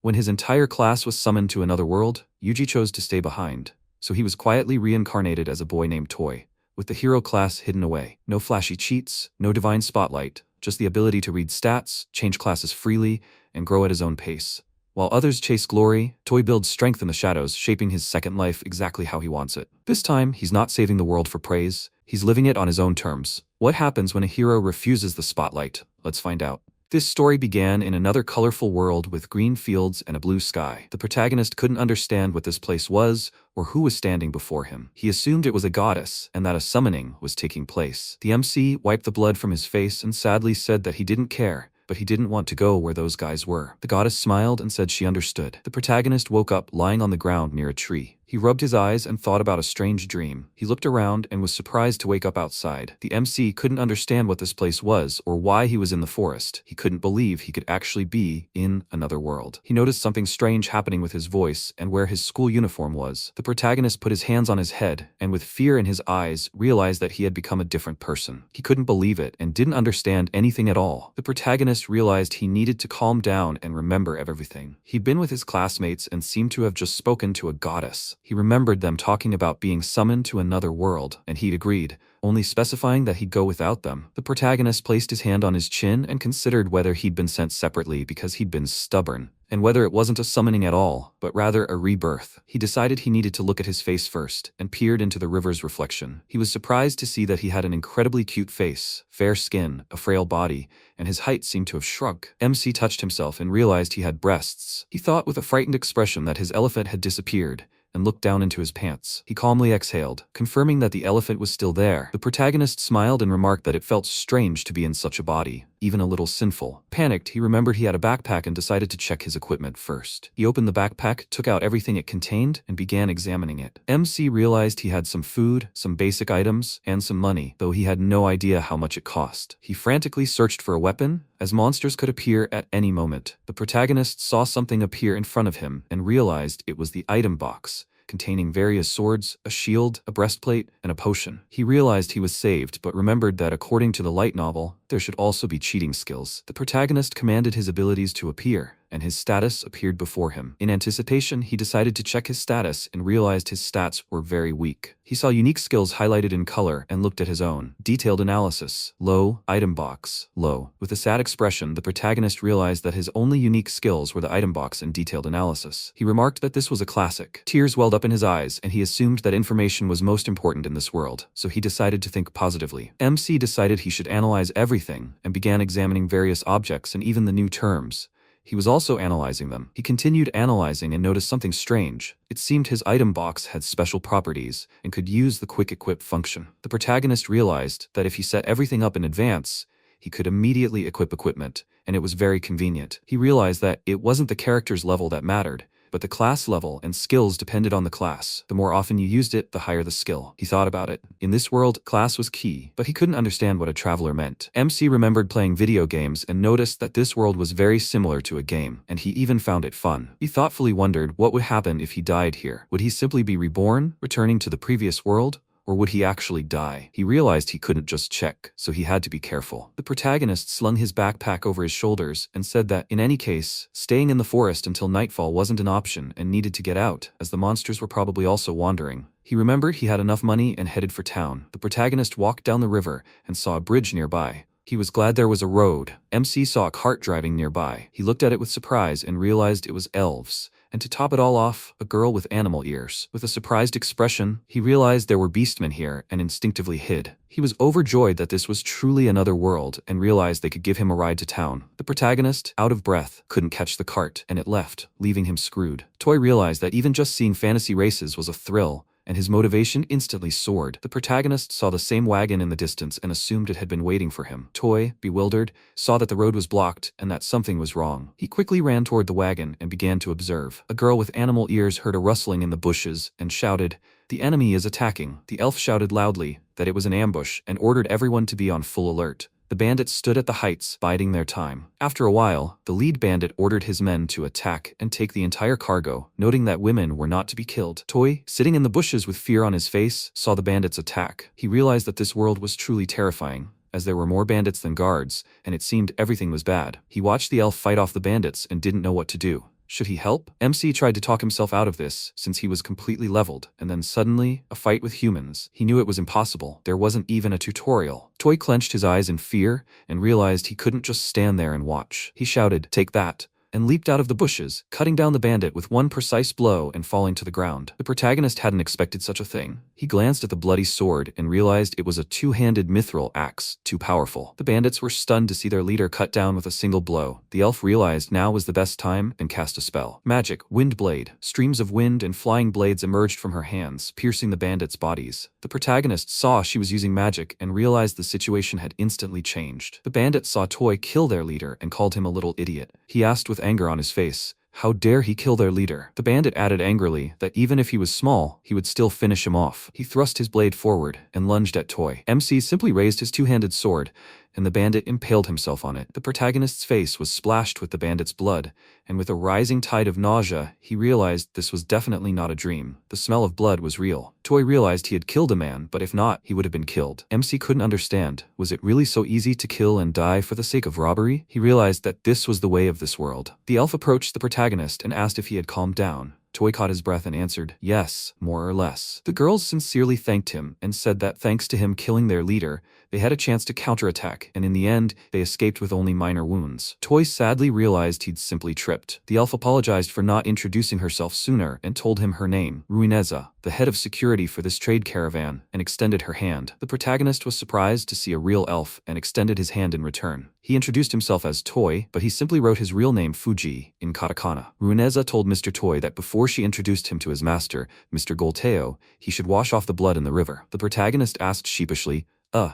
When his entire class was summoned to another world, Yuji chose to stay behind, so he was quietly reincarnated as a boy named Toy, with the hero class hidden away. No flashy cheats, no divine spotlight, just the ability to read stats, change classes freely, and grow at his own pace. While others chase glory, Toy builds strength in the shadows, shaping his second life exactly how he wants it. This time, he's not saving the world for praise, he's living it on his own terms. What happens when a hero refuses the spotlight? Let's find out. This story began in another colorful world with green fields and a blue sky. The protagonist couldn't understand what this place was or who was standing before him. He assumed it was a goddess and that a summoning was taking place. The MC wiped the blood from his face and sadly said that he didn't care, but he didn't want to go where those guys were. The goddess smiled and said she understood. The protagonist woke up lying on the ground near a tree. He rubbed his eyes and thought about a strange dream. He looked around and was surprised to wake up outside. The MC couldn't understand what this place was or why he was in the forest. He couldn't believe he could actually be in another world. He noticed something strange happening with his voice and where his school uniform was. The protagonist put his hands on his head and with fear in his eyes realized that he had become a different person. He couldn't believe it and didn't understand anything at all. The protagonist realized he needed to calm down and remember everything. He'd been with his classmates and seemed to have just spoken to a goddess. He remembered them talking about being summoned to another world, and he'd agreed, only specifying that he'd go without them. The protagonist placed his hand on his chin and considered whether he'd been sent separately because he'd been stubborn, and whether it wasn't a summoning at all, but rather a rebirth. He decided he needed to look at his face first, and peered into the river's reflection. He was surprised to see that he had an incredibly cute face, fair skin, a frail body, and his height seemed to have shrunk. MC touched himself and realized he had breasts. He thought with a frightened expression that his elephant had disappeared, and looked down into his pants. He calmly exhaled, confirming that the elephant was still there. The protagonist smiled and remarked that it felt strange to be in such a body, even a little sinful. Panicked, he remembered he had a backpack and decided to check his equipment first. He opened the backpack, took out everything it contained, and began examining it. MC realized he had some food, some basic items, and some money, though he had no idea how much it cost. He frantically searched for a weapon, as monsters could appear at any moment. The protagonist saw something appear in front of him and realized it was the item box, containing various swords, a shield, a breastplate, and a potion. He realized he was saved, but remembered that according to the light novel, there should also be cheating skills. The protagonist commanded his abilities to appear, and his status appeared before him. In anticipation, he decided to check his status and realized his stats were very weak. He saw unique skills highlighted in color and looked at his own. Detailed analysis. Low. Item box. Low. With a sad expression, the protagonist realized that his only unique skills were the item box and detailed analysis. He remarked that this was a classic. Tears welled up in his eyes, and he assumed that information was most important in this world, so he decided to think positively. MC decided he should analyze everything and began examining various objects and even the new terms. He was also analyzing them. He continued analyzing and noticed something strange. It seemed his item box had special properties and could use the quick equip function. The protagonist realized that if he set everything up in advance, he could immediately equip equipment, and it was very convenient. He realized that it wasn't the character's level that mattered, but the class level and skills depended on the class. The more often you used it, the higher the skill. He thought about it. In this world, class was key, but he couldn't understand what a traveler meant. MC remembered playing video games and noticed that this world was very similar to a game, and he even found it fun. He thoughtfully wondered what would happen if he died here. Would he simply be reborn, returning to the previous world? Or would he actually die? He realized he couldn't just check, so he had to be careful. The protagonist slung his backpack over his shoulders and said that, in any case, staying in the forest until nightfall wasn't an option and needed to get out, as the monsters were probably also wandering. He remembered he had enough money and headed for town. The protagonist walked down the river and saw a bridge nearby. He was glad there was a road. MC saw a cart driving nearby. He looked at it with surprise and realized it was elves. And to top it all off, a girl with animal ears. With a surprised expression, he realized there were beastmen here and instinctively hid. He was overjoyed that this was truly another world and realized they could give him a ride to town. The protagonist, out of breath, couldn't catch the cart, and it left, leaving him screwed. Toy realized that even just seeing fantasy races was a thrill, and his motivation instantly soared. The protagonist saw the same wagon in the distance and assumed it had been waiting for him. Toy, bewildered, saw that the road was blocked and that something was wrong. He quickly ran toward the wagon and began to observe. A girl with animal ears heard a rustling in the bushes and shouted, "The enemy is attacking." The elf shouted loudly that it was an ambush and ordered everyone to be on full alert. The bandits stood at the heights, biding their time. After a while, the lead bandit ordered his men to attack and take the entire cargo, noting that women were not to be killed. Toy, sitting in the bushes with fear on his face, saw the bandits attack. He realized that this world was truly terrifying, as there were more bandits than guards, and it seemed everything was bad. He watched the elf fight off the bandits and didn't know what to do. Should he help? MC tried to talk himself out of this, since he was completely leveled, and then suddenly, a fight with humans. He knew it was impossible. There wasn't even a tutorial. Toy clenched his eyes in fear, and realized he couldn't just stand there and watch. He shouted, "Take that," and leaped out of the bushes, cutting down the bandit with one precise blow and falling to the ground. The protagonist hadn't expected such a thing. He glanced at the bloody sword and realized it was a two-handed mithril axe, too powerful. The bandits were stunned to see their leader cut down with a single blow. The elf realized now was the best time and cast a spell. Magic, wind blade. Streams of wind and flying blades emerged from her hands, piercing the bandits' bodies. The protagonist saw she was using magic and realized the situation had instantly changed. The bandits saw Toy kill their leader and called him a little idiot. He asked with anger on his face, how dare he kill their leader? The bandit added angrily that even if he was small, he would still finish him off. He thrust his blade forward and lunged at Toy. MC simply raised his two-handed sword, and the bandit impaled himself on it. The protagonist's face was splashed with the bandit's blood, and with a rising tide of nausea, he realized this was definitely not a dream. The smell of blood was real. Toy realized he had killed a man, but if not, he would have been killed. MC couldn't understand. Was it really so easy to kill and die for the sake of robbery? He realized that this was the way of this world. The elf approached the protagonist and asked if he had calmed down. Toy caught his breath and answered, yes, more or less. The girls sincerely thanked him and said that thanks to him killing their leader, they had a chance to counterattack, and in the end, they escaped with only minor wounds. Toy sadly realized he'd simply tripped. The elf apologized for not introducing herself sooner and told him her name, Ruineza, the head of security for this trade caravan, and extended her hand. The protagonist was surprised to see a real elf and extended his hand in return. He introduced himself as Toy, but he simply wrote his real name Fuji in katakana. Ruineza told Mr. Toy that before she introduced him to his master, Mr. Golteo, he should wash off the blood in the river. The protagonist asked sheepishly,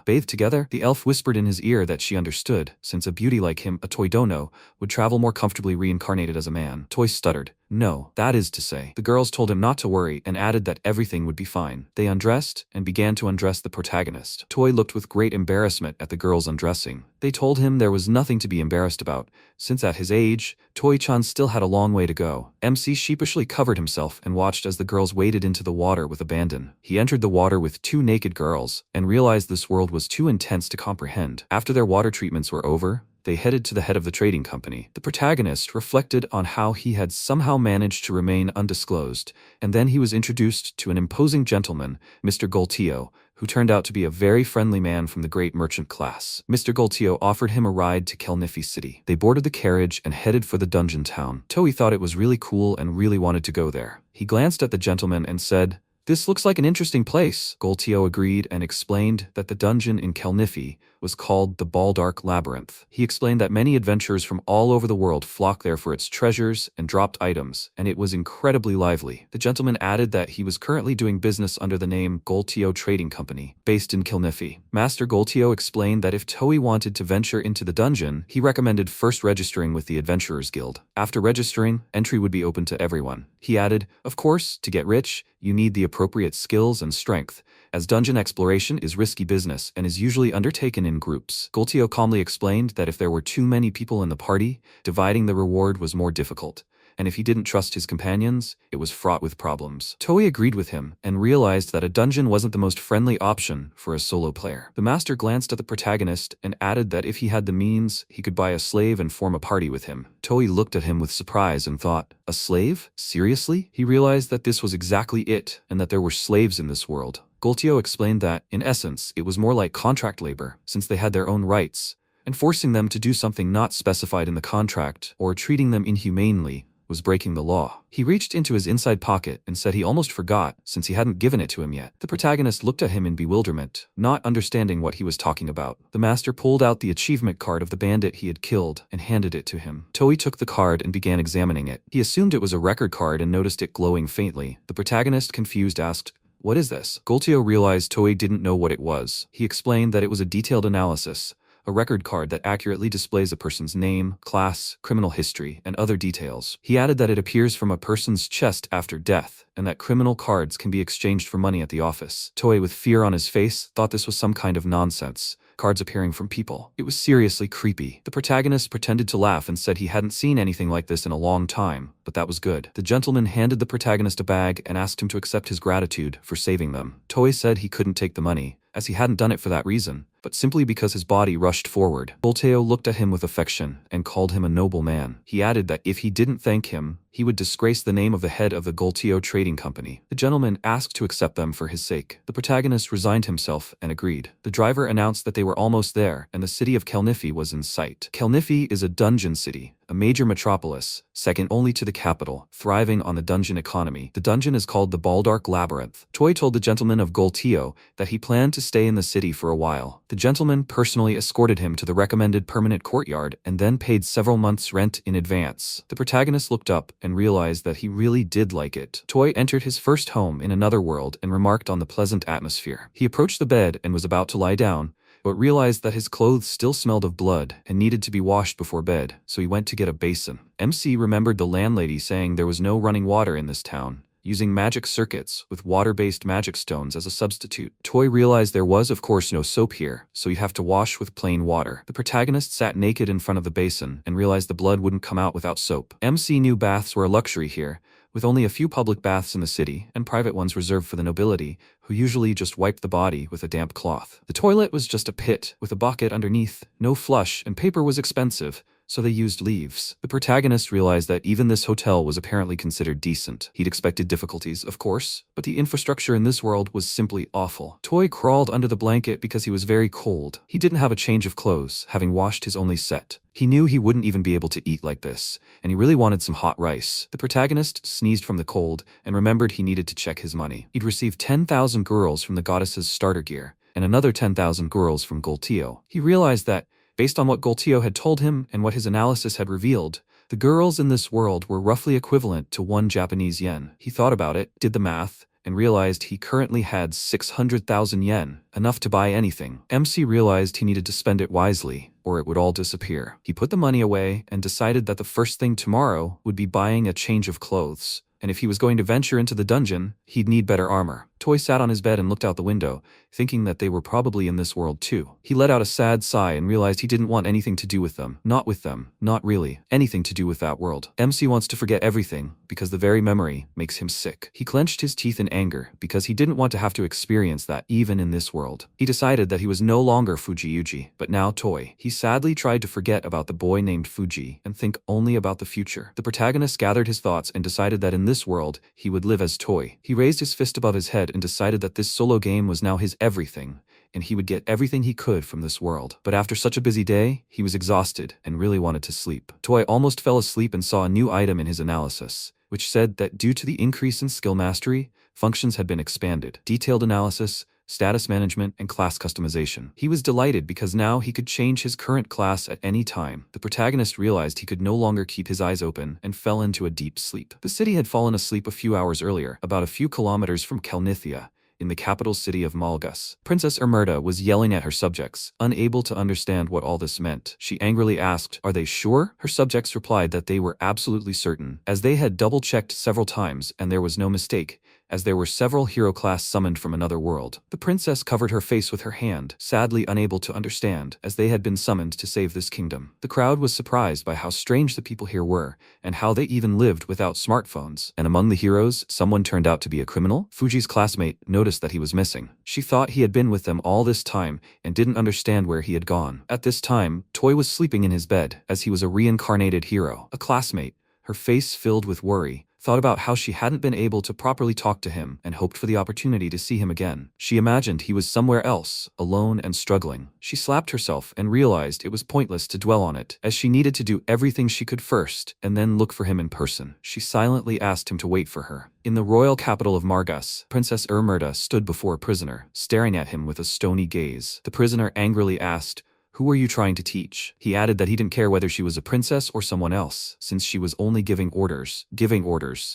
bathe together? The elf whispered in his ear that she understood, since a beauty like him, a Toy Dono, would travel more comfortably reincarnated as a man. Toy stuttered, no, that is to say. The girls told him not to worry and added that everything would be fine. They undressed and began to undress the protagonist. Toy looked with great embarrassment at the girls undressing. They told him there was nothing to be embarrassed about, since at his age, Toy-chan still had a long way to go. MC sheepishly covered himself and watched as the girls waded into the water with abandon. He entered the water with two naked girls and realized this world was too intense to comprehend. After their water treatments were over, they headed to the head of the trading company. The protagonist reflected on how he had somehow managed to remain undisclosed, and then he was introduced to an imposing gentleman, Mr. Golteo, who turned out to be a very friendly man from the great merchant class. Mr. Golteo offered him a ride to Kelnifi City. They boarded the carriage and headed for the dungeon town. Toei thought it was really cool and really wanted to go there. He glanced at the gentleman and said, "This looks like an interesting place." Golteo agreed and explained that the dungeon in Kelnifi was called the Baldark Labyrinth. He explained that many adventurers from all over the world flocked there for its treasures and dropped items, and it was incredibly lively. The gentleman added that he was currently doing business under the name Golteo Trading Company, based in Kelnifi. Master Golteo explained that if Toei wanted to venture into the dungeon, he recommended first registering with the Adventurers Guild. After registering, entry would be open to everyone. He added, of course, to get rich, you need the appropriate skills and strength, as dungeon exploration is risky business and is usually undertaken in groups. Golteo calmly explained that if there were too many people in the party, dividing the reward was more difficult, and if he didn't trust his companions, it was fraught with problems. Toei agreed with him and realized that a dungeon wasn't the most friendly option for a solo player. The master glanced at the protagonist and added that if he had the means, he could buy a slave and form a party with him. Toei looked at him with surprise and thought, a slave? Seriously? He realized that this was exactly it, and that there were slaves in this world. Golteo explained that, in essence, it was more like contract labor, since they had their own rights, and forcing them to do something not specified in the contract, or treating them inhumanely, was breaking the law. He reached into his inside pocket and said he almost forgot, since he hadn't given it to him yet. The protagonist looked at him in bewilderment, not understanding what he was talking about. The master pulled out the achievement card of the bandit he had killed and handed it to him. Toei took the card and began examining it. He assumed it was a record card and noticed it glowing faintly. The protagonist, confused, asked, "What is this?" Golteo realized Toei didn't know what it was. He explained that it was a detailed analysis, a record card that accurately displays a person's name, class, criminal history, and other details. He added that it appears from a person's chest after death, and that criminal cards can be exchanged for money at the office. Toei, with fear on his face, thought this was some kind of nonsense. Cards appearing from people. It was seriously creepy. The protagonist pretended to laugh and said he hadn't seen anything like this in a long time, but that was good. The gentleman handed the protagonist a bag and asked him to accept his gratitude for saving them. Toei said he couldn't take the money, as he hadn't done it for that reason, but simply because his body rushed forward. Golteo looked at him with affection and called him a noble man. He added that if he didn't thank him, he would disgrace the name of the head of the Golteo trading company. The gentleman asked to accept them for his sake. The protagonist resigned himself and agreed. The driver announced that they were almost there and the city of Kelnifi was in sight. Kelnifi is a dungeon city, a major metropolis, second only to the capital, thriving on the dungeon economy. The dungeon is called the Baldark Labyrinth. Toy told the gentleman of Golteo that he planned to stay in the city for a while. The gentleman personally escorted him to the recommended permanent courtyard and then paid several months' rent in advance. The protagonist looked up and realized that he really did like it. Toy entered his first home in another world and remarked on the pleasant atmosphere. He approached the bed and was about to lie down, but realized that his clothes still smelled of blood and needed to be washed before bed, so he went to get a basin. MC remembered the landlady saying there was no running water in this town, using magic circuits with water-based magic stones as a substitute. Toy realized there was of course no soap here, so you'd have to wash with plain water. The protagonist sat naked in front of the basin and realized the blood wouldn't come out without soap. MC knew baths were a luxury here, with only a few public baths in the city and private ones reserved for the nobility, who usually just wiped the body with a damp cloth. The toilet was just a pit with a bucket underneath, no flush, and paper was expensive, so they used leaves. The protagonist realized that even this hotel was apparently considered decent. He'd expected difficulties, of course, but the infrastructure in this world was simply awful. Toy crawled under the blanket because he was very cold. He didn't have a change of clothes, having washed his only set. He knew he wouldn't even be able to eat like this, and he really wanted some hot rice. The protagonist sneezed from the cold and remembered he needed to check his money. He'd received 10,000 girls from the goddess's starter gear, and another 10,000 girls from Golteo. He realized that, based on what Golteo had told him and what his analysis had revealed, the girls in this world were roughly equivalent to 1 Japanese yen. He thought about it, did the math, and realized he currently had 600,000 yen, enough to buy anything. MC realized he needed to spend it wisely, or it would all disappear. He put the money away and decided that the first thing tomorrow would be buying a change of clothes. And if he was going to venture into the dungeon, he'd need better armor. Toy sat on his bed and looked out the window, thinking that they were probably in this world too. He let out a sad sigh and realized he didn't want anything to do with them. Not with them. Not really. Anything to do with that world. MC wants to forget everything, because the very memory makes him sick. He clenched his teeth in anger, because he didn't want to have to experience that even in this world. He decided that he was no longer Fujiyuji, but now Toy. He sadly tried to forget about the boy named Fuji and think only about the future. The protagonist gathered his thoughts and decided that in this world, he would live as Toy. He raised his fist above his head and decided that this solo game was now his everything, and he would get everything he could from this world. But after such a busy day, he was exhausted and really wanted to sleep. Toy almost fell asleep and saw a new item in his analysis, which said that due to the increase in skill mastery, functions had been expanded. Detailed analysis, status management, and class customization. He was delighted because now he could change his current class at any time. The protagonist realized he could no longer keep his eyes open and fell into a deep sleep. The city had fallen asleep a few hours earlier, about a few kilometers from Kelnithia, in the capital city of Malgus. Princess Ermerda was yelling at her subjects, unable to understand what all this meant. She angrily asked, "Are they sure?" Her subjects replied that they were absolutely certain, as they had double-checked several times and there was no mistake, as there were several hero class summoned from another world. The princess covered her face with her hand, sadly unable to understand, as they had been summoned to save this kingdom. The crowd was surprised by how strange the people here were, and how they even lived without smartphones. And among the heroes, someone turned out to be a criminal? Fuji's classmate noticed that he was missing. She thought he had been with them all this time and didn't understand where he had gone. At this time, Toy was sleeping in his bed, as he was a reincarnated hero. A classmate, her face filled with worry, thought about how she hadn't been able to properly talk to him and hoped for the opportunity to see him again. She imagined he was somewhere else, alone and struggling. She slapped herself and realized it was pointless to dwell on it, as she needed to do everything she could first and then look for him in person. She silently asked him to wait for her. In the royal capital of Margus, Princess Ermerda stood before a prisoner, staring at him with a stony gaze. The prisoner angrily asked, "Who are you trying to teach?" He added that he didn't care whether she was a princess or someone else, since she was only giving orders,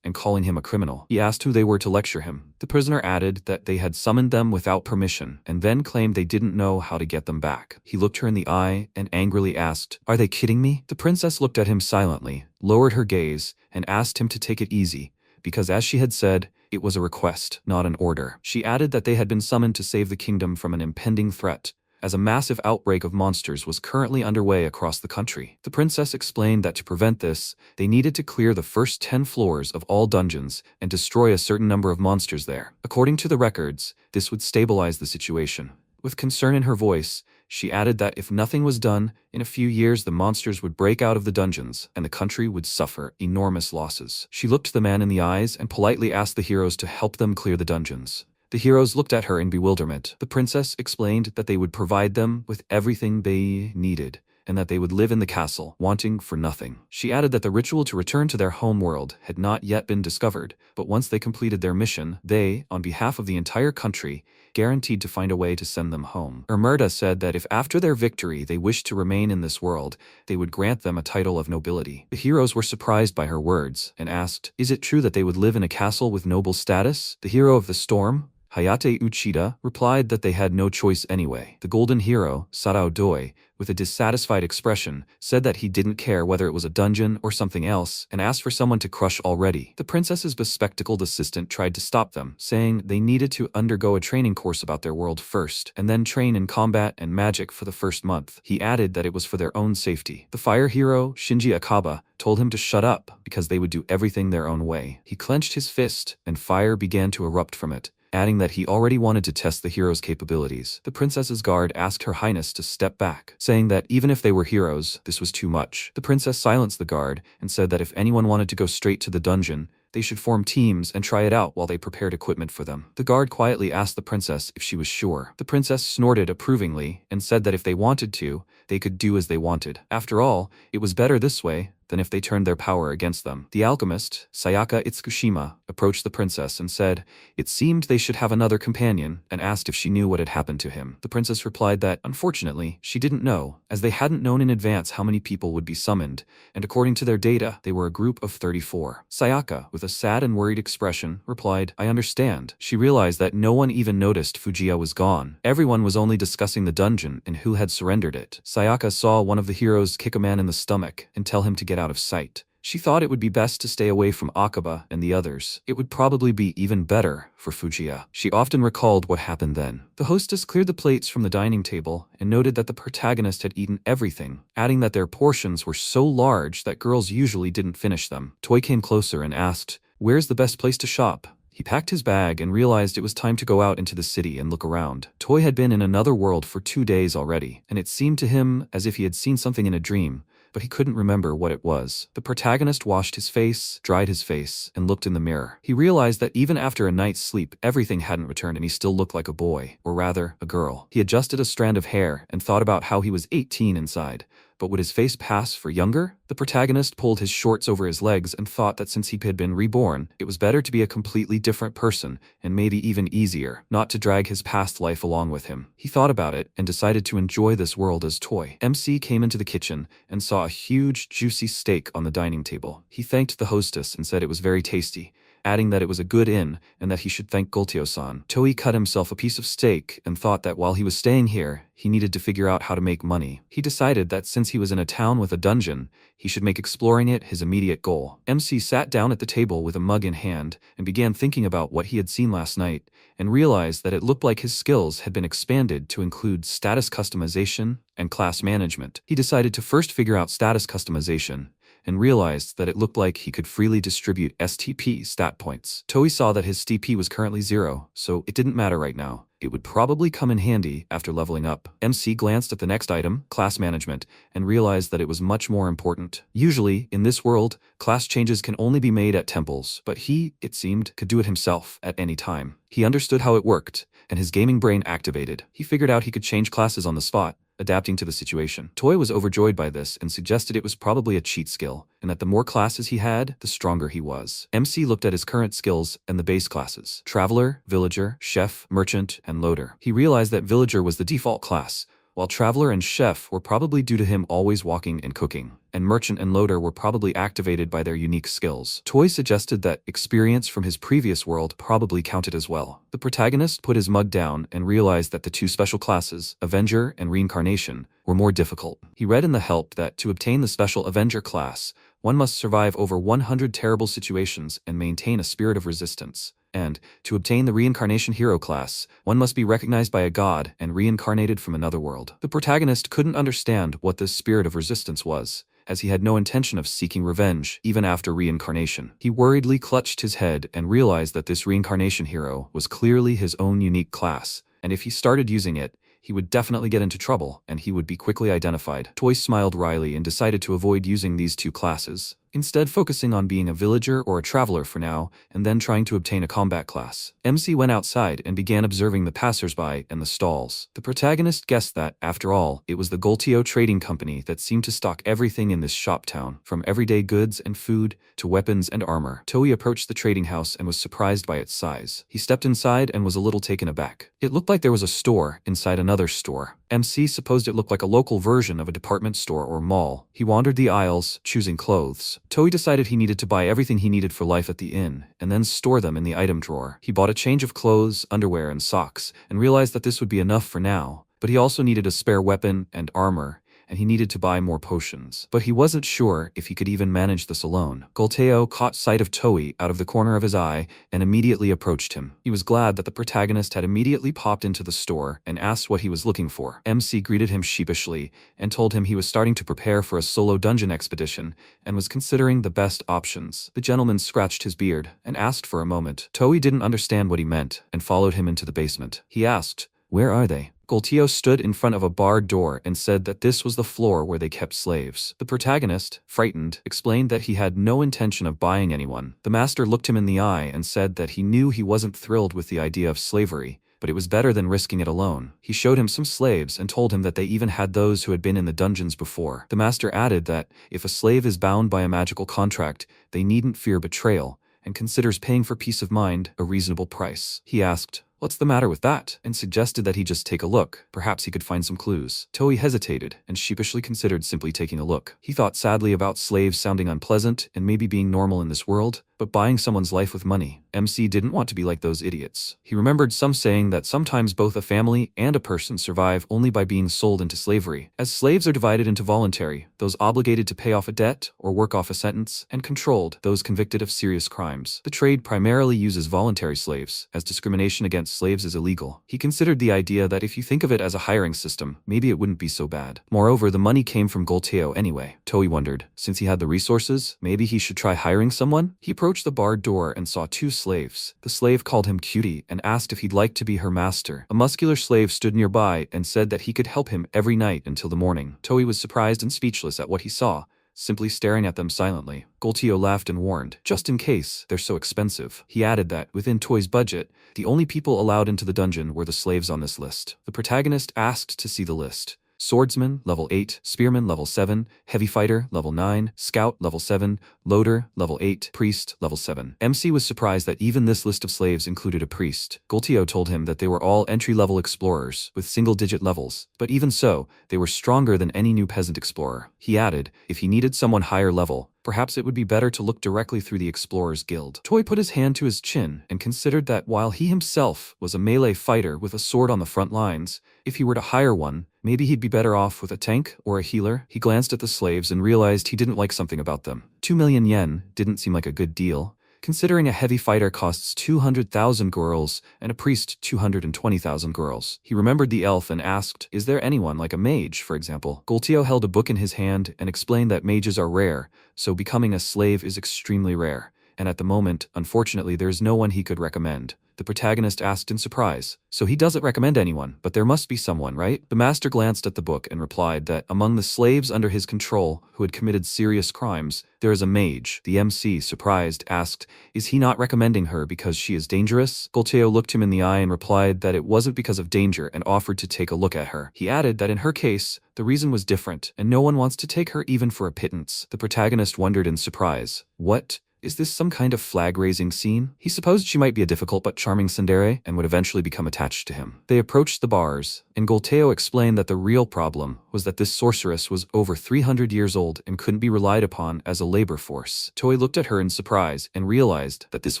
and calling him a criminal. He asked who they were to lecture him. The prisoner added that they had summoned them without permission, and then claimed they didn't know how to get them back. He looked her in the eye and angrily asked, "Are they kidding me?" The princess looked at him silently, lowered her gaze, and asked him to take it easy, because as she had said, it was a request, not an order. She added that they had been summoned to save the kingdom from an impending threat, as a massive outbreak of monsters was currently underway across the country. The princess explained that to prevent this, they needed to clear the first 10 floors of all dungeons and destroy a certain number of monsters there. According to the records, this would stabilize the situation, With concern in her voice, she added that if nothing was done, in a few years the monsters would break out of the dungeons and the country would suffer enormous losses. She looked the man in the eyes and politely asked the heroes to help them clear the dungeons. The heroes looked at her in bewilderment. The princess explained that they would provide them with everything they needed, and that they would live in the castle, wanting for nothing. She added that the ritual to return to their home world had not yet been discovered, but once they completed their mission, they, on behalf of the entire country, guaranteed to find a way to send them home. Ermerda said that if after their victory they wished to remain in this world, they would grant them a title of nobility. The heroes were surprised by her words, and asked, "Is it true that they would live in a castle with noble status?" The hero of the storm, Hayate Uchida, replied that they had no choice anyway. The golden hero, Sarao Doi, with a dissatisfied expression, said that he didn't care whether it was a dungeon or something else, and asked for someone to crush already. The princess's bespectacled assistant tried to stop them, saying they needed to undergo a training course about their world first, and then train in combat and magic for the first month. He added that it was for their own safety. The fire hero, Shinji Akaba, told him to shut up, because they would do everything their own way. He clenched his fist, and fire began to erupt from it, adding that he already wanted to test the hero's capabilities. The princess's guard asked Her Highness to step back, saying that even if they were heroes, this was too much. The princess silenced the guard and said that if anyone wanted to go straight to the dungeon, they should form teams and try it out while they prepared equipment for them. The guard quietly asked the princess if she was sure. The princess snorted approvingly and said that if they wanted to, they could do as they wanted. After all, it was better this way than if they turned their power against them. The alchemist, Sayaka Itsukushima, approached the princess and said it seemed they should have another companion, and asked if she knew what had happened to him. The princess replied that, unfortunately, she didn't know, as they hadn't known in advance how many people would be summoned, and according to their data, they were a group of 34. Sayaka, with a sad and worried expression, replied, "I understand." She realized that no one even noticed Fujiya was gone. Everyone was only discussing the dungeon and who had surrendered it. Sayaka saw one of the heroes kick a man in the stomach and tell him to get out of sight. She thought it would be best to stay away from Akaba and the others. It would probably be even better for Fujiya. She often recalled what happened then. The hostess cleared the plates from the dining table and noted that the protagonist had eaten everything, adding that their portions were so large that girls usually didn't finish them. Toy came closer and asked, "Where's the best place to shop?" He packed his bag and realized it was time to go out into the city and look around. Toy had been in another world for 2 days already, and it seemed to him as if he had seen something in a dream, but he couldn't remember what it was. The protagonist washed his face, dried his face, and looked in the mirror. He realized that even after a night's sleep, everything hadn't returned and he still looked like a boy, or rather, a girl. He adjusted a strand of hair and thought about how he was 18 inside. But would his face pass for younger? The protagonist pulled his shorts over his legs and thought that since he had been reborn, it was better to be a completely different person, and maybe even easier, not to drag his past life along with him. He thought about it and decided to enjoy this world as Toy. MC came into the kitchen and saw a huge, juicy steak on the dining table. He thanked the hostess and said it was very tasty, adding that it was a good inn and that he should thank Gultio-san. Toei cut himself a piece of steak and thought that while he was staying here, he needed to figure out how to make money. He decided that since he was in a town with a dungeon, he should make exploring it his immediate goal. MC sat down at the table with a mug in hand and began thinking about what he had seen last night, and realized that it looked like his skills had been expanded to include status customization and class management. He decided to first figure out status customization, and realized that it looked like he could freely distribute STP stat points. Toei saw that his STP was currently 0, so it didn't matter right now. It would probably come in handy after leveling up. MC glanced at the next item, class management, and realized that it was much more important. Usually, in this world, class changes can only be made at temples, but he, it seemed, could do it himself at any time. He understood how it worked, and his gaming brain activated. He figured out he could change classes on the spot, adapting to the situation. Toy was overjoyed by this and suggested it was probably a cheat skill, and that the more classes he had, the stronger he was. MC looked at his current skills and the base classes: Traveler, Villager, Chef, Merchant, and Loader. He realized that Villager was the default class, while Traveler and Chef were probably due to him always walking and cooking, and Merchant and Loader were probably activated by their unique skills. Toy suggested that experience from his previous world probably counted as well. The protagonist put his mug down and realized that the 2 special classes, Avenger and Reincarnation, were more difficult. He read in the help that to obtain the special Avenger class, one must survive over 100 terrible situations and maintain a spirit of resistance. And, to obtain the Reincarnation Hero class, one must be recognized by a god and reincarnated from another world. The protagonist couldn't understand what this spirit of resistance was, as he had no intention of seeking revenge, even after reincarnation. He worriedly clutched his head and realized that this Reincarnation Hero was clearly his own unique class, and if he started using it, he would definitely get into trouble, and he would be quickly identified. Toy smiled wryly and decided to avoid using these two classes, instead focusing on being a villager or a traveler for now, and then trying to obtain a combat class. MC went outside and began observing the passersby and the stalls. The protagonist guessed that, after all, it was the Golteo Trading Company that seemed to stock everything in this shop town, from everyday goods and food to weapons and armor. Toei approached the trading house and was surprised by its size. He stepped inside and was a little taken aback. It looked like there was a store inside another store. MC supposed it looked like a local version of a department store or mall. He wandered the aisles, choosing clothes. Toei decided he needed to buy everything he needed for life at the inn, and then store them in the item drawer. He bought a change of clothes, underwear, and socks, and realized that this would be enough for now. But he also needed a spare weapon and armor, and he needed to buy more potions. But he wasn't sure if he could even manage this alone. Golteo caught sight of Toei out of the corner of his eye and immediately approached him. He was glad that the protagonist had immediately popped into the store and asked what he was looking for. MC greeted him sheepishly and told him he was starting to prepare for a solo dungeon expedition and was considering the best options. The gentleman scratched his beard and asked for a moment. Toei didn't understand what he meant and followed him into the basement. He asked, "Where are they?" Golteo stood in front of a barred door and said that this was the floor where they kept slaves. The protagonist, frightened, explained that he had no intention of buying anyone. The master looked him in the eye and said that he knew he wasn't thrilled with the idea of slavery, but it was better than risking it alone. He showed him some slaves and told him that they even had those who had been in the dungeons before. The master added that if a slave is bound by a magical contract, they needn't fear betrayal, and considers paying for peace of mind a reasonable price. He asked, "What's the matter with that?" and suggested that he just take a look. Perhaps he could find some clues. Toei hesitated and sheepishly considered simply taking a look. He thought sadly about slaves sounding unpleasant and maybe being normal in this world, but buying someone's life with money. MC didn't want to be like those idiots. He remembered some saying that sometimes both a family and a person survive only by being sold into slavery, as slaves are divided into voluntary, those obligated to pay off a debt or work off a sentence, and controlled, those convicted of serious crimes. The trade primarily uses voluntary slaves, as discrimination against slaves is illegal. He considered the idea that if you think of it as a hiring system, maybe it wouldn't be so bad. Moreover, the money came from Golteo anyway. Toei wondered, since he had the resources, maybe he should try hiring someone? He approached the barred door and saw two slaves. The slave called him Cutie and asked if he'd like to be her master. A muscular slave stood nearby and said that he could help him every night until the morning. Toei was surprised and speechless at what he saw, simply staring at them silently. Golteo laughed and warned, "Just in case, they're so expensive." He added that, within Toei's budget, the only people allowed into the dungeon were the slaves on this list. The protagonist asked to see the list. Swordsman, level 8, Spearman, level 7, Heavy Fighter, level 9, Scout, level 7, Loader, level 8, Priest, level 7. MC was surprised that even this list of slaves included a priest. Golteo told him that they were all entry-level explorers, with single-digit levels, but even so, they were stronger than any new peasant explorer. He added, if he needed someone higher level, perhaps it would be better to look directly through the Explorers Guild. Toei put his hand to his chin and considered that while he himself was a melee fighter with a sword on the front lines, if he were to hire one, maybe he'd be better off with a tank or a healer. He glanced at the slaves and realized he didn't like something about them. 2 million yen didn't seem like a good deal, considering a heavy fighter costs 200,000 girls and a priest 220,000 girls. He remembered the elf and asked, is there anyone like a mage, for example? Golteo held a book in his hand and explained that mages are rare, so becoming a slave is extremely rare, and at the moment, unfortunately, there's no one he could recommend. The protagonist asked in surprise, so he doesn't recommend anyone, but there must be someone, right? The master glanced at the book and replied that among the slaves under his control who had committed serious crimes, there is a mage. The MC, surprised, asked, is he not recommending her because she is dangerous? Golteo looked him in the eye and replied that it wasn't because of danger and offered to take a look at her. He added that in her case, the reason was different, and no one wants to take her even for a pittance. The protagonist wondered in surprise, what? Is this some kind of flag-raising scene? He supposed she might be a difficult but charming tsundere and would eventually become attached to him. They approached the bars, and Golteo explained that the real problem was that this sorceress was over 300 years old and couldn't be relied upon as a labor force. Toei looked at her in surprise and realized that this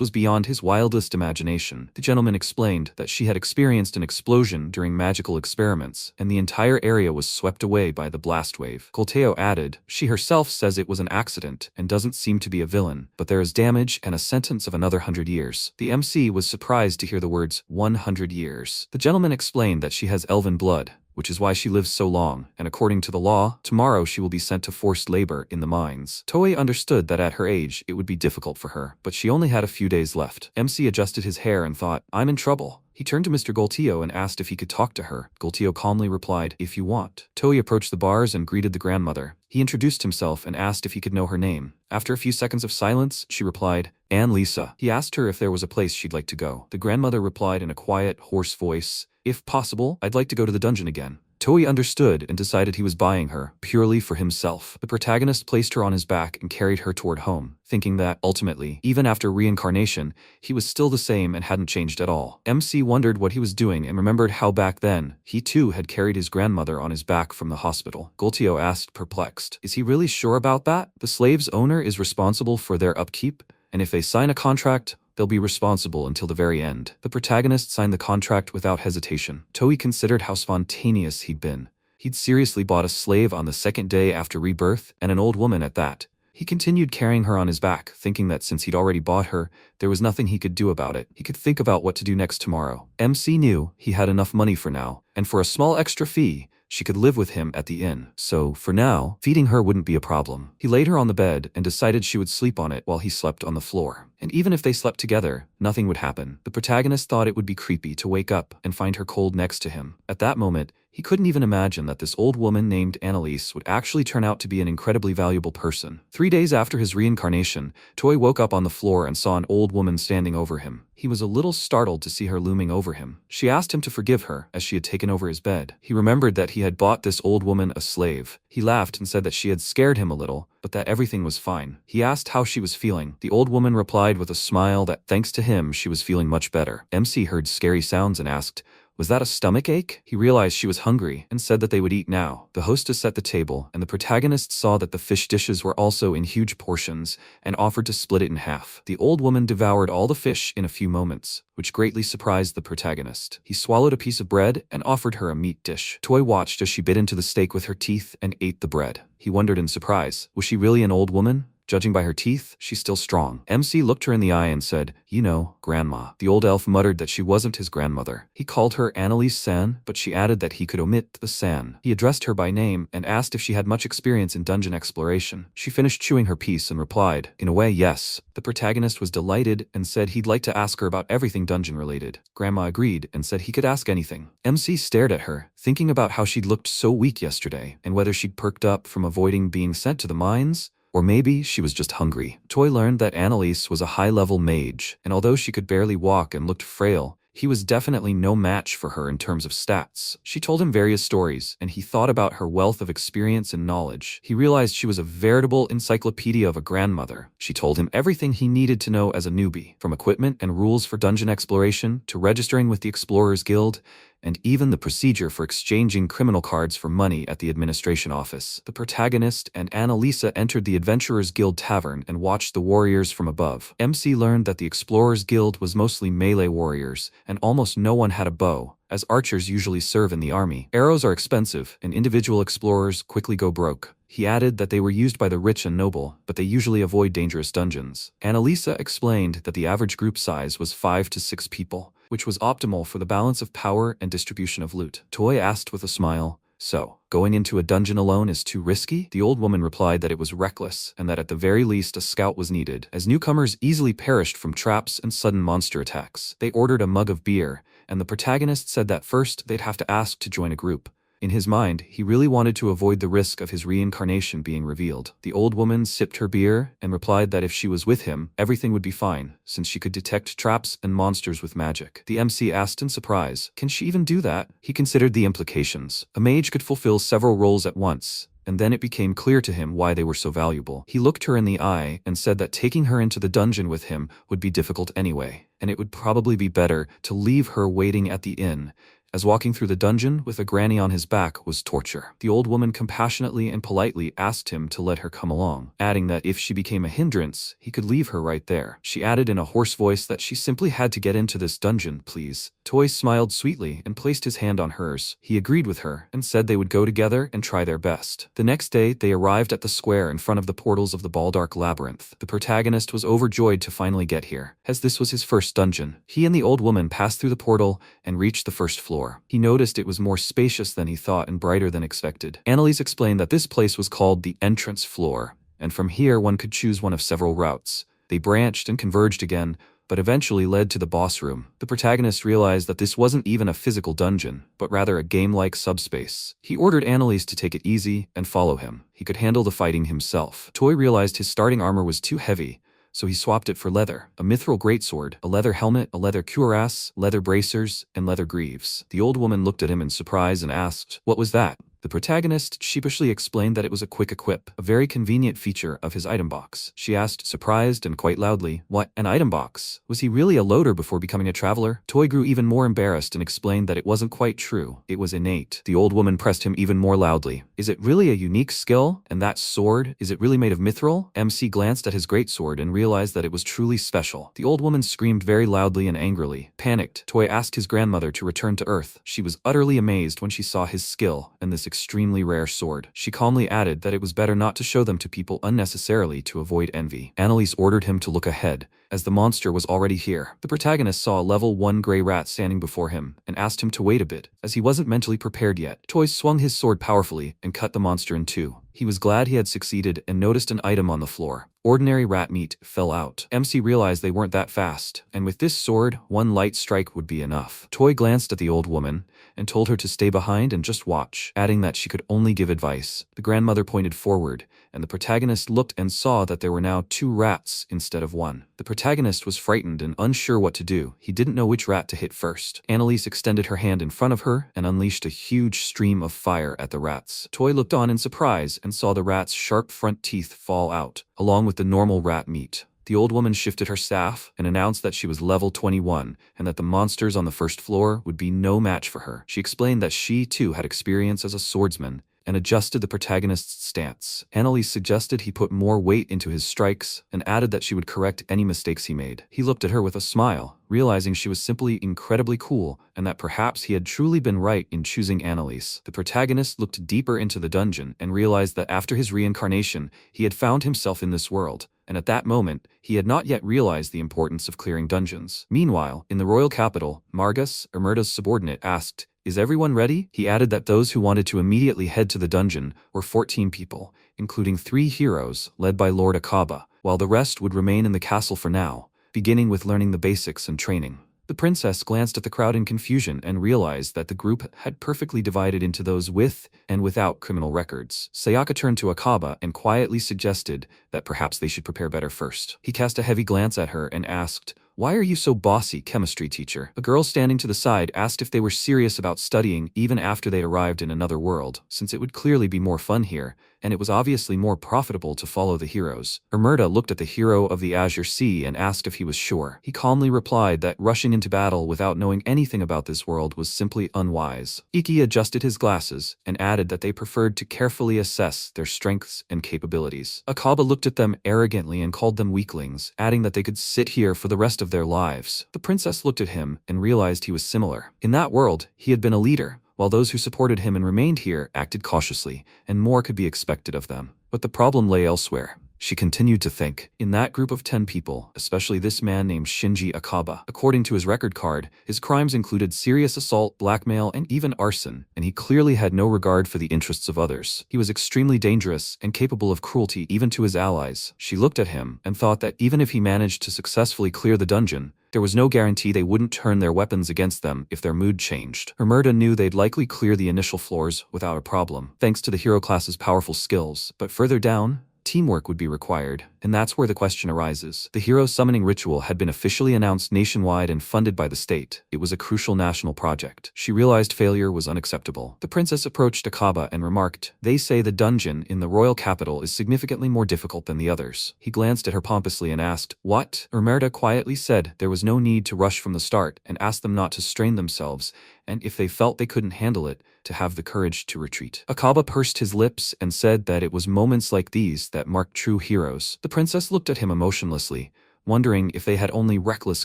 was beyond his wildest imagination. The gentleman explained that she had experienced an explosion during magical experiments, and the entire area was swept away by the blast wave. Golteo added, she herself says it was an accident and doesn't seem to be a villain, but there is damage and a sentence of another 100 years. The MC was surprised to hear the words 100 years. The gentleman explained that she has elven blood, which is why she lives so long, and according to the law, tomorrow she will be sent to forced labor in the mines. Toei understood that at her age it would be difficult for her, but she only had a few days left. MC adjusted his hair and thought, I'm in trouble. He turned to Mr. Goltio and asked if he could talk to her. Goltio calmly replied, "If you want." Toei approached the bars and greeted the grandmother. He introduced himself and asked if he could know her name. After a few seconds of silence, she replied, "Annalisa." He asked her if there was a place she'd like to go. The grandmother replied in a quiet, hoarse voice, "If possible, I'd like to go to the dungeon again." Toei understood and decided he was buying her, purely for himself. The protagonist placed her on his back and carried her toward home, thinking that, ultimately, even after reincarnation, he was still the same and hadn't changed at all. MC wondered what he was doing and remembered how back then, he too had carried his grandmother on his back from the hospital. Goltio asked, perplexed, "Is he really sure about that? The slave's owner is responsible for their upkeep, and if they sign a contract, they'll be responsible until the very end." The protagonist signed the contract without hesitation. Toei considered how spontaneous he'd been. He'd seriously bought a slave on the second day after rebirth, and an old woman at that. He continued carrying her on his back, thinking that since he'd already bought her, there was nothing he could do about it. He could think about what to do next tomorrow. MC knew he had enough money for now, and for a small extra fee, she could live with him at the inn. So, for now, feeding her wouldn't be a problem. He laid her on the bed and decided she would sleep on it while he slept on the floor. And even if they slept together, nothing would happen. The protagonist thought it would be creepy to wake up and find her cold next to him. At that moment, he couldn't even imagine that this old woman named Annalise would actually turn out to be an incredibly valuable person. 3 days after his reincarnation, Toei woke up on the floor and saw an old woman standing over him. He was a little startled to see her looming over him. She asked him to forgive her, as she had taken over his bed. He remembered that he had bought this old woman a slave. He laughed and said that she had scared him a little, but that everything was fine. He asked how she was feeling. The old woman replied with a smile that thanks to him she was feeling much better. MC heard scary sounds and asked, "Was that a stomach ache?" He realized she was hungry and said that they would eat now. The hostess set the table, and the protagonist saw that the fish dishes were also in huge portions and offered to split it in half. The old woman devoured all the fish in a few moments, which greatly surprised the protagonist. He swallowed a piece of bread and offered her a meat dish. Toei watched as she bit into the steak with her teeth and ate the bread. He wondered in surprise, was she really an old woman? Judging by her teeth, she's still strong. MC looked her in the eye and said, "You know, Grandma." The old elf muttered that she wasn't his grandmother. He called her Annalise-san, but she added that he could omit the san. He addressed her by name and asked if she had much experience in dungeon exploration. She finished chewing her piece and replied, "In a way, yes." The protagonist was delighted and said he'd like to ask her about everything dungeon-related. Grandma agreed and said he could ask anything. MC stared at her, thinking about how she'd looked so weak yesterday and whether she'd perked up from avoiding being sent to the mines. Or maybe she was just hungry. Toei learned that Annalise was a high-level mage, and although she could barely walk and looked frail, he was definitely no match for her in terms of stats. She told him various stories, and he thought about her wealth of experience and knowledge. He realized she was a veritable encyclopedia of a grandmother. She told him everything he needed to know as a newbie, from equipment and rules for dungeon exploration to registering with the Explorers Guild, and even the procedure for exchanging criminal cards for money at the administration office. The protagonist and Annalisa entered the Adventurers Guild tavern and watched the warriors from above. MC learned that the Explorers Guild was mostly melee warriors, and almost no one had a bow, as archers usually serve in the army. Arrows are expensive, and individual explorers quickly go broke. He added that they were used by the rich and noble, but they usually avoid dangerous dungeons. Annalisa explained that the average group size was 5 to 6 people, which was optimal for the balance of power and distribution of loot. Toei asked with a smile, "So, going into a dungeon alone is too risky?" The old woman replied that it was reckless, and that at the very least a scout was needed, as newcomers easily perished from traps and sudden monster attacks. They ordered a mug of beer, and the protagonist said that first they'd have to ask to join a group. In his mind, he really wanted to avoid the risk of his reincarnation being revealed. The old woman sipped her beer and replied that if she was with him, everything would be fine, since she could detect traps and monsters with magic. The MC asked in surprise, "Can she even do that?" He considered the implications. A mage could fulfill several roles at once, and then it became clear to him why they were so valuable. He looked her in the eye and said that taking her into the dungeon with him would be difficult anyway, and it would probably be better to leave her waiting at the inn, as walking through the dungeon with a granny on his back was torture. The old woman compassionately and politely asked him to let her come along, adding that if she became a hindrance, he could leave her right there. She added in a hoarse voice that she simply had to get into this dungeon, please. Toei smiled sweetly and placed his hand on hers. He agreed with her and said they would go together and try their best. The next day, they arrived at the square in front of the portals of the Baldark Labyrinth. The protagonist was overjoyed to finally get here, as this was his first dungeon. He and the old woman passed through the portal and reached the first floor. He noticed it was more spacious than he thought and brighter than expected. Annalise explained that this place was called the entrance floor, and from here one could choose one of several routes. They branched and converged again, but eventually led to the boss room. The protagonist realized that this wasn't even a physical dungeon, but rather a game-like subspace. He ordered Annalise to take it easy and follow him. He could handle the fighting himself. Toy realized his starting armor was too heavy, so he swapped it for leather, a mithril greatsword, a leather helmet, a leather cuirass, leather bracers, and leather greaves. The old woman looked at him in surprise and asked, "What was that?" The protagonist sheepishly explained that it was a quick equip, a very convenient feature of his item box. She asked, surprised and quite loudly, "What, an item box? Was he really a loader before becoming a traveler?" Toy grew even more embarrassed and explained that it wasn't quite true. It was innate. The old woman pressed him even more loudly. "Is it really a unique skill? And that sword, is it really made of mithril?" MC glanced at his greatsword and realized that it was truly special. The old woman screamed very loudly and angrily. Panicked, Toy asked his grandmother to return to Earth. She was utterly amazed when she saw his skill and this extremely rare sword. She calmly added that it was better not to show them to people unnecessarily to avoid envy. Annalise ordered him to look ahead, as the monster was already here. The protagonist saw a level 1 gray rat standing before him and asked him to wait a bit, as he wasn't mentally prepared yet. Toy swung his sword powerfully and cut the monster in two. He was glad he had succeeded and noticed an item on the floor. Ordinary rat meat fell out. MC realized they weren't that fast, and with this sword, one light strike would be enough. Toy glanced at the old woman and told her to stay behind and just watch, adding that she could only give advice. The grandmother pointed forward, and the protagonist looked and saw that there were now 2 rats instead of 1. The protagonist was frightened and unsure what to do. He didn't know which rat to hit first. Annalise extended her hand in front of her and unleashed a huge stream of fire at the rats. Toy looked on in surprise and saw the rat's sharp front teeth fall out, along with the normal rat meat. The old woman shifted her staff and announced that she was level 21 and that the monsters on the first floor would be no match for her. She explained that she too had experience as a swordsman and adjusted the protagonist's stance. Annalise suggested he put more weight into his strikes and added that she would correct any mistakes he made. He looked at her with a smile, realizing she was simply incredibly cool and that perhaps he had truly been right in choosing Annalise. The protagonist looked deeper into the dungeon and realized that after his reincarnation, he had found himself in this world, and at that moment, he had not yet realized the importance of clearing dungeons. Meanwhile, in the royal capital, Margus, Ermerda's subordinate, asked, "Is everyone ready?" He added that those who wanted to immediately head to the dungeon were 14 people, including 3 heroes led by Lord Akaba, while the rest would remain in the castle for now, beginning with learning the basics and training. The princess glanced at the crowd in confusion and realized that the group had perfectly divided into those with and without criminal records. Sayaka turned to Akaba and quietly suggested that perhaps they should prepare better first. He cast a heavy glance at her and asked, "Why are you so bossy, chemistry teacher?" A girl standing to the side asked if they were serious about studying even after they'd arrived in another world, since it would clearly be more fun here, and it was obviously more profitable to follow the heroes. Ermerda looked at the hero of the Azure Sea and asked if he was sure. He calmly replied that rushing into battle without knowing anything about this world was simply unwise. Iki adjusted his glasses and added that they preferred to carefully assess their strengths and capabilities. Akaba looked at them arrogantly and called them weaklings, adding that they could sit here for the rest of their lives. The princess looked at him and realized he was similar. In that world, he had been a leader, while those who supported him and remained here acted cautiously, and more could be expected of them. But the problem lay elsewhere. She continued to think. In that group of 10 people, especially this man named Shinji Akaba. According to his record card, his crimes included serious assault, blackmail, and even arson, and he clearly had no regard for the interests of others. He was extremely dangerous and capable of cruelty even to his allies. She looked at him and thought that even if he managed to successfully clear the dungeon, there was no guarantee they wouldn't turn their weapons against them if their mood changed. Ermerda knew they'd likely clear the initial floors without a problem, thanks to the hero class's powerful skills, but further down, teamwork would be required, and that's where the question arises. The hero summoning ritual had been officially announced nationwide and funded by the state. It was a crucial national project. She realized failure was unacceptable. The princess approached Akaba and remarked, "They say the dungeon in the royal capital is significantly more difficult than the others." He glanced at her pompously and asked, "What?" Ermerda quietly said there was no need to rush from the start and asked them not to strain themselves, and if they felt they couldn't handle it, to have the courage to retreat. Akaba pursed his lips and said that it was moments like these that marked true heroes. The princess looked at him emotionlessly, wondering if they had only reckless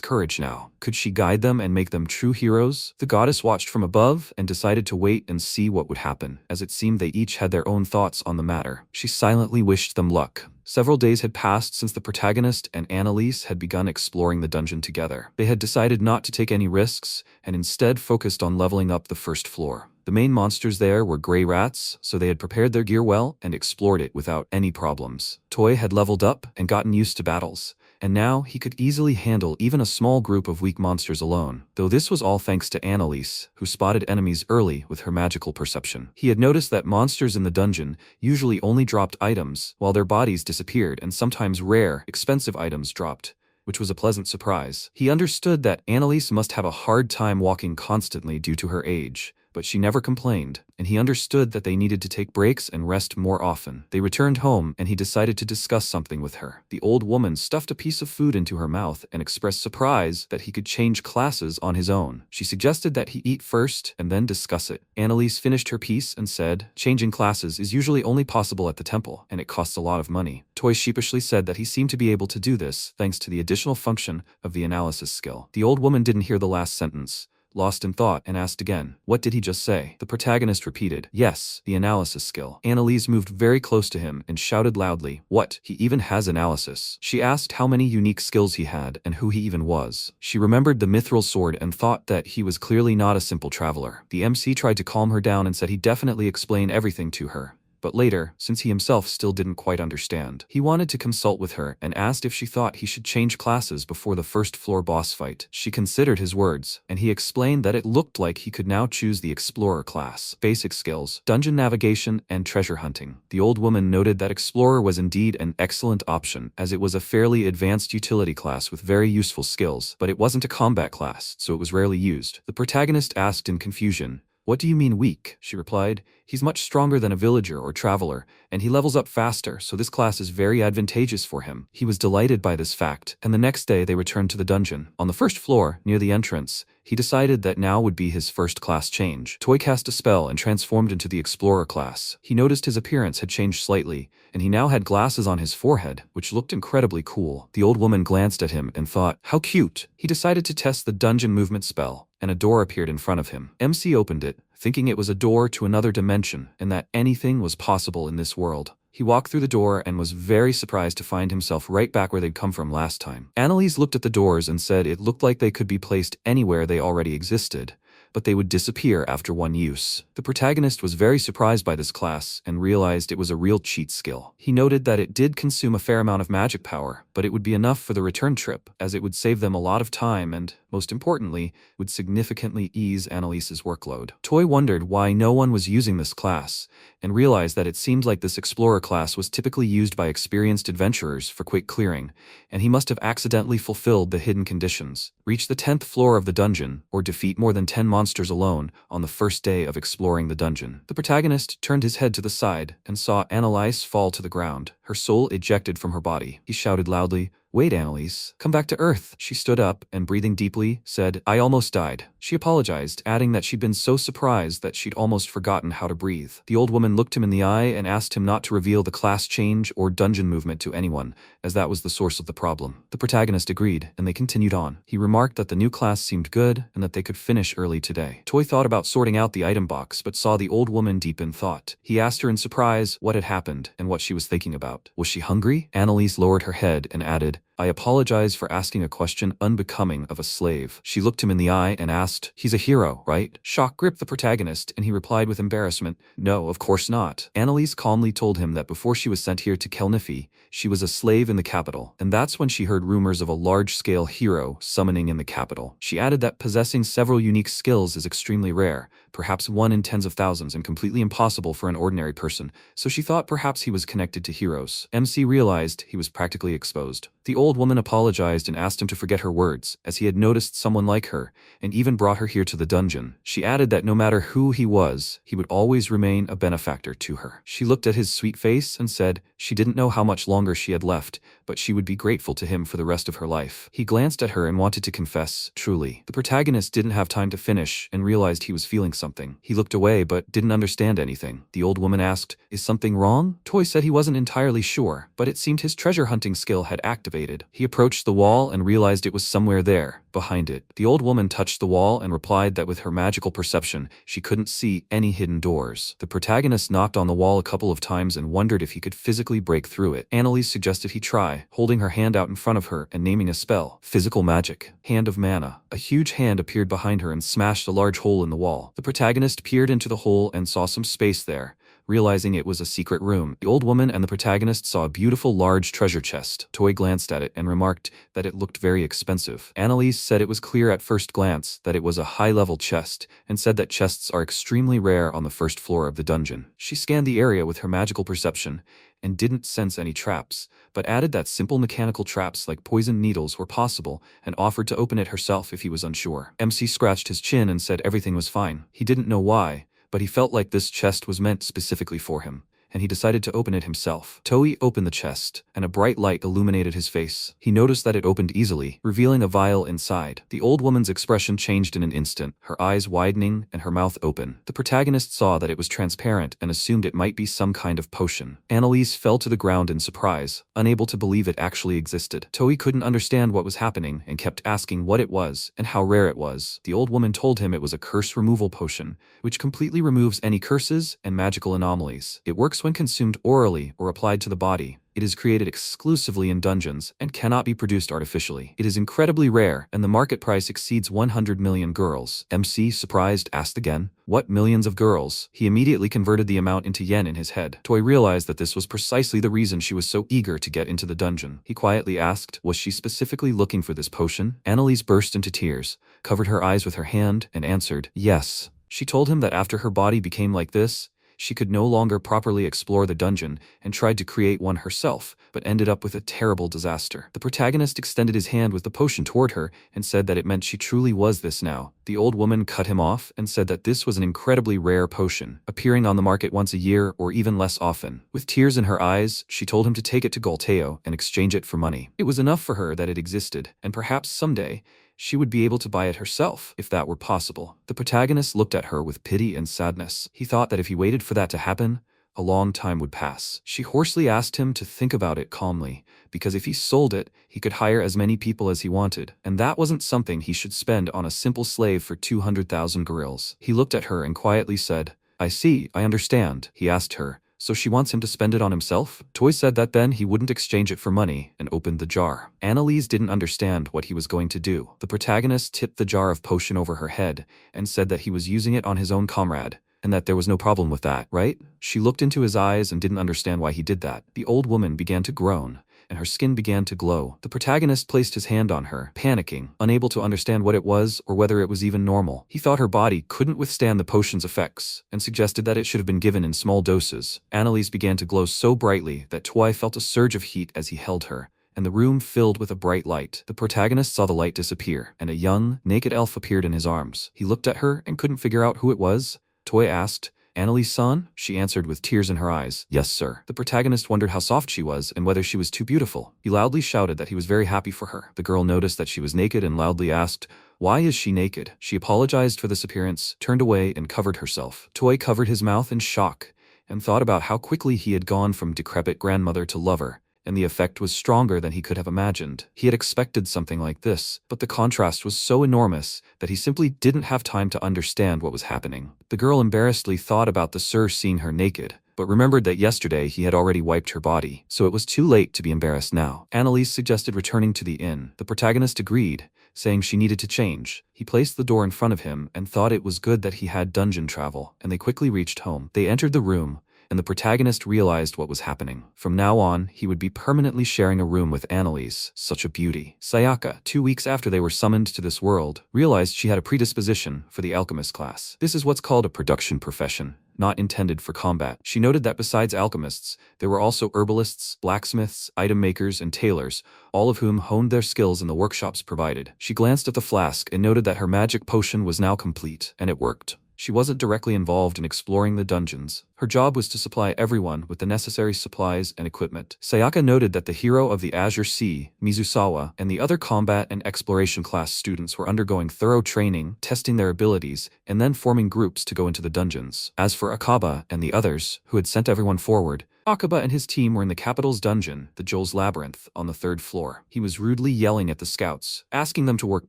courage now. Could she guide them and make them true heroes? The goddess watched from above and decided to wait and see what would happen, as it seemed they each had their own thoughts on the matter. She silently wished them luck. Several days had passed since the protagonist and Annalise had begun exploring the dungeon together. They had decided not to take any risks and instead focused on leveling up the first floor. The main monsters there were gray rats, so they had prepared their gear well and explored it without any problems. Toy had leveled up and gotten used to battles, and now he could easily handle even a small group of weak monsters alone, though this was all thanks to Annalise, who spotted enemies early with her magical perception. He had noticed that monsters in the dungeon usually only dropped items, while their bodies disappeared and sometimes rare, expensive items dropped, which was a pleasant surprise. He understood that Annalise must have a hard time walking constantly due to her age, but she never complained, and he understood that they needed to take breaks and rest more often. They returned home, and he decided to discuss something with her. The old woman stuffed a piece of food into her mouth and expressed surprise that he could change classes on his own. She suggested that he eat first and then discuss it. Annalise finished her piece and said, "Changing classes is usually only possible at the temple, and it costs a lot of money." Toy sheepishly said that he seemed to be able to do this thanks to the additional function of the analysis skill. The old woman didn't hear the last sentence, lost in thought, and asked again, "What did he just say?" The protagonist repeated, "Yes, the analysis skill." Annalise moved very close to him and shouted loudly, "What? He even has analysis?" She asked how many unique skills he had and who he even was. She remembered the mithril sword and thought that he was clearly not a simple traveler. The MC tried to calm her down and said he'd definitely explain everything to her. But later, since he himself still didn't quite understand, he wanted to consult with her and asked if she thought he should change classes before the first floor boss fight. She considered his words, and he explained that it looked like he could now choose the Explorer class, basic skills, dungeon navigation, and treasure hunting. The old woman noted that Explorer was indeed an excellent option, as it was a fairly advanced utility class with very useful skills, but it wasn't a combat class, so it was rarely used. The protagonist asked in confusion, "What do you mean weak?" She replied, "He's much stronger than a villager or traveler, and he levels up faster, so this class is very advantageous for him." He was delighted by this fact, and the next day they returned to the dungeon. On the first floor, near the entrance, he decided that now would be his first class change. Toy cast a spell and transformed into the Explorer class. He noticed his appearance had changed slightly, and he now had glasses on his forehead, which looked incredibly cool. The old woman glanced at him and thought, "How cute!" He decided to test the dungeon movement spell, and a door appeared in front of him. MC opened it, thinking it was a door to another dimension and that anything was possible in this world. He walked through the door and was very surprised to find himself right back where they'd come from last time. Annalise looked at the doors and said it looked like they could be placed anywhere they already existed, but they would disappear after one use. The protagonist was very surprised by this class and realized it was a real cheat skill. He noted that it did consume a fair amount of magic power, but it would be enough for the return trip, as it would save them a lot of time and, most importantly, would significantly ease Annalise's workload. Toy wondered why no one was using this class, and realized that it seemed like this Explorer class was typically used by experienced adventurers for quick clearing, and he must have accidentally fulfilled the hidden conditions. Reach the 10th floor of the dungeon, or defeat more than 10 monsters alone on the first day of exploring the dungeon. The protagonist turned his head to the side and saw Annalise fall to the ground, her soul ejected from her body. He shouted loudly, "Wait, Annalise, come back to Earth." She stood up and, breathing deeply, said, "I almost died." She apologized, adding that she'd been so surprised that she'd almost forgotten how to breathe. The old woman looked him in the eye and asked him not to reveal the class change or dungeon movement to anyone, as that was the source of the problem. The protagonist agreed, and they continued on. He remarked that the new class seemed good and that they could finish early today. Toy thought about sorting out the item box, but saw the old woman deep in thought. He asked her in surprise what had happened and what she was thinking about. Was she hungry? Annalise lowered her head and added, "I apologize for asking a question unbecoming of a slave." She looked him in the eye and asked, "He's a hero, right?" Shock gripped the protagonist, and he replied with embarrassment, "No, of course not." Annalise calmly told him that before she was sent here to Kelnifi, she was a slave in the capital, and that's when she heard rumors of a large-scale hero summoning in the capital. She added that possessing several unique skills is extremely rare, perhaps one in tens of thousands, and completely impossible for an ordinary person, so she thought perhaps he was connected to heroes. MC realized he was practically exposed. The old woman apologized and asked him to forget her words, as he had noticed someone like her, and even brought her here to the dungeon. She added that no matter who he was, he would always remain a benefactor to her. She looked at his sweet face and said she didn't know how much longer she had left, but she would be grateful to him for the rest of her life. He glanced at her and wanted to confess, truly. The protagonist didn't have time to finish and realized he was feeling something. He looked away but didn't understand anything. The old woman asked, "Is something wrong?" Toy said he wasn't entirely sure, but it seemed his treasure hunting skill had activated. He approached the wall and realized it was somewhere there, behind it. The old woman touched the wall and replied that with her magical perception, she couldn't see any hidden doors. The protagonist knocked on the wall a couple of times and wondered if he could physically break through it. Annalise suggested he try, holding her hand out in front of her and naming a spell. Physical magic. Hand of mana. A huge hand appeared behind her and smashed a large hole in the wall. The protagonist peered into the hole and saw some space there. realizing it was a secret room. The old woman and the protagonist saw a beautiful large treasure chest. Toy glanced at it and remarked that it looked very expensive. Annalise said it was clear at first glance that it was a high-level chest and said that chests are extremely rare on the first floor of the dungeon. She scanned the area with her magical perception and didn't sense any traps, but added that simple mechanical traps like poison needles were possible and offered to open it herself if he was unsure. MC scratched his chin and said everything was fine. He didn't know why, but he felt like this chest was meant specifically for him, and he decided to open it himself. Toei opened the chest, and a bright light illuminated his face. He noticed that it opened easily, revealing a vial inside. The old woman's expression changed in an instant, her eyes widening and her mouth open. The protagonist saw that it was transparent and assumed it might be some kind of potion. Annalise fell to the ground in surprise, unable to believe it actually existed. Toei couldn't understand what was happening and kept asking what it was and how rare it was. The old woman told him it was a curse removal potion, which completely removes any curses and magical anomalies. It works when consumed orally or applied to the body. It is created exclusively in dungeons and cannot be produced artificially. It is incredibly rare, and the market price exceeds 100 million girls. MC, surprised, asked again, "What millions of girls?" He immediately converted the amount into yen in his head. Toy realized that this was precisely the reason she was so eager to get into the dungeon. He quietly asked, was she specifically looking for this potion? Annalise burst into tears, covered her eyes with her hand, and answered, yes. She told him that after her body became like this, she could no longer properly explore the dungeon and tried to create one herself, but ended up with a terrible disaster. The protagonist extended his hand with the potion toward her and said that it meant she truly was this now. The old woman cut him off and said that this was an incredibly rare potion, appearing on the market once a year or even less often. With tears in her eyes, she told him to take it to Golteo and exchange it for money. It was enough for her that it existed, and perhaps someday, she would be able to buy it herself, if that were possible. The protagonist looked at her with pity and sadness. He thought that if he waited for that to happen, a long time would pass. She hoarsely asked him to think about it calmly, because if he sold it, he could hire as many people as he wanted, and that wasn't something he should spend on a simple slave for 200,000 gorillas. He looked at her and quietly said, I see, I understand. He asked her, so she wants him to spend it on himself? Toy said that then he wouldn't exchange it for money and opened the jar. Annalise didn't understand what he was going to do. The protagonist tipped the jar of potion over her head and said that he was using it on his own comrade, and that there was no problem with that, right? She looked into his eyes and didn't understand why he did that. The old woman began to groan, and her skin began to glow. The protagonist placed his hand on her, panicking, unable to understand what it was or whether it was even normal. He thought her body couldn't withstand the potion's effects, and suggested that it should have been given in small doses. Annalise began to glow so brightly that Toy felt a surge of heat as he held her, and the room filled with a bright light. The protagonist saw the light disappear, and a young, naked elf appeared in his arms. He looked at her and couldn't figure out who it was. Toy asked, Annalise-san? She answered with tears in her eyes, yes, sir. The protagonist wondered how soft she was and whether she was too beautiful. He loudly shouted that he was very happy for her. The girl noticed that she was naked and loudly asked, why is she naked? She apologized for this appearance, turned away, and covered herself. Toy covered his mouth in shock and thought about how quickly he had gone from decrepit grandmother to lover, and the effect was stronger than he could have imagined. He had expected something like this, but the contrast was so enormous that he simply didn't have time to understand what was happening. The girl embarrassedly thought about the sir seeing her naked, but remembered that yesterday he had already wiped her body, so it was too late to be embarrassed now. Annalise suggested returning to the inn. The protagonist agreed, saying she needed to change. He placed the door in front of him and thought it was good that he had dungeon travel, and they quickly reached home. They entered the room, and the protagonist realized what was happening. From now on, he would be permanently sharing a room with Annalise, such a beauty. Sayaka, 2 weeks after they were summoned to this world, realized she had a predisposition for the alchemist class. This is what's called a production profession, not intended for combat. She noted that besides alchemists, there were also herbalists, blacksmiths, item makers, and tailors, all of whom honed their skills in the workshops provided. She glanced at the flask and noted that her magic potion was now complete, and it worked. She wasn't directly involved in exploring the dungeons. Her job was to supply everyone with the necessary supplies and equipment. Sayaka noted that the hero of the Azure Sea, Mizusawa, and the other combat and exploration class students were undergoing thorough training, testing their abilities, and then forming groups to go into the dungeons. As for Akaba and the others, who had sent everyone forward, Akaba and his team were in the capital's dungeon, the Joel's Labyrinth, on the 3rd floor. He was rudely yelling at the scouts, asking them to work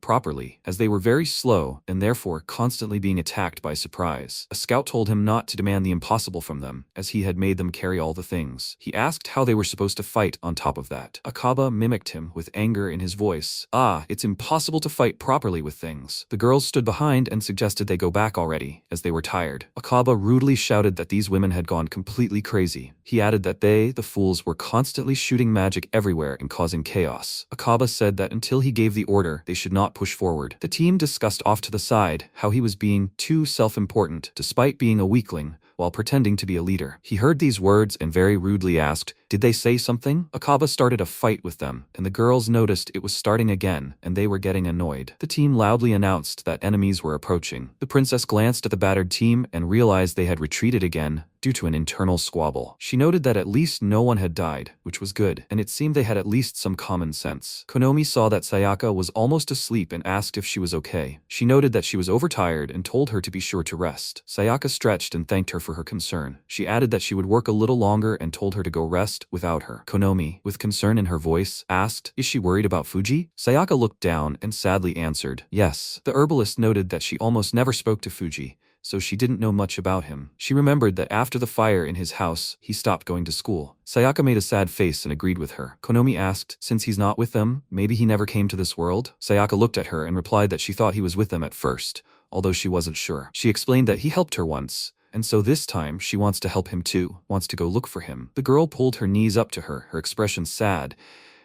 properly, as they were very slow and therefore constantly being attacked by surprise. A scout told him not to demand the impossible from them, as he had made them carry all the things. He asked how they were supposed to fight on top of that. Akaba mimicked him with anger in his voice. "Ah, it's impossible to fight properly with things." The girls stood behind and suggested they go back already, as they were tired. Akaba rudely shouted that these women had gone completely crazy. He added that they, the fools, were constantly shooting magic everywhere and causing chaos. Akaba said that until he gave the order, they should not push forward. The team discussed off to the side how he was being too self-important, despite being a weakling, while pretending to be a leader. He heard these words and very rudely asked, "Did they say something?" Akaba started a fight with them, and the girls noticed it was starting again, and they were getting annoyed. The team loudly announced that enemies were approaching. The princess glanced at the battered team and realized they had retreated again due to an internal squabble. She noted that at least no one had died, which was good, and it seemed they had at least some common sense. Konomi saw that Sayaka was almost asleep and asked if she was okay. She noted that she was overtired and told her to be sure to rest. Sayaka stretched and thanked her for her concern. She added that she would work a little longer and told her to go rest without her. Konomi, with concern in her voice, asked, "Is she worried about Fuji?" Sayaka looked down and sadly answered, "Yes." The herbalist noted that she almost never spoke to Fuji, so she didn't know much about him. She remembered that after the fire in his house, he stopped going to school. Sayaka made a sad face and agreed with her. Konomi asked, "Since he's not with them, maybe he never came to this world?" Sayaka looked at her and replied that she thought he was with them at first, although she wasn't sure. She explained that he helped her once, and so this time she wants to help him too, wants to go look for him. The girl pulled her knees up to her expression sad,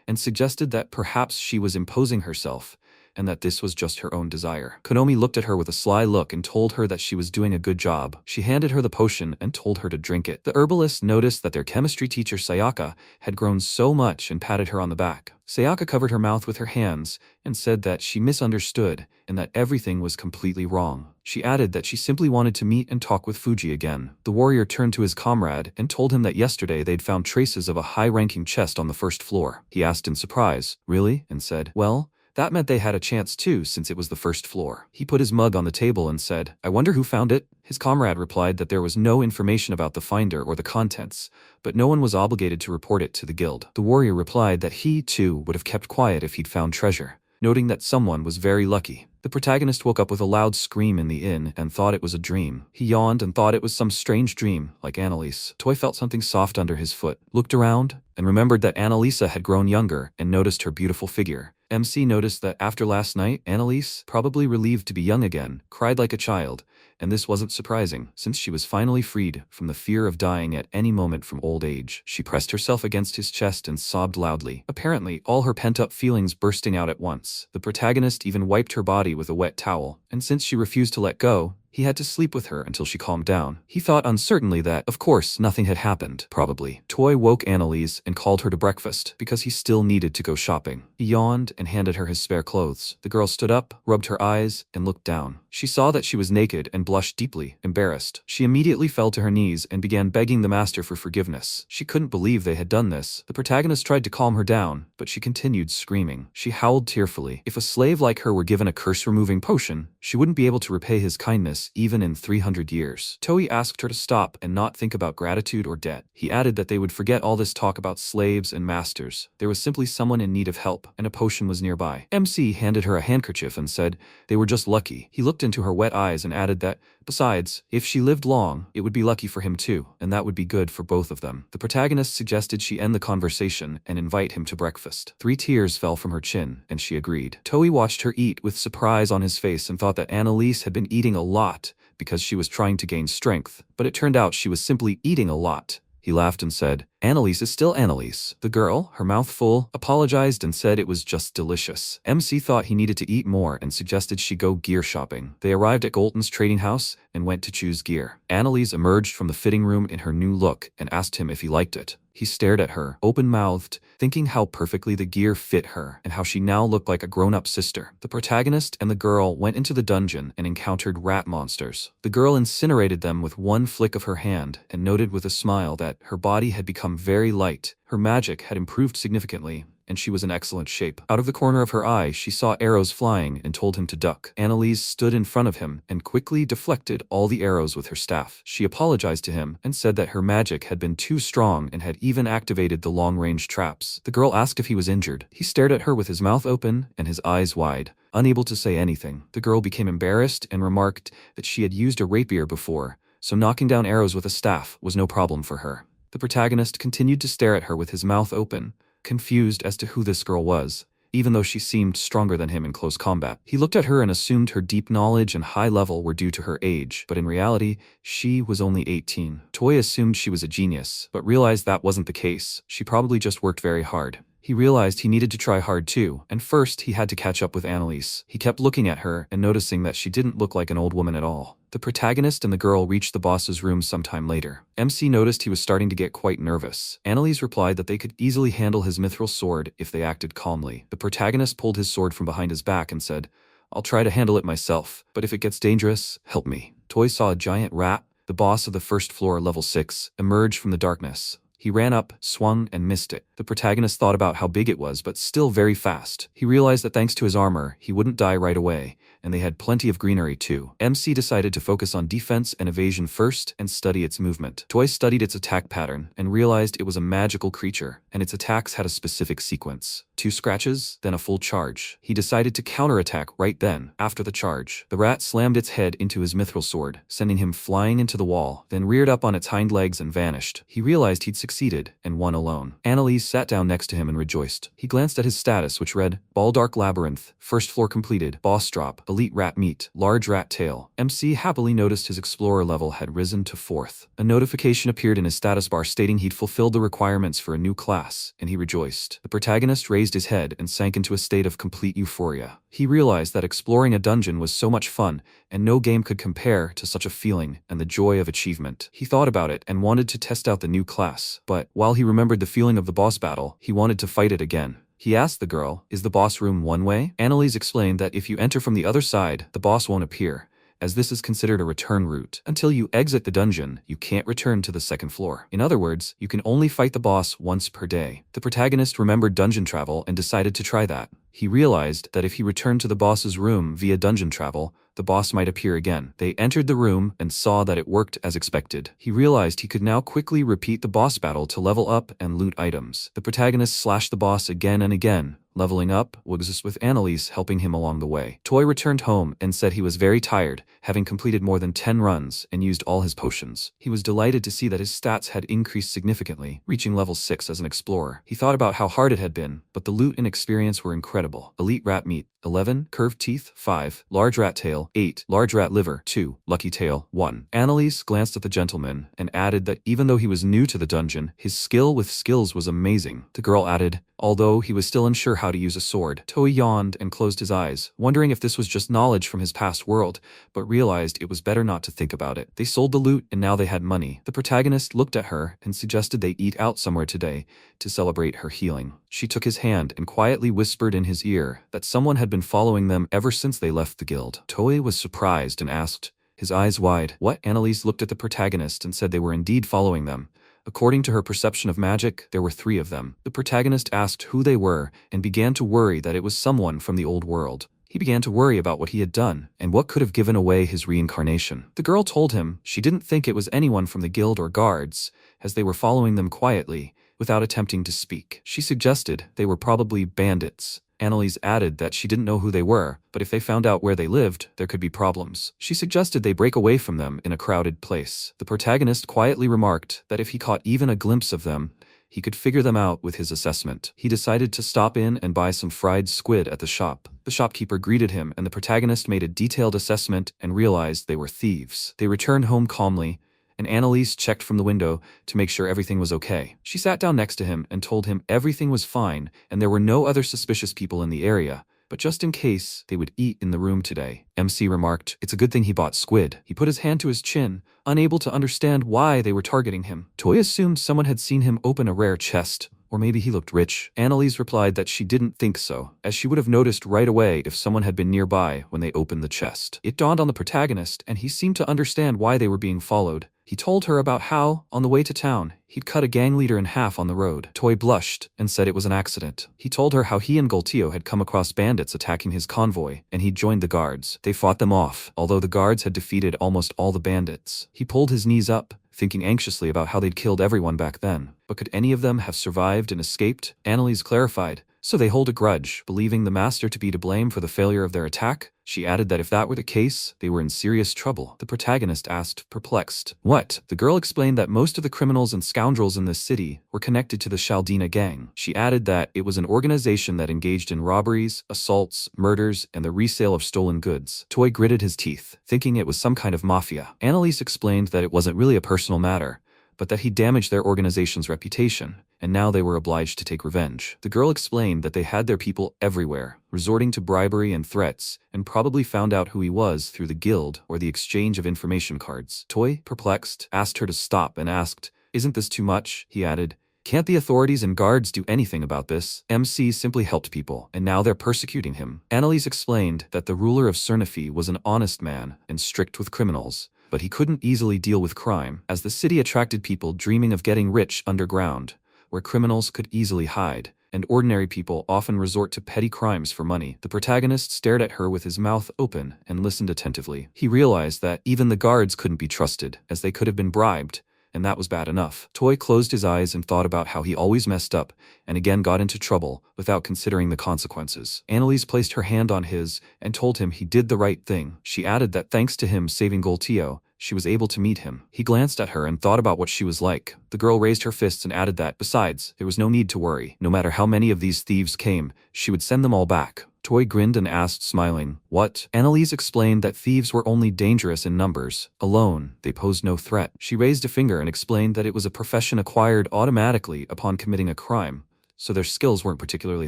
and suggested that perhaps she was imposing herself, and that this was just her own desire. Konomi looked at her with a sly look and told her that she was doing a good job. She handed her the potion and told her to drink it. The herbalist noticed that their chemistry teacher Sayaka had grown so much and patted her on the back. Sayaka covered her mouth with her hands and said that she misunderstood and that everything was completely wrong. She added that she simply wanted to meet and talk with Fuji again. The warrior turned to his comrade and told him that yesterday they'd found traces of a high-ranking chest on the 1st floor. He asked in surprise, "Really?" and said, "Well, that meant they had a chance too, since it was the 1st floor." He put his mug on the table and said, "I wonder who found it?" His comrade replied that there was no information about the finder or the contents, but no one was obligated to report it to the guild. The warrior replied that he, too, would have kept quiet if he'd found treasure, noting that someone was very lucky. The protagonist woke up with a loud scream in the inn and thought it was a dream. He yawned and thought it was some strange dream, like Annalise. Toy felt something soft under his foot, looked around, and remembered that Annalisa had grown younger and noticed her beautiful figure. MC noticed that after last night, Annalise, probably relieved to be young again, cried like a child, and this wasn't surprising, since she was finally freed from the fear of dying at any moment from old age. She pressed herself against his chest and sobbed loudly, apparently all her pent-up feelings bursting out at once. The protagonist even wiped her body with a wet towel, and since she refused to let go, he had to sleep with her until she calmed down. He thought uncertainly that, of course, nothing had happened, probably. Toy woke Annalise and called her to breakfast, because he still needed to go shopping. He yawned and handed her his spare clothes. The girl stood up, rubbed her eyes, and looked down. She saw that she was naked and blushed deeply, embarrassed. She immediately fell to her knees and began begging the master for forgiveness. She couldn't believe they had done this. The protagonist tried to calm her down, but she continued screaming. She howled tearfully. If a slave like her were given a curse-removing potion, she wouldn't be able to repay his kindness even in 300 years. Toei asked her to stop and not think about gratitude or debt. He added that they would forget all this talk about slaves and masters. There was simply someone in need of help, and a potion was nearby. MC handed her a handkerchief and said they were just lucky. He looked into her wet eyes and added that, besides, if she lived long, it would be lucky for him too, and that would be good for both of them. The protagonist suggested she end the conversation and invite him to breakfast. 3 tears fell from her chin, and she agreed. Toei watched her eat with surprise on his face and thought that Annalise had been eating a lot because she was trying to gain strength, but it turned out she was simply eating a lot. He laughed and said, "Annalise is still Annalise." The girl, her mouth full, apologized and said it was just delicious. MC thought he needed to eat more and suggested she go gear shopping. They arrived at Golton's trading house and went to choose gear. Annalise emerged from the fitting room in her new look and asked him if he liked it. He stared at her, open-mouthed, thinking how perfectly the gear fit her and how she now looked like a grown-up sister. The protagonist and the girl went into the dungeon and encountered rat monsters. The girl incinerated them with one flick of her hand and noted with a smile that her body had become very light, her magic had improved significantly, and she was in excellent shape. Out of the corner of her eye, she saw arrows flying and told him to duck. Annalise stood in front of him and quickly deflected all the arrows with her staff. She apologized to him and said that her magic had been too strong and had even activated the long-range traps. The girl asked if he was injured. He stared at her with his mouth open and his eyes wide, unable to say anything. The girl became embarrassed and remarked that she had used a rapier before, so knocking down arrows with a staff was no problem for her. The protagonist continued to stare at her with his mouth open, confused as to who this girl was, even though she seemed stronger than him in close combat. He looked at her and assumed her deep knowledge and high level were due to her age, but in reality, she was only 18. Toy assumed she was a genius, but realized that wasn't the case. She probably just worked very hard. He realized he needed to try hard too, and first he had to catch up with Annalise. He kept looking at her and noticing that she didn't look like an old woman at all. The protagonist and the girl reached the boss's room sometime later. MC noticed he was starting to get quite nervous. Annalise replied that they could easily handle his mithril sword if they acted calmly. The protagonist pulled his sword from behind his back and said, "I'll try to handle it myself, but if it gets dangerous, help me." Toy saw a giant rat, the boss of the first floor level 6, emerge from the darkness. He ran up, swung, and missed it. The protagonist thought about how big it was, but still very fast. He realized that thanks to his armor, he wouldn't die right away, and they had plenty of greenery too. MC decided to focus on defense and evasion first and study its movement. Toy studied its attack pattern and realized it was a magical creature, and its attacks had a specific sequence. 2 scratches, then a full charge. He decided to counterattack right then, after the charge. The rat slammed its head into his mithril sword, sending him flying into the wall, then reared up on its hind legs and vanished. He realized he'd succeeded and won alone. Annalise sat down next to him and rejoiced. He glanced at his status, which read, Baldark Labyrinth, first floor completed, boss drop, elite rat meat, large rat tail. MC happily noticed his explorer level had risen to 4th. A notification appeared in his status bar stating he'd fulfilled the requirements for a new class, and he rejoiced. The protagonist raised his head and sank into a state of complete euphoria. He realized that exploring a dungeon was so much fun, and no game could compare to such a feeling and the joy of achievement. He thought about it and wanted to test out the new class, but while he remembered the feeling of the boss battle, he wanted to fight it again. He asked the girl, "Is the boss room one way?" Annalise explained that if you enter from the other side, the boss won't appear, as this is considered a return route. Until you exit the dungeon, you can't return to the 2nd floor. In other words, you can only fight the boss once per day. The protagonist remembered dungeon travel and decided to try that. He realized that if he returned to the boss's room via dungeon travel, the boss might appear again. They entered the room and saw that it worked as expected. He realized he could now quickly repeat the boss battle to level up and loot items. The protagonist slashed the boss again and again, leveling up, with Annalise helping him along the way. Toy returned home and said he was very tired, having completed more than 10 runs and used all his potions. He was delighted to see that his stats had increased significantly, reaching level 6 as an explorer. He thought about how hard it had been, but the loot and experience were incredible. Elite rat meat, 11, curved teeth, 5, large rat tail, 8, large rat liver, 2, lucky tail, 1. Annalise glanced at the gentleman and added that even though he was new to the dungeon, his skill with skills was amazing. The girl added, although he was still unsure how to use a sword. Toei yawned and closed his eyes, wondering if this was just knowledge from his past world, but realized it was better not to think about it. They sold the loot and now they had money. The protagonist looked at her and suggested they eat out somewhere today to celebrate her healing. She took his hand and quietly whispered in his ear that someone had been following them ever since they left the guild. Toei was surprised and asked, his eyes wide, "What?" Annalise looked at the protagonist and said they were indeed following them. According to her perception of magic, there were 3 of them. The protagonist asked who they were and began to worry that it was someone from the old world. He began to worry about what he had done and what could have given away his reincarnation. The girl told him she didn't think it was anyone from the guild or guards, as they were following them quietly, without attempting to speak. She suggested they were probably bandits. Annalise added that she didn't know who they were, but if they found out where they lived, there could be problems. She suggested they break away from them in a crowded place. The protagonist quietly remarked that if he caught even a glimpse of them, he could figure them out with his assessment. He decided to stop in and buy some fried squid at the shop. The shopkeeper greeted him and the protagonist made a detailed assessment and realized they were thieves. They returned home calmly, and Annalise checked from the window to make sure everything was okay. She sat down next to him and told him everything was fine and there were no other suspicious people in the area, but just in case, they would eat in the room today. MC remarked, it's a good thing he bought squid. He put his hand to his chin, unable to understand why they were targeting him. Toy assumed someone had seen him open a rare chest, Or maybe he looked rich? Annalise replied that she didn't think so, as she would have noticed right away if someone had been nearby when they opened the chest. It dawned on the protagonist, and he seemed to understand why they were being followed. He told her about how, on the way to town, he'd cut a gang leader in half on the road. Toy blushed and said it was an accident. He told her how he and Goltio had come across bandits attacking his convoy, and he'd joined the guards. They fought them off, although the guards had defeated almost all the bandits. He pulled his knees up, thinking anxiously about how they'd killed everyone back then. But could any of them have survived and escaped? Annalise clarified. So they hold a grudge, believing the master to be to blame for the failure of their attack? She added that if that were the case, they were in serious trouble. The protagonist asked, perplexed. What? The girl explained that most of the criminals and scoundrels in this city were connected to the Shaldina gang. She added that it was an organization that engaged in robberies, assaults, murders, and the resale of stolen goods. Toy gritted his teeth, thinking it was some kind of mafia. Annalise explained that it wasn't really a personal matter, but that he damaged their organization's reputation, and now they were obliged to take revenge. The girl explained that they had their people everywhere, resorting to bribery and threats, and probably found out who he was through the guild or the exchange of information cards. Toy, perplexed, asked her to stop and asked, "Isn't this too much?" He added, "Can't the authorities and guards do anything about this? MC simply helped people, and now they're persecuting him." Annalise explained that the ruler of Cernifi was an honest man and strict with criminals, but he couldn't easily deal with crime, as the city attracted people dreaming of getting rich underground, where criminals could easily hide, and ordinary people often resort to petty crimes for money. The protagonist stared at her with his mouth open and listened attentively. He realized that even the guards couldn't be trusted, as they could have been bribed, and that was bad enough. Toy closed his eyes and thought about how he always messed up and again got into trouble without considering the consequences. Annalise placed her hand on his and told him he did the right thing. She added that thanks to him saving Goltio, she was able to meet him. He glanced at her and thought about what she was like. The girl raised her fists and added that, besides, there was no need to worry. No matter how many of these thieves came, she would send them all back. Toy grinned and asked, smiling, "What?" Annalise explained that thieves were only dangerous in numbers. Alone, they posed no threat. She raised a finger and explained that it was a profession acquired automatically upon committing a crime, so their skills weren't particularly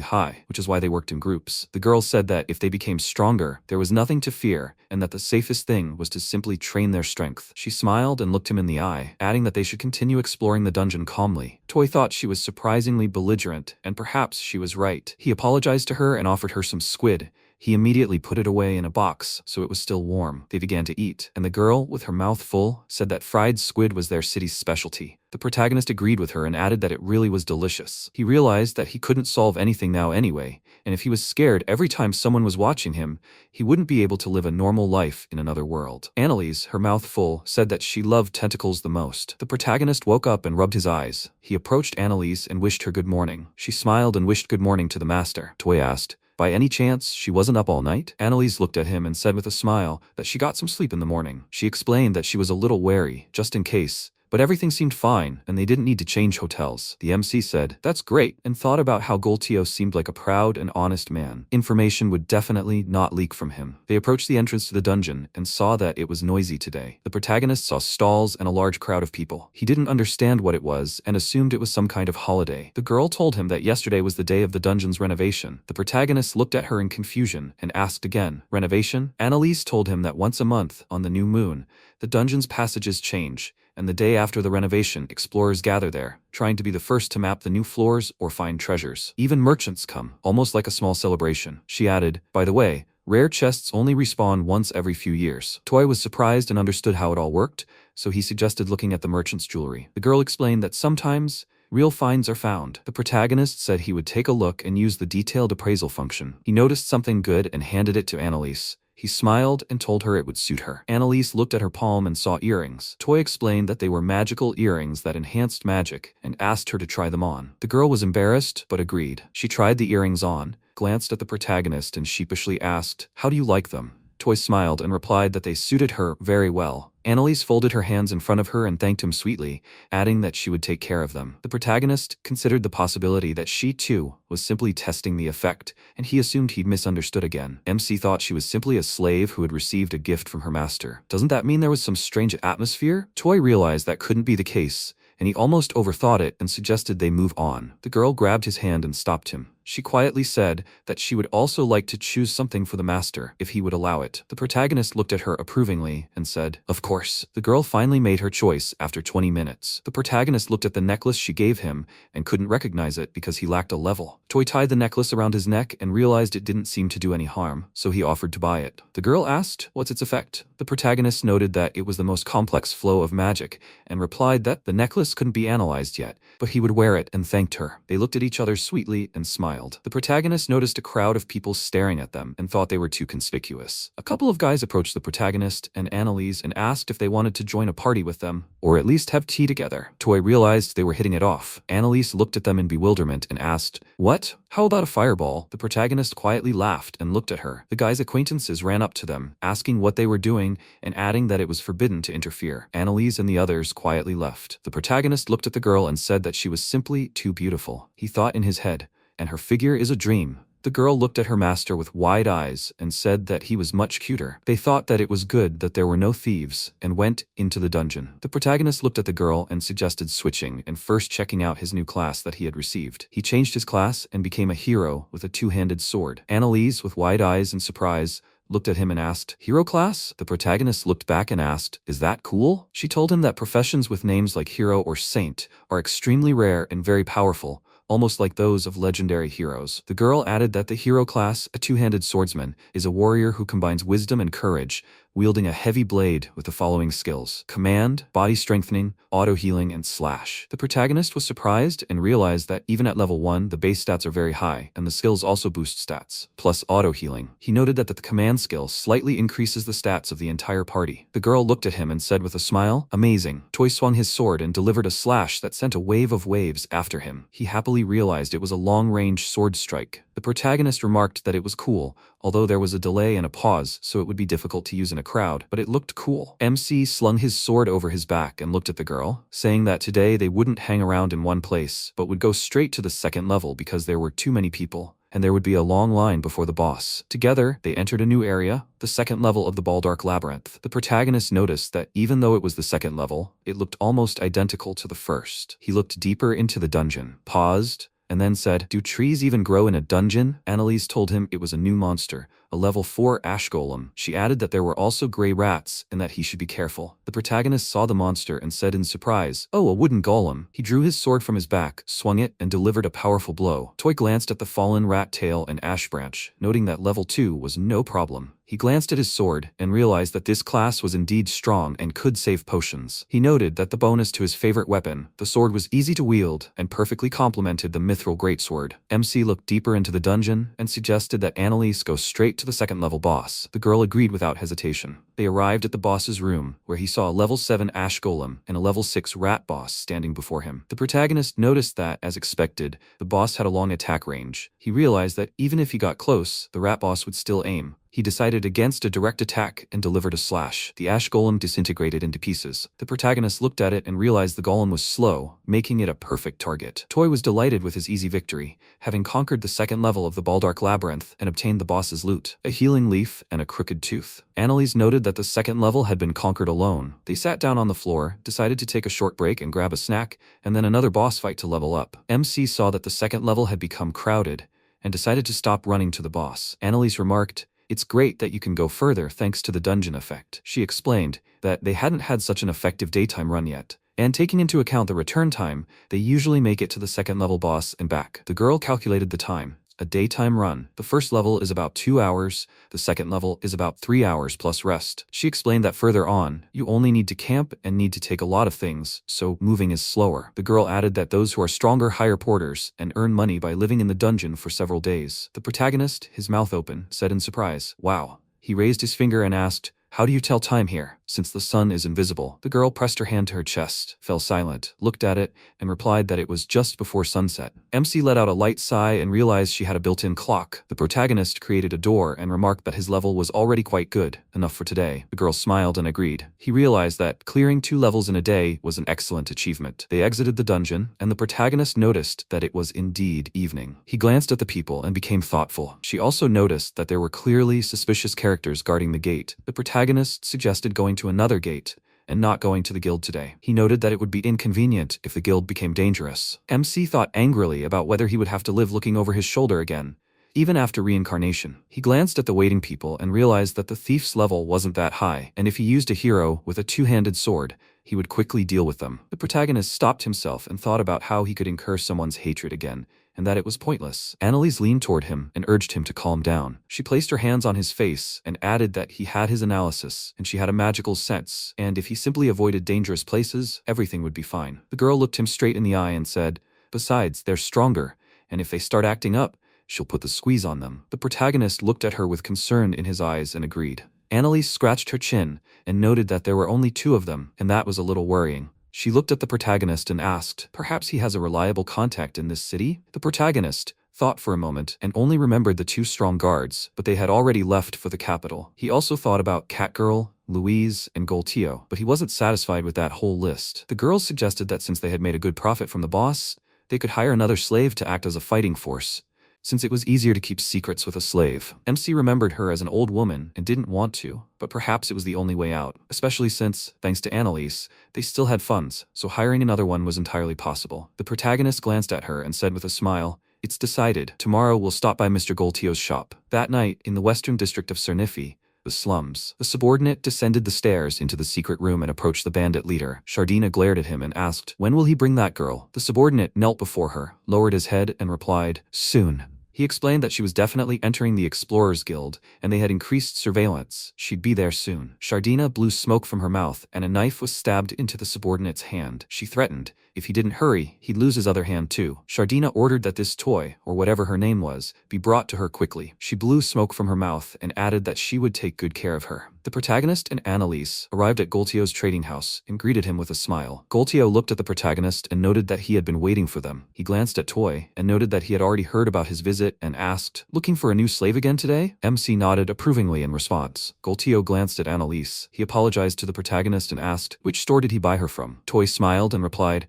high, which is why they worked in groups. The girl said that if they became stronger, there was nothing to fear, and that the safest thing was to simply train their strength. She smiled and looked him in the eye, adding that they should continue exploring the dungeon calmly. Toy thought she was surprisingly belligerent, and perhaps she was right. He apologized to her and offered her some squid. He immediately put it away in a box, so it was still warm. They began to eat, and the girl, with her mouth full, said that fried squid was their city's specialty. The protagonist agreed with her and added that it really was delicious. He realized that he couldn't solve anything now anyway, and if he was scared every time someone was watching him, he wouldn't be able to live a normal life in another world. Annalise, her mouth full, said that she loved tentacles the most. The protagonist woke up and rubbed his eyes. He approached Annalise and wished her good morning. She smiled and wished good morning to the master. Toy asked, "By any chance, she wasn't up all night?" Annalise looked at him and said with a smile that she got some sleep in the morning. She explained that she was a little wary, just in case, but everything seemed fine, and they didn't need to change hotels. The MC said, "That's great," and thought about how Goltio seemed like a proud and honest man. Information would definitely not leak from him. They approached the entrance to the dungeon and saw that it was noisy today. The protagonist saw stalls and a large crowd of people. He didn't understand what it was and assumed it was some kind of holiday. The girl told him that yesterday was the day of the dungeon's renovation. The protagonist looked at her in confusion and asked again, "Renovation?" Annalise told him that once a month, on the new moon, the dungeon's passages change, and the day after the renovation, explorers gather there, trying to be the first to map the new floors or find treasures. Even merchants come, almost like a small celebration. She added, "By the way, rare chests only respawn once every few years." Toy was surprised and understood how it all worked, so he suggested looking at the merchant's jewelry. The girl explained that sometimes real finds are found. The protagonist said he would take a look and use the detailed appraisal function. He noticed something good and handed it to Annalise. He smiled and told her it would suit her. Annalise looked at her palm and saw earrings. Toy explained that they were magical earrings that enhanced magic and asked her to try them on. The girl was embarrassed but agreed. She tried the earrings on, glanced at the protagonist and sheepishly asked, "How do you like them?" Toy smiled and replied that they suited her very well. Annalise folded her hands in front of her and thanked him sweetly, adding that she would take care of them. The protagonist considered the possibility that she, too, was simply testing the effect, and he assumed he'd misunderstood again. MC thought she was simply a slave who had received a gift from her master. Doesn't that mean there was some strange atmosphere? Toy realized that couldn't be the case, and he almost overthought it and suggested they move on. The girl grabbed his hand and stopped him. She quietly said that she would also like to choose something for the master if he would allow it. The protagonist looked at her approvingly and said, "Of course." The girl finally made her choice after 20 minutes. The protagonist looked at the necklace she gave him and couldn't recognize it because he lacked a level. Toy tied the necklace around his neck and realized it didn't seem to do any harm, so he offered to buy it. The girl asked, "What's its effect?" The protagonist noted that it was the most complex flow of magic and replied that the necklace couldn't be analyzed yet, but he would wear it and thanked her. They looked at each other sweetly and smiled. The protagonist noticed a crowd of people staring at them and thought they were too conspicuous. A couple of guys approached the protagonist and Annalise and asked if they wanted to join a party with them, or at least have tea together. Toy realized they were hitting it off. Annalise looked at them in bewilderment and asked, "What? How about a fireball?" The protagonist quietly laughed and looked at her. The guy's acquaintances ran up to them, asking what they were doing and adding that it was forbidden to interfere. Annalise and the others quietly left. The protagonist looked at the girl and said that she was simply too beautiful. He thought in his head, "And her figure is a dream." The girl looked at her master with wide eyes and said that he was much cuter. They thought that it was good that there were no thieves and went into the dungeon. The protagonist looked at the girl and suggested switching and first checking out his new class that he had received. He changed his class and became a hero with a two-handed sword. Annalise, with wide eyes and surprise, looked at him and asked, "Hero class?" The protagonist looked back and asked, "Is that cool?" She told him that professions with names like hero or saint are extremely rare and very powerful, almost like those of legendary heroes. The girl added that the hero class, a two-handed swordsman, is a warrior who combines wisdom and courage, wielding a heavy blade with the following skills: command, body strengthening, auto-healing, and slash. The protagonist was surprised and realized that even at level 1, the base stats are very high, and the skills also boost stats, plus auto-healing. He noted that the command skill slightly increases the stats of the entire party. The girl looked at him and said with a smile, "Amazing." Toy swung his sword and delivered a slash that sent a wave of waves after him. He happily realized it was a long-range sword strike. The protagonist remarked that it was cool, although there was a delay and a pause, so it would be difficult to use in a crowd, but it looked cool. MC slung his sword over his back and looked at the girl, saying that today they wouldn't hang around in one place, but would go straight to the second level because there were too many people, and there would be a long line before the boss. Together, they entered a new area, the second level of the Baldark Labyrinth. The protagonist noticed that even though it was the second level, it looked almost identical to the first. He looked deeper into the dungeon, paused, and then said, "Do trees even grow in a dungeon?" Annalise told him it was a new monster, a level 4 ash golem. She added that there were also gray rats and that he should be careful. The protagonist saw the monster and said in surprise, "Oh, a wooden golem." He drew his sword from his back, swung it, and delivered a powerful blow. Toy glanced at the fallen rat tail and ash branch, noting that level 2 was no problem. He glanced at his sword and realized that this class was indeed strong and could save potions. He noted that the bonus to his favorite weapon, the sword, was easy to wield and perfectly complemented the mithril greatsword. MC looked deeper into the dungeon and suggested that Annalise go straight to the second level boss. The girl agreed without hesitation. They arrived at the boss's room, where he saw a level 7 ash golem and a level 6 rat boss standing before him. The protagonist noticed that, as expected, the boss had a long attack range. He realized that even if he got close, the rat boss would still aim. He decided against a direct attack and delivered a slash. The ash golem disintegrated into pieces. The protagonist looked at it and realized the golem was slow, making it a perfect target. Toy was delighted with his easy victory, having conquered the second level of the Baldark Labyrinth and obtained the boss's loot, a healing leaf and a crooked tooth. Annalise noted that the second level had been conquered alone. They sat down on the floor, decided to take a short break and grab a snack, and then another boss fight to level up. MC saw that the second level had become crowded and decided to stop running to the boss. Annalise remarked, "It's great that you can go further thanks to the dungeon effect." She explained that they hadn't had such an effective daytime run yet, and taking into account the return time, they usually make it to the second level boss and back. The girl calculated the time. A daytime run. The first level is about 2 hours, the second level is about 3 hours plus rest. She explained that further on, you only need to camp and need to take a lot of things, so moving is slower. The girl added that those who are stronger hire porters and earn money by living in the dungeon for several days. The protagonist, his mouth open, said in surprise, "Wow." He raised his finger and asked, "How do you tell time here, since the sun is invisible?" The girl pressed her hand to her chest, fell silent, looked at it, and replied that it was just before sunset. MC let out a light sigh and realized she had a built-in clock. The protagonist created a door and remarked that his level was already quite good, enough for today. The girl smiled and agreed. He realized that clearing 2 levels in a day was an excellent achievement. They exited the dungeon, and the protagonist noticed that it was indeed evening. He glanced at the people and became thoughtful. She also noticed that there were clearly suspicious characters guarding the gate. The protagonist suggested going to another gate, and not going to the guild today. He noted that it would be inconvenient if the guild became dangerous. MC thought angrily about whether he would have to live looking over his shoulder again. Even after reincarnation, he glanced at the waiting people and realized that the thief's level wasn't that high, and if he used a hero with a two-handed sword, he would quickly deal with them. The protagonist stopped himself and thought about how he could incur someone's hatred again, and that it was pointless. Annalise leaned toward him and urged him to calm down. She placed her hands on his face and added that he had his analysis, and she had a magical sense, and if he simply avoided dangerous places, everything would be fine. The girl looked him straight in the eye and said, "Besides, they're stronger, and if they start acting up, she'll put the squeeze on them." The protagonist looked at her with concern in his eyes and agreed. Annalise scratched her chin and noted that there were only 2 of them, and that was a little worrying. She looked at the protagonist and asked, "Perhaps he has a reliable contact in this city?" The protagonist thought for a moment and only remembered the 2 strong guards, but they had already left for the capital. He also thought about Catgirl, Louise, and Goltio, but he wasn't satisfied with that whole list. The girls suggested that since they had made a good profit from the boss, they could hire another slave to act as a fighting force, since it was easier to keep secrets with a slave. MC remembered her as an old woman and didn't want to, but perhaps it was the only way out, especially since, thanks to Annalise, they still had funds, so hiring another one was entirely possible. The protagonist glanced at her and said with a smile, "It's decided. Tomorrow we'll stop by Mr. Goltio's shop." That night, in the western district of Cernifi, the slums, the subordinate descended the stairs into the secret room and approached the bandit leader. Shardina glared at him and asked, "When will he bring that girl?" The subordinate knelt before her, lowered his head, and replied, "Soon." He explained that she was definitely entering the Explorers Guild, and they had increased surveillance. She'd be there soon. Shardina blew smoke from her mouth, and a knife was stabbed into the subordinate's hand. She threatened, if he didn't hurry, he'd lose his other hand too. Shardina ordered that this toy, or whatever her name was, be brought to her quickly. She blew smoke from her mouth and added that she would take good care of her. The protagonist and Annalise arrived at Goltio's trading house and greeted him with a smile. Goltio looked at the protagonist and noted that he had been waiting for them. He glanced at Toy and noted that he had already heard about his visit and asked, "Looking for a new slave again today?" MC nodded approvingly in response. Goltio glanced at Annalise. He apologized to the protagonist and asked, "Which store did he buy her from?" Toy smiled and replied,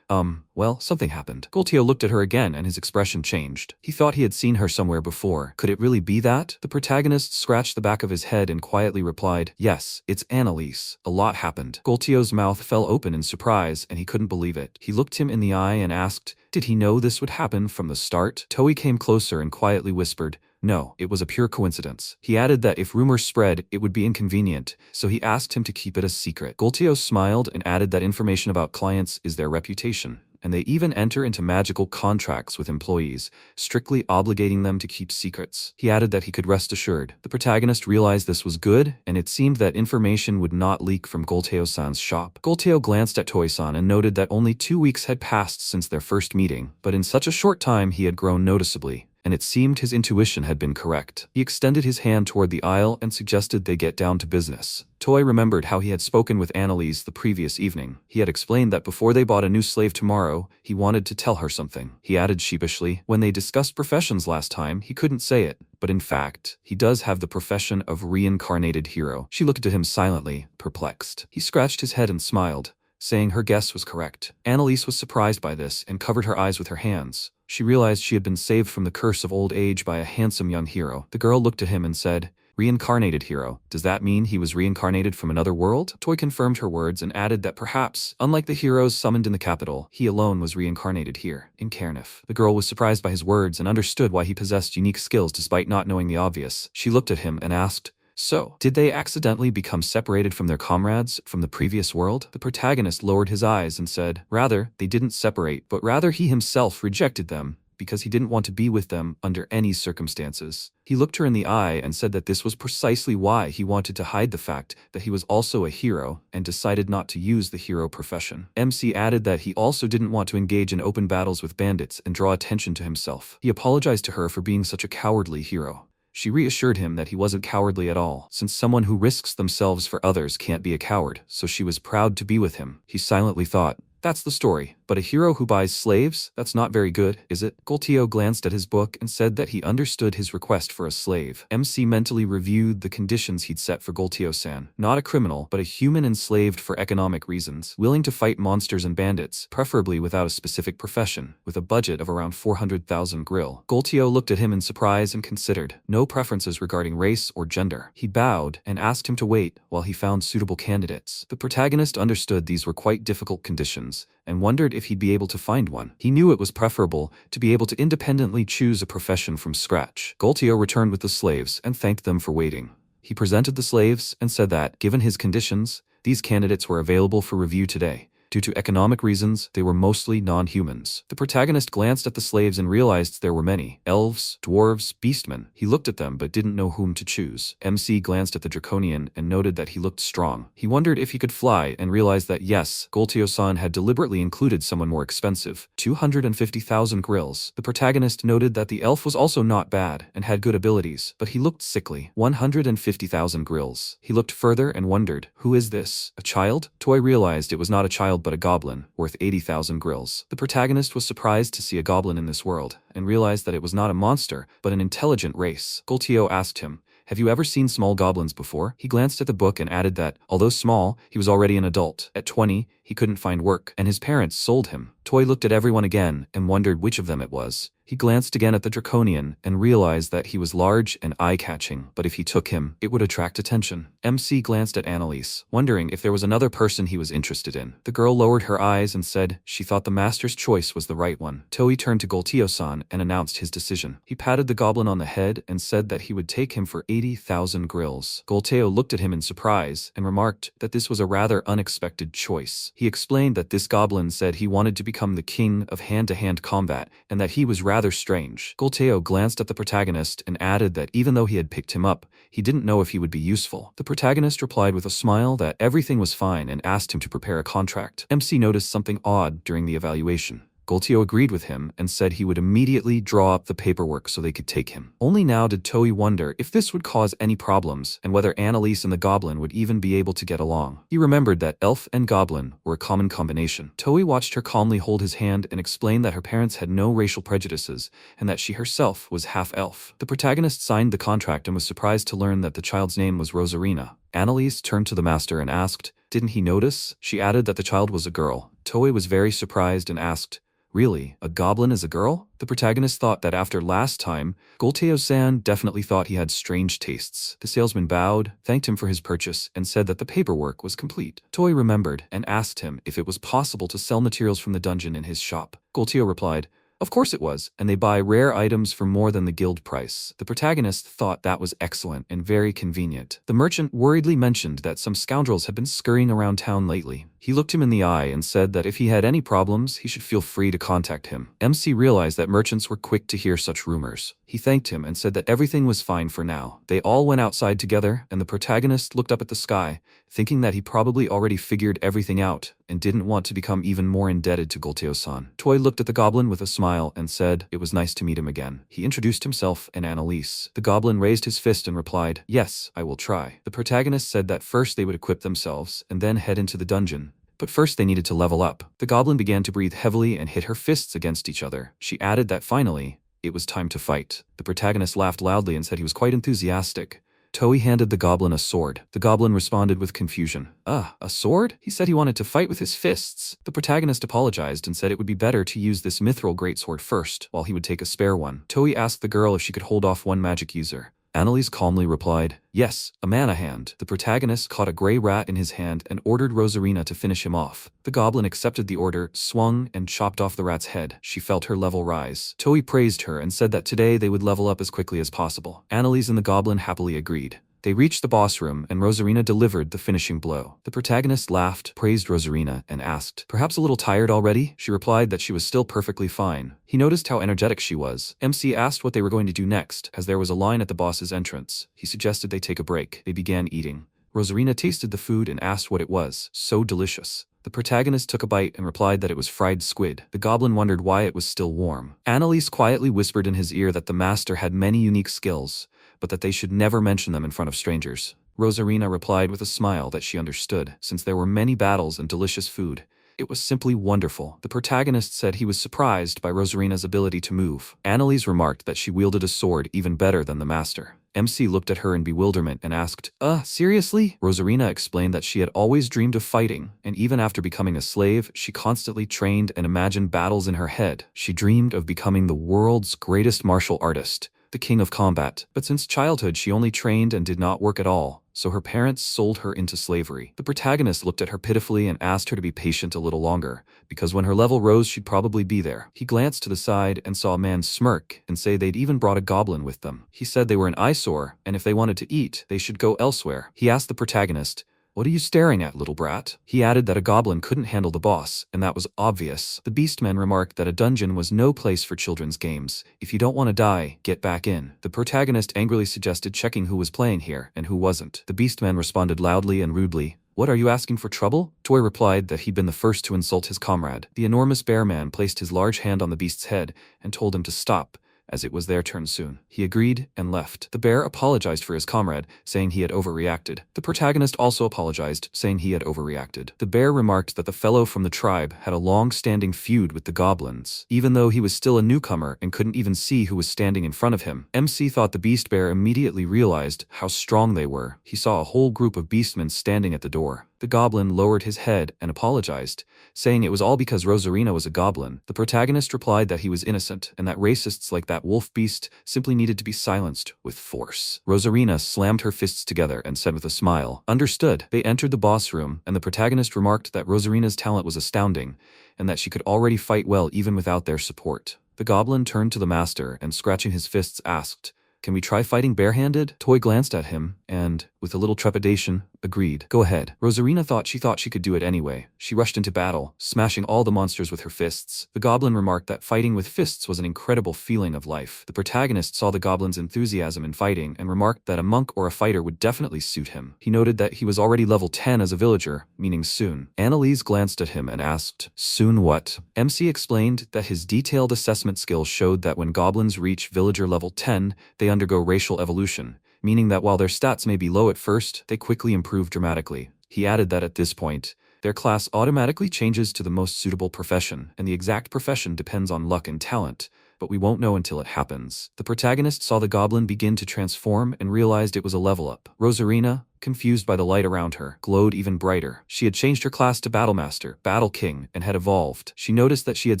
Well, something happened." Goltio looked at her again and his expression changed. He thought he had seen her somewhere before. Could it really be that? The protagonist scratched the back of his head and quietly replied, "Yes, it's Annalise. A lot happened." Goltio's mouth fell open in surprise and he couldn't believe it. He looked him in the eye and asked, "Did he know this would happen from the start?" Toei came closer and quietly whispered, "No, it was a pure coincidence." He added that if rumors spread, it would be inconvenient, so he asked him to keep it a secret. Goltio smiled and added that information about clients is their reputation, and they even enter into magical contracts with employees, strictly obligating them to keep secrets. He added that he could rest assured. The protagonist realized this was good, and it seemed that information would not leak from Golteo-san's shop. Golteo glanced at Toy-san and noted that only 2 weeks had passed since their first meeting, but in such a short time he had grown noticeably, and it seemed his intuition had been correct. He extended his hand toward the aisle and suggested they get down to business. Toy remembered how he had spoken with Annalise the previous evening. He had explained that before they bought a new slave tomorrow, he wanted to tell her something. He added sheepishly, when they discussed professions last time, he couldn't say it, but in fact, he does have the profession of reincarnated hero. She looked at him silently, perplexed. He scratched his head and smiled, saying her guess was correct. Annalise was surprised by this and covered her eyes with her hands. She realized she had been saved from the curse of old age by a handsome young hero. The girl looked at him and said, "Reincarnated hero. Does that mean he was reincarnated from another world?" Toy confirmed her words and added that perhaps, unlike the heroes summoned in the capital, he alone was reincarnated here, in Caernarfon. The girl was surprised by his words and understood why he possessed unique skills despite not knowing the obvious. She looked at him and asked, "So, did they accidentally become separated from their comrades from the previous world?" The protagonist lowered his eyes and said, "Rather, they didn't separate, but rather he himself rejected them, because he didn't want to be with them under any circumstances." He looked her in the eye and said that this was precisely why he wanted to hide the fact that he was also a hero and decided not to use the hero profession. MC added that he also didn't want to engage in open battles with bandits and draw attention to himself. He apologized to her for being such a cowardly hero. She reassured him that he wasn't cowardly at all, since someone who risks themselves for others can't be a coward, so she was proud to be with him. He silently thought, "That's the story. But a hero who buys slaves? That's not very good, is it? Golteo glanced at his book and said that he understood his request for a slave. MC mentally reviewed the conditions he'd set for Golteo-san. Not a criminal, but a human enslaved for economic reasons, willing to fight monsters and bandits, preferably without a specific profession, with a budget of around 400,000 grill. Golteo looked at him in surprise and considered. No preferences regarding race or gender. He bowed and asked him to wait while he found suitable candidates. The protagonist understood these were quite difficult conditions and wondered if he'd be able to find one. He knew it was preferable to be able to independently choose a profession from scratch. Golteo returned with the slaves and thanked them for waiting. He presented the slaves and said that, given his conditions, these candidates were available for review today. Due to economic reasons, they were mostly non-humans. The protagonist glanced at the slaves and realized there were many. Elves, dwarves, beastmen. He looked at them but didn't know whom to choose. MC glanced at the draconian and noted that he looked strong. He wondered if he could fly and realized that yes, Golteo-san had deliberately included someone more expensive. 250,000 grills. The protagonist noted that the elf was also not bad and had good abilities, but he looked sickly. 150,000 grills. He looked further and wondered, who is this? A child? Toy realized it was not a child but a goblin, worth 80,000 grills. The protagonist was surprised to see a goblin in this world, and realized that it was not a monster, but an intelligent race. Golteo asked him, "Have you ever seen small goblins before?" He glanced at the book and added that, although small, he was already an adult. At 20, he couldn't find work, and his parents sold him. Toy looked at everyone again and wondered which of them it was. He glanced again at the draconian and realized that he was large and eye-catching, but if he took him, it would attract attention. MC glanced at Annalise, wondering if there was another person he was interested in. The girl lowered her eyes and said she thought the master's choice was the right one. Toei turned to Golteo-san and announced his decision. He patted the goblin on the head and said that he would take him for 80,000 grills. Golteo looked at him in surprise and remarked that this was a rather unexpected choice. He explained that this goblin said he wanted to become the king of hand-to-hand combat and that he was rather strange. Golteo glanced at the protagonist and added that even though he had picked him up, he didn't know if he would be useful. The protagonist replied with a smile that everything was fine and asked him to prepare a contract. MC noticed something odd during the evaluation. Golteo agreed with him and said he would immediately draw up the paperwork so they could take him. Only now did Toei wonder if this would cause any problems and whether Annalise and the goblin would even be able to get along. He remembered that elf and goblin were a common combination. Toei watched her calmly hold his hand and explained that her parents had no racial prejudices and that she herself was half-elf. The protagonist signed the contract and was surprised to learn that the child's name was Rosarina. Annalise turned to the master and asked, "Didn't he notice?" She added that the child was a girl. Toei was very surprised and asked, "Really? A goblin is a girl?" The protagonist thought that after last time, Golteo-san definitely thought he had strange tastes. The salesman bowed, thanked him for his purchase, and said that the paperwork was complete. Toei remembered and asked him if it was possible to sell materials from the dungeon in his shop. Golteo replied, "Of course it was, and they buy rare items for more than the guild price." The protagonist thought that was excellent and very convenient. The merchant worriedly mentioned that some scoundrels had been scurrying around town lately. He looked him in the eye and said that if he had any problems, he should feel free to contact him. MC realized that merchants were quick to hear such rumors. He thanked him and said that everything was fine for now. They all went outside together, and the protagonist looked up at the sky, thinking that he probably already figured everything out and didn't want to become even more indebted to Golteo-san. Toei looked at the goblin with a smile and said it was nice to meet him again. He introduced himself and Annalise. The goblin raised his fist and replied, "Yes, I will try." The protagonist said that first they would equip themselves and then head into the dungeon. But first they needed to level up. The goblin began to breathe heavily and hit her fists against each other. She added that finally, it was time to fight. The protagonist laughed loudly and said he was quite enthusiastic. Toei handed the goblin a sword. The goblin responded with confusion. A sword? He said he wanted to fight with his fists. The protagonist apologized and said it would be better to use this mithril greatsword first, while he would take a spare one. Toei asked the girl if she could hold off one magic user. Annalise calmly replied, "Yes, a mana hand." The protagonist caught a gray rat in his hand and ordered Rosarina to finish him off. The goblin accepted the order, swung, and chopped off the rat's head. She felt her level rise. Toei praised her and said that today they would level up as quickly as possible. Annalise and the goblin happily agreed. They reached the boss room and Rosarina delivered the finishing blow. The protagonist laughed, praised Rosarina, and asked, "Perhaps a little tired already?" She replied that she was still perfectly fine. He noticed how energetic she was. MC asked what they were going to do next, as there was a line at the boss's entrance. He suggested they take a break. They began eating. Rosarina tasted the food and asked what it was. So delicious. The protagonist took a bite and replied that it was fried squid. The goblin wondered why it was still warm. Annalise quietly whispered in his ear that the master had many unique skills, but that they should never mention them in front of strangers. Rosarina replied with a smile that she understood. Since there were many battles and delicious food, It was simply wonderful. The protagonist said he was surprised by Rosarina's ability to move. Annalise remarked that she wielded a sword even better than the master. MC looked at her in bewilderment and asked, seriously? Rosarina explained that she had always dreamed of fighting, and even after becoming a slave, she constantly trained and imagined battles in her head. She dreamed of becoming the world's greatest martial artist, the king of combat. But since childhood, she only trained and did not work at all, so her parents sold her into slavery. The protagonist looked at her pitifully and asked her to be patient a little longer, because when her level rose, she'd probably be there. He glanced to the side and saw a man smirk and say they'd even brought a goblin with them. He said they were an eyesore, and if they wanted to eat, they should go elsewhere. He asked the protagonist, "What are you staring at, little brat?" He added that a goblin couldn't handle the boss, and that was obvious. The beastman remarked that a dungeon was no place for children's games. If you don't want to die, get back in. The protagonist angrily suggested checking who was playing here and who wasn't. The beastman responded loudly and rudely, "What, are you asking for trouble?" Toy replied that he'd been the first to insult his comrade. The enormous bear man placed his large hand on the beast's head and told him to stop, as it was their turn soon. He agreed and left. The bear apologized for his comrade, saying he had overreacted. The protagonist also apologized, saying he had overreacted. The bear remarked that the fellow from the tribe had a long-standing feud with the goblins, even though he was still a newcomer and couldn't even see who was standing in front of him. MC thought the beast bear immediately realized how strong they were. He saw a whole group of beastmen standing at the door. The goblin lowered his head and apologized, saying it was all because Rosarina was a goblin. The protagonist replied that he was innocent and that racists like that wolf beast simply needed to be silenced with force. Rosarina slammed her fists together and said with a smile, "Understood." They entered the boss room, and the protagonist remarked that Rosarina's talent was astounding and that she could already fight well even without their support. The goblin turned to the master and, scratching his fists, asked, "Can we try fighting barehanded?" Toy glanced at him and, with a little trepidation, agreed. "Go ahead." Rosarina thought she could do it anyway. She rushed into battle, smashing all the monsters with her fists. The goblin remarked that fighting with fists was an incredible feeling of life. The protagonist saw the goblin's enthusiasm in fighting and remarked that a monk or a fighter would definitely suit him. He noted that he was already level 10 as a villager, meaning soon. Annalise glanced at him and asked, "Soon what?" MC explained that his detailed assessment skills showed that when goblins reach villager level 10, they undergo racial evolution, meaning that while their stats may be low at first, they quickly improve dramatically. He added that at this point, their class automatically changes to the most suitable profession, and the exact profession depends on luck and talent, but we won't know until it happens. The protagonist saw the goblin begin to transform and realized it was a level up. Rosarina, confused by the light around her, glowed even brighter. She had changed her class to Battlemaster, Battle King, and had evolved. She noticed that she had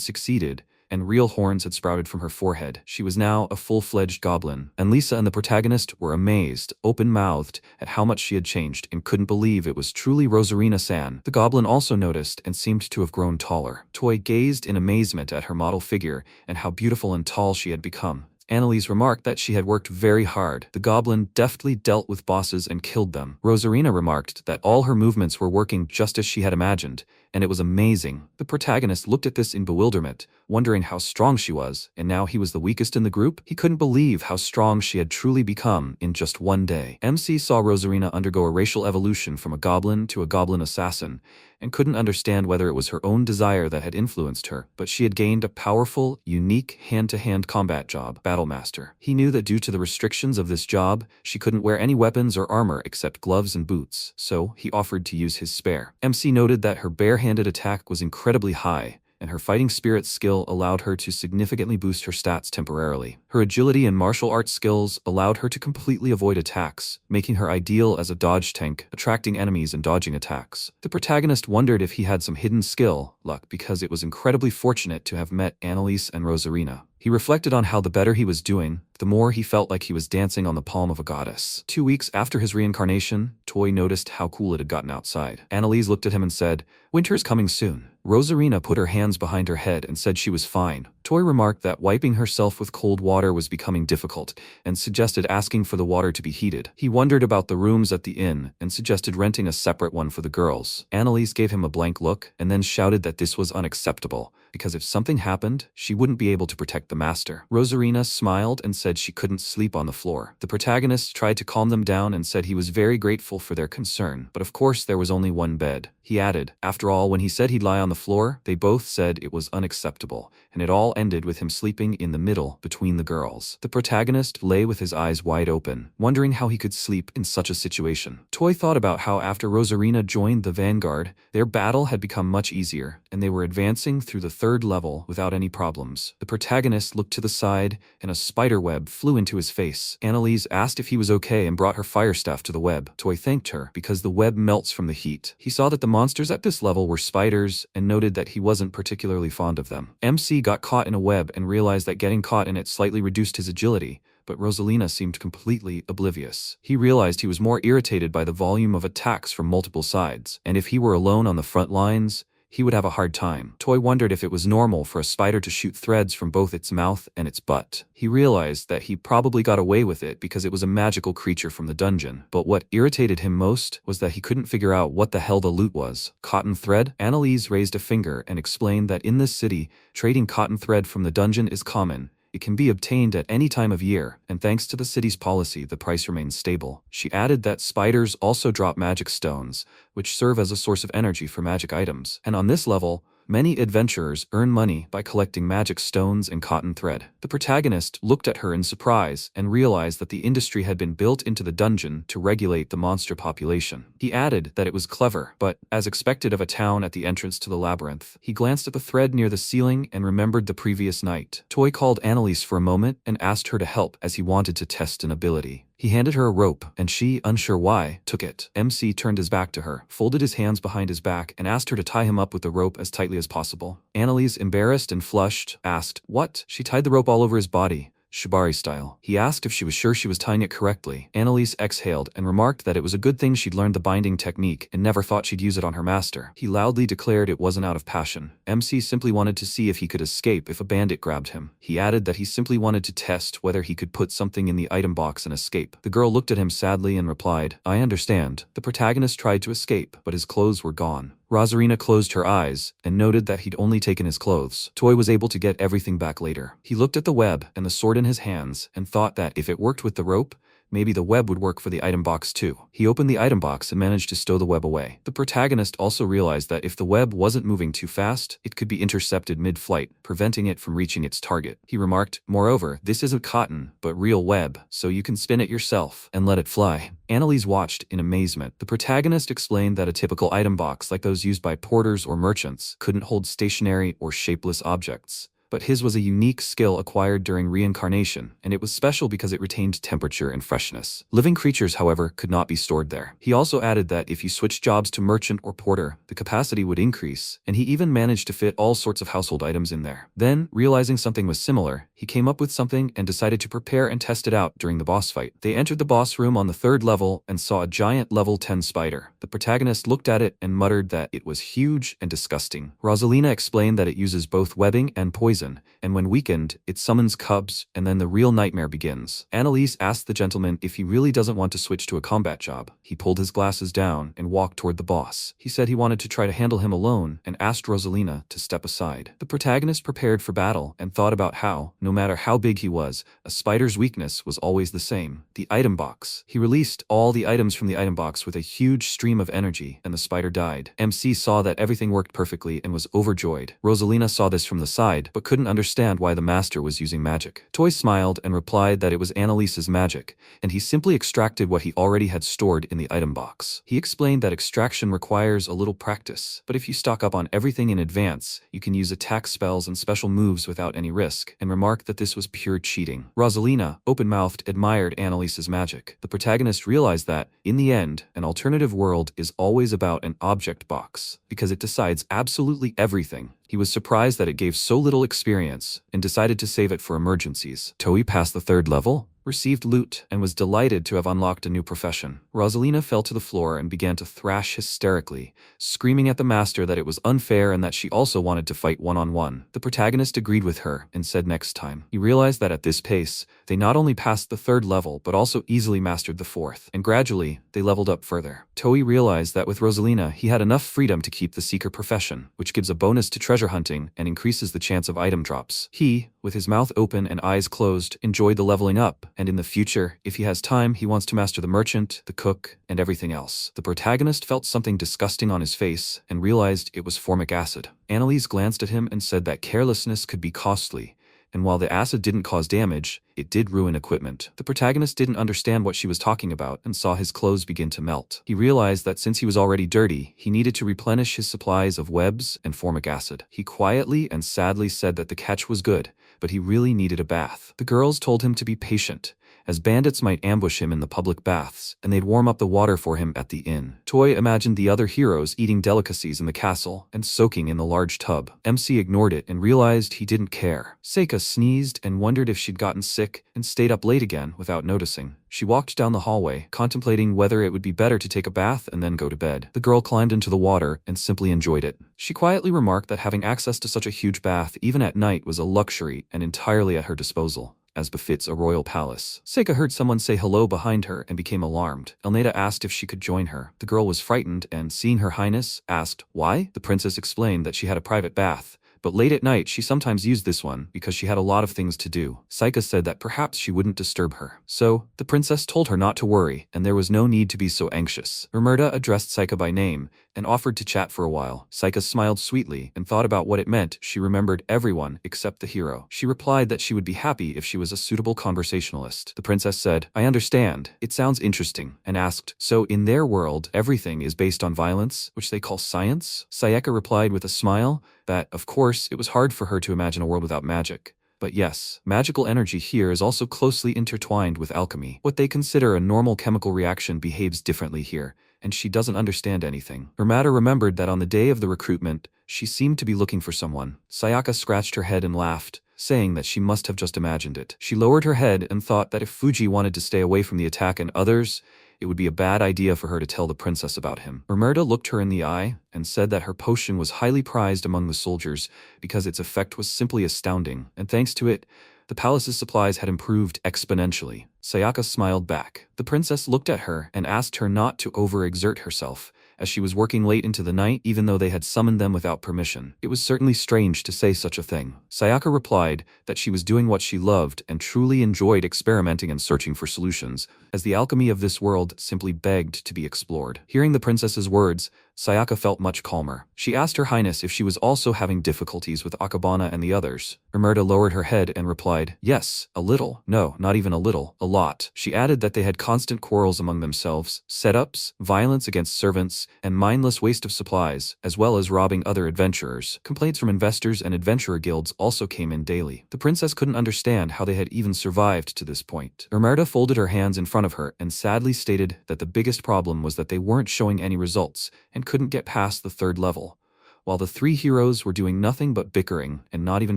succeeded, and real horns had sprouted from her forehead. She was now a full-fledged goblin, and Lisa and the protagonist were amazed, open-mouthed, at how much she had changed and couldn't believe it was truly Rosarina-san. The goblin also noticed and seemed to have grown taller. Toy gazed in amazement at her model figure and how beautiful and tall she had become. Annalise remarked that she had worked very hard. The goblin deftly dealt with bosses and killed them. Rosarina remarked that all her movements were working just as she had imagined, and it was amazing. The protagonist looked at this in bewilderment, wondering how strong she was, and now he was the weakest in the group? He couldn't believe how strong she had truly become in just one day. MC saw Rosarina undergo a racial evolution from a goblin to a goblin assassin, and couldn't understand whether it was her own desire that had influenced her, but she had gained a powerful, unique hand-to-hand combat job, Battlemaster. He knew that due to the restrictions of this job, she couldn't wear any weapons or armor except gloves and boots, so he offered to use his spare. MC noted that her bare-handed attack was incredibly high, and her fighting spirit skill allowed her to significantly boost her stats temporarily. Her agility and martial arts skills allowed her to completely avoid attacks, making her ideal as a dodge tank, attracting enemies and dodging attacks. The protagonist wondered if he had some hidden skill, luck, because it was incredibly fortunate to have met Annalise and Rosarina. He reflected on how the better he was doing, the more he felt like he was dancing on the palm of a goddess. 2 weeks after his reincarnation, Toy noticed how cool it had gotten outside. Annalise looked at him and said, "Winter's coming soon." Rosarina put her hands behind her head and said she was fine. Toy remarked that wiping herself with cold water was becoming difficult and suggested asking for the water to be heated. He wondered about the rooms at the inn and suggested renting a separate one for the girls. Annalise gave him a blank look and then shouted that this was unacceptable, because if something happened, she wouldn't be able to protect the master. Rosarina smiled and said she couldn't sleep on the floor. The protagonist tried to calm them down and said he was very grateful for their concern, but of course there was only one bed. He added, after all, when he said he'd lie on the floor, they both said it was unacceptable, and it all ended with him sleeping in the middle between the girls. The protagonist lay with his eyes wide open, wondering how he could sleep in such a situation. Toy thought about how after Rosarina joined the vanguard, their battle had become much easier, and they were advancing through the 3rd level without any problems. The protagonist looked to the side, and a spider web flew into his face. Annalise asked if he was okay and brought her fire staff to the web. Toy thanked her because the web melts from the heat. He saw that the monsters at this level were spiders and noted that he wasn't particularly fond of them. MC got caught in a web and realized that getting caught in it slightly reduced his agility, but Rosalina seemed completely oblivious. He realized he was more irritated by the volume of attacks from multiple sides, and if he were alone on the front lines, he would have a hard time. Toy wondered if it was normal for a spider to shoot threads from both its mouth and its butt. He realized that he probably got away with it because it was a magical creature from the dungeon. But what irritated him most was that he couldn't figure out what the hell the loot was. Cotton thread? Annalise raised a finger and explained that in this city, trading cotton thread from the dungeon is common. It can be obtained at any time of year, and thanks to the city's policy, the price remains stable. She added that spiders also drop magic stones, which serve as a source of energy for magic items. And on this level, many adventurers earn money by collecting magic stones and cotton thread. The protagonist looked at her in surprise and realized that the industry had been built into the dungeon to regulate the monster population. He added that it was clever, but, as expected of a town at the entrance to the labyrinth, he glanced at the thread near the ceiling and remembered the previous night. Toy called Annalise for a moment and asked her to help as he wanted to test an ability. He handed her a rope, and she, unsure why, took it. MC turned his back to her, folded his hands behind his back, and asked her to tie him up with the rope as tightly as possible. Annalise, embarrassed and flushed, asked, "What?" She tied the rope all over his body, Shibari style. He asked if she was sure she was tying it correctly. Annalise exhaled and remarked that it was a good thing she'd learned the binding technique and never thought she'd use it on her master. He loudly declared it wasn't out of passion. MC simply wanted to see if he could escape if a bandit grabbed him. He added that he simply wanted to test whether he could put something in the item box and escape. The girl looked at him sadly and replied, "I understand." The protagonist tried to escape, but his clothes were gone. Rosarina closed her eyes and noted that he'd only taken his clothes. Toy was able to get everything back later. He looked at the web and the sword in his hands and thought that if it worked with the rope, maybe the web would work for the item box too. He opened the item box and managed to stow the web away. The protagonist also realized that if the web wasn't moving too fast, it could be intercepted mid-flight, preventing it from reaching its target. He remarked, "Moreover, this isn't cotton, but real web, so you can spin it yourself and let it fly." Annalise watched in amazement. The protagonist explained that a typical item box like those used by porters or merchants couldn't hold stationary or shapeless objects. But his was a unique skill acquired during reincarnation, and it was special because it retained temperature and freshness. Living creatures, however, could not be stored there. He also added that if you switched jobs to merchant or porter, the capacity would increase, and he even managed to fit all sorts of household items in there. Then, realizing something was similar, he came up with something and decided to prepare and test it out during the boss fight. They entered the boss room on the 3rd level and saw a giant level 10 spider. The protagonist looked at it and muttered that it was huge and disgusting. Rosalina explained that it uses both webbing and poison, and when weakened, it summons cubs, and then the real nightmare begins. Annalise asked the gentleman if he really doesn't want to switch to a combat job. He pulled his glasses down and walked toward the boss. He said he wanted to try to handle him alone and asked Rosalina to step aside. The protagonist prepared for battle and thought about how, no matter how big he was, a spider's weakness was always the same: the item box. He released all the items from the item box with a huge stream of energy, and the spider died. MC saw that everything worked perfectly and was overjoyed. Rosalina saw this from the side, but couldn't understand why the master was using magic. Toy smiled and replied that it was Annalise's magic, and he simply extracted what he already had stored in the item box. He explained that extraction requires a little practice, but if you stock up on everything in advance, you can use attack spells and special moves without any risk, and remarked that this was pure cheating. Rosalina, open-mouthed, admired Annalise's magic. The protagonist realized that, in the end, an alternative world is always about an object box, because it decides absolutely everything. He was surprised that it gave so little experience, and decided to save it for emergencies. Toei passed the 3rd level, received loot, and was delighted to have unlocked a new profession. Rosalina fell to the floor and began to thrash hysterically, screaming at the master that it was unfair and that she also wanted to fight one-on-one. The protagonist agreed with her and said next time. He realized that at this pace, they not only passed the 3rd level but also easily mastered the 4th, and gradually, they leveled up further. Toei realized that with Rosalina, he had enough freedom to keep the seeker profession, which gives a bonus to treasure hunting and increases the chance of item drops. He, with his mouth open and eyes closed, enjoyed the leveling up, and in the future, if he has time, he wants to master the merchant, the cook, and everything else. The protagonist felt something disgusting on his face and realized it was formic acid. Annalise glanced at him and said that carelessness could be costly, and while the acid didn't cause damage, it did ruin equipment. The protagonist didn't understand what she was talking about and saw his clothes begin to melt. He realized that since he was already dirty, he needed to replenish his supplies of webs and formic acid. He quietly and sadly said that the catch was good, but he really needed a bath. The girls told him to be patient, as bandits might ambush him in the public baths, and they'd warm up the water for him at the inn. Toy imagined the other heroes eating delicacies in the castle and soaking in the large tub. MC ignored it and realized he didn't care. Seika sneezed and wondered if she'd gotten sick and stayed up late again without noticing. She walked down the hallway, contemplating whether it would be better to take a bath and then go to bed. The girl climbed into the water and simply enjoyed it. She quietly remarked that having access to such a huge bath even at night was a luxury and entirely at her disposal, as befits a royal palace. Seika heard someone say hello behind her and became alarmed. Elneda asked if she could join her. The girl was frightened and, seeing her highness, asked, "Why?" The princess explained that she had a private bath, but late at night she sometimes used this one because she had a lot of things to do. Seika said that perhaps she wouldn't disturb her. So, the princess told her not to worry, and there was no need to be so anxious. Ermerda addressed Seika by name and offered to chat for a while. Seika smiled sweetly and thought about what it meant. She remembered everyone except the hero. She replied that she would be happy if she was a suitable conversationalist. The princess said, "I understand. It sounds interesting," and asked, "So in their world, everything is based on violence, which they call science?" Sayaka replied with a smile that, of course, it was hard for her to imagine a world without magic. But yes, magical energy here is also closely intertwined with alchemy. What they consider a normal chemical reaction behaves differently here, and she doesn't understand anything. Ermata remembered that on the day of the recruitment, she seemed to be looking for someone. Sayaka scratched her head and laughed, saying that she must have just imagined it. She lowered her head and thought that if Fuji wanted to stay away from the attack and others, it would be a bad idea for her to tell the princess about him. Ermerda looked her in the eye and said that her potion was highly prized among the soldiers because its effect was simply astounding, and thanks to it, the palace's supplies had improved exponentially. Sayaka smiled back. The princess looked at her and asked her not to overexert herself, as she was working late into the night even though they had summoned them without permission. It was certainly strange to say such a thing. Sayaka replied that she was doing what she loved and truly enjoyed experimenting and searching for solutions, as the alchemy of this world simply begged to be explored. Hearing the princess's words, Sayaka felt much calmer. She asked her highness if she was also having difficulties with Akabana and the others. Ermerda lowered her head and replied, "Yes, a little. No, not even a little, a lot." She added that they had constant quarrels among themselves, setups, violence against servants, and mindless waste of supplies, as well as robbing other adventurers. Complaints from investors and adventurer guilds also came in daily. The princess couldn't understand how they had even survived to this point. Ermerda folded her hands in front of her and sadly stated that the biggest problem was that they weren't showing any results and couldn't get past the third level, while the three heroes were doing nothing but bickering and not even